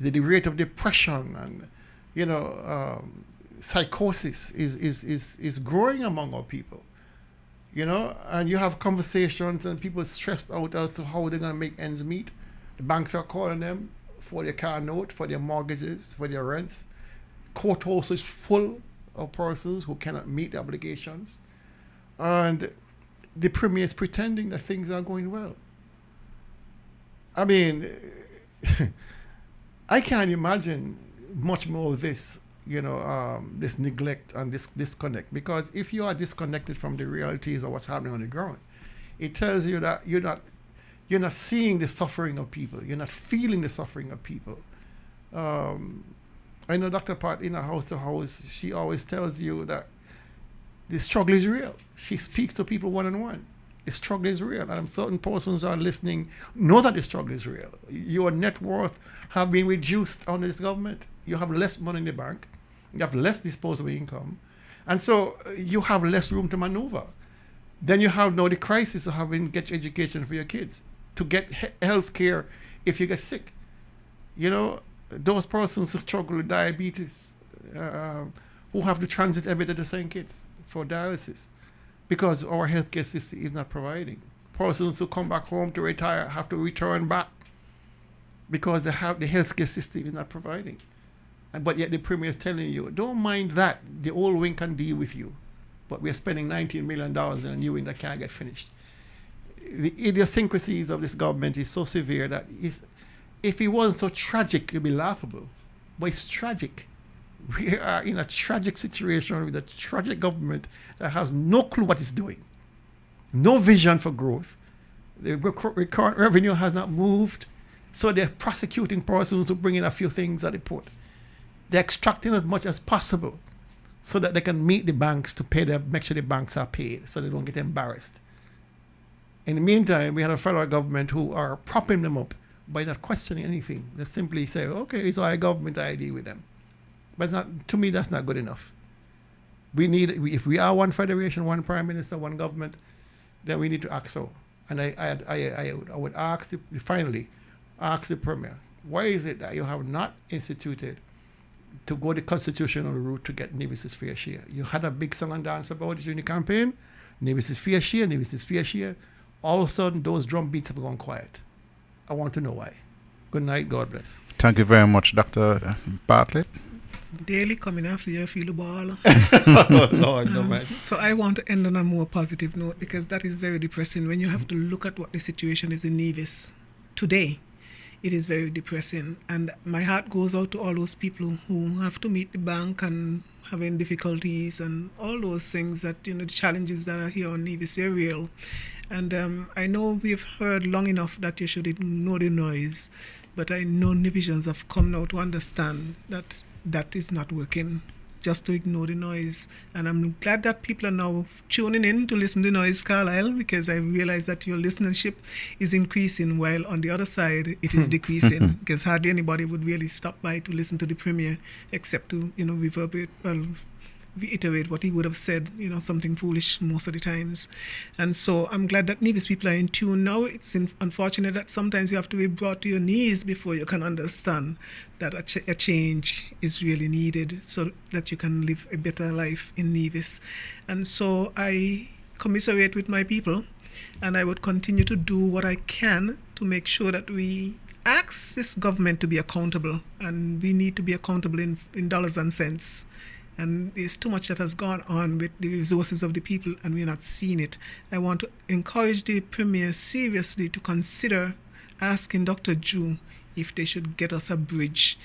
the rate of depression, and psychosis is growing among our people. And you have conversations and people stressed out as to how they're going to make ends meet. The banks are calling them for their car note, for their mortgages, for their rents. Courthouse is full of persons who cannot meet the obligations. And the Premier is pretending that things are going well. I mean, I can't imagine much more of this, this neglect and this disconnect. Because if you are disconnected from the realities of what's happening on the ground, it tells you that you're not seeing the suffering of people. You're not feeling the suffering of people. I know Dr. Pat in her house to house, she always tells you that the struggle is real. She speaks to people one-on-one. The struggle is real. And certain persons are listening know that the struggle is real. Your net worth have been reduced under this government. You have less money in the bank. You have less disposable income. And so you have less room to maneuver. Then you have now the crisis of having to get education for your kids, to get health care if you get sick. Those persons who struggle with diabetes, who have to transit every day to St. Kitts for dialysis, because our healthcare system is not providing. Persons who come back home to retire have to return back because the healthcare system is not providing. But yet the Premier is telling you, don't mind that, the old wing can deal with you. But we're spending $19 million in a new wing that can't get finished. The idiosyncrasies of this government is so severe that if it wasn't so tragic, it would be laughable. But it's tragic. We are in a tragic situation with a tragic government that has no clue what it's doing, no vision for growth. The recurrent revenue has not moved, so they're prosecuting persons who bring in a few things at the port. They're extracting as much as possible so that they can meet the banks to pay them, make sure the banks are paid so they don't get embarrassed. In the meantime, we had a federal government who are propping them up by not questioning anything. They simply say, okay, it's our government, I deal with them. But to me, that's not good enough. If we are one federation, one prime minister, one government, then we need to act so. And I would finally ask the Premier, why is it that you have not instituted to go the constitutional route to get Nevis's fair share? You had a big song and dance about it during the campaign. Nevis's fair share, Nevis's fair share. All of a sudden, those drum beats have gone quiet. I want to know why. Good night. God bless. Thank you very much, Dr. Bartlett. Daily coming after you, I feel the ball. Oh, Lord, no, man. So I want to end on a more positive note, because that is very depressing when you have to look at what the situation is in Nevis today. It is very depressing, and my heart goes out to all those people who have to meet the bank and having difficulties and all those things that, the challenges that are here on Nevis are real. And I know we've heard long enough that you should ignore the noise, but I know Nevisians have come now to understand that that is not working, just to ignore the noise. And I'm glad that people are now tuning in to listen to the noise, Carlisle, because I realize that your listenership is increasing while on the other side it is decreasing, because hardly anybody would really stop by to listen to the Premier except to, reiterate what he would have said, something foolish most of the times. And so I'm glad that Nevis people are in tune now. It's unfortunate that sometimes you have to be brought to your knees before you can understand that a change is really needed so that you can live a better life in Nevis. And so I commiserate with my people, and I would continue to do what I can to make sure that we ask this government to be accountable, and we need to be accountable in dollars and cents. And there's too much that has gone on with the resources of the people, and we're not seeing it. I want to encourage the Premier seriously to consider asking Dr. Ju if they should get us a bridge.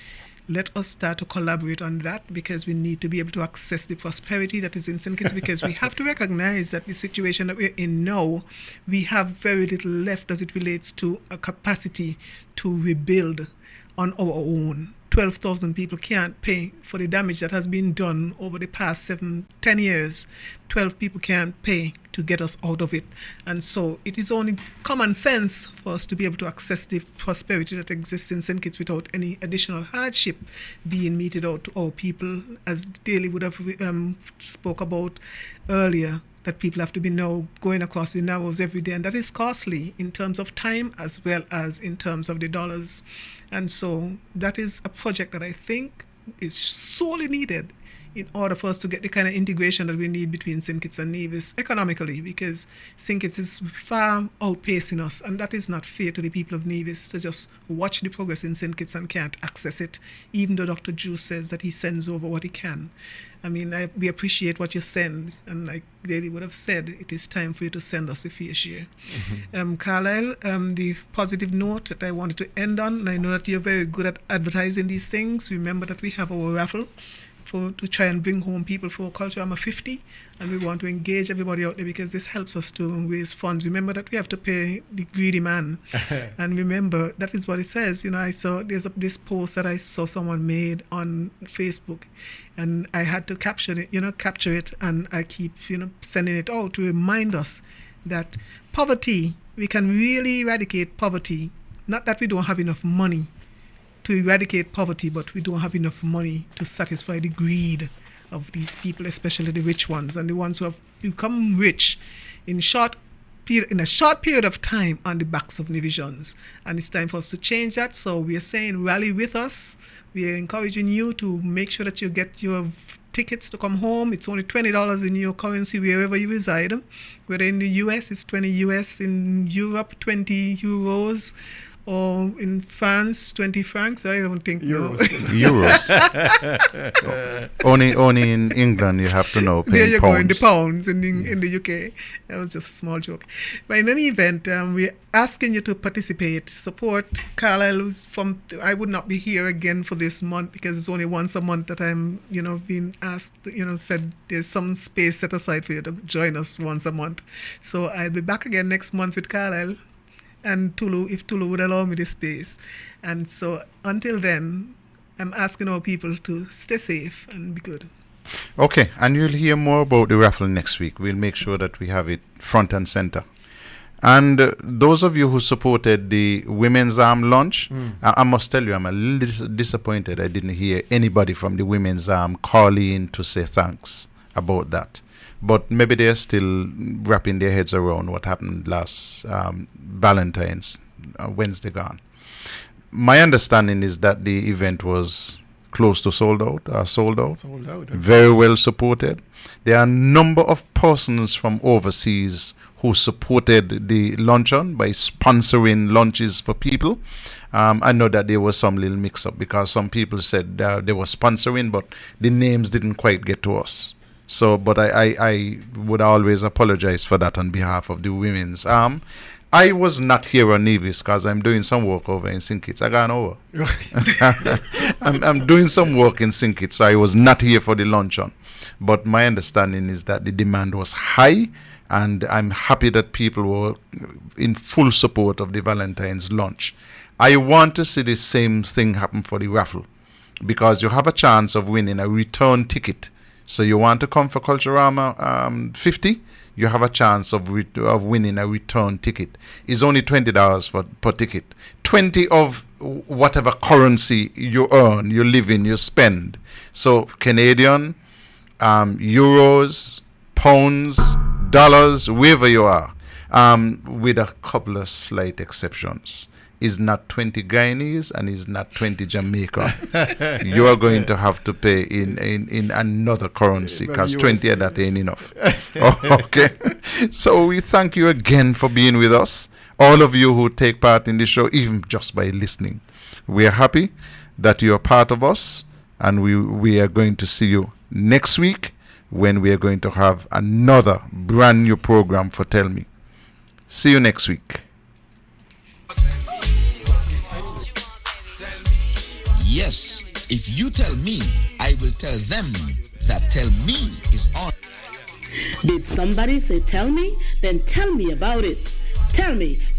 Let us start to collaborate on that, because we need to be able to access the prosperity that is in St. Kitts, because we have to recognize that the situation that we're in now, we have very little left as it relates to a capacity to rebuild on our own. 12,000 people can't pay for the damage that has been done over the past 10 years. 12 people can't pay to get us out of it. And so it is only common sense for us to be able to access the prosperity that exists in St. Kitts without any additional hardship being meted out to our people, as Daly would have spoke about earlier, that people have to be now going across the narrows every day, and that is costly in terms of time as well as in terms of the dollars. And so that is a project that I think is sorely needed in order for us to get the kind of integration that we need between St. Kitts and Nevis economically, because St. Kitts is far outpacing us, and that is not fair to the people of Nevis to just watch the progress in St. Kitts and can't access it, even though Dr. Drew says that he sends over what he can. I mean, we appreciate what you send, and like Daly would have said, it is time for you to send us a fair share. Carlisle, the positive note that I wanted to end on, and I know that you're very good at advertising these things. Remember that we have our raffle to try and bring home people for Culture Armor 50, and we want to engage everybody out there, because this helps us to raise funds. Remember that we have to pay the greedy man. And remember, that is what it says. You know, I saw there's this post that I saw someone made on Facebook, and I had to capture it, and I keep, sending it out to remind us that poverty, we can really eradicate poverty. Not that we don't have enough money to eradicate poverty, but we don't have enough money to satisfy the greed of these people, especially the rich ones, and the ones who have become rich in a short period of time on the backs of Nevisians. And it's time for us to change that. So we are saying, rally with us. We are encouraging you to make sure that you get your tickets to come home. It's only $20 in your currency wherever you reside. Whether in the US, it's 20 US, in Europe, 20 euros, or in France, 20 francs. I don't think euros. only in England you have to know. There you pounds. go, in the pounds in the UK. That was just a small joke. But in any event, we're asking you to participate, support Carlisle. I would not be here again for this month, because it's only once a month that I'm, being asked. Said there's some space set aside for you to join us once a month. So I'll be back again next month with Carlisle and Tulu, if Tulu would allow me the space. And so until then, I'm asking our people to stay safe and be good. Okay, and you'll hear more about the raffle next week. We'll make sure that we have it front and center. And those of you who supported the Women's Arm launch, I must tell you, I'm a little disappointed I didn't hear anybody from the Women's Arm call in to say thanks about that. But maybe they're still wrapping their heads around what happened last Valentine's, Wednesday gone. My understanding is that the event was close to sold out. Sold out. Very well supported. There are a number of persons from overseas who supported the luncheon by sponsoring lunches for people. I know that there was some little mix-up, because some people said they were sponsoring, but the names didn't quite get to us. So, but I would always apologize for that on behalf of the Women's Arm. I was not here on Nevis because I'm doing some work over in St. Kitts. I gone over. I'm doing some work in St. Kitts, so I was not here for the luncheon. But my understanding is that the demand was high, and I'm happy that people were in full support of the Valentine's lunch. I want to see the same thing happen for the raffle, because you have a chance of winning a return ticket. So you want to come for Culture Armor 50, you have a chance of winning a return ticket. It's only $20 per ticket. 20 of whatever currency you earn, you live in, you spend. So Canadian, euros, pounds, dollars, wherever you are, with a couple of slight exceptions. Is not 20 Guyanese and is not 20 Jamaica. You are going to have to pay in another currency, because 20 of that ain't enough. Okay. So we thank you again for being with us. All of you who take part in the show, even just by listening. We are happy that you are part of us, and we are going to see you next week, when we are going to have another brand new program for Tell Me. See you next week. Yes, if you tell me, I will tell them that Tell Me is on. Did somebody say tell me? Then tell me about it. Tell me.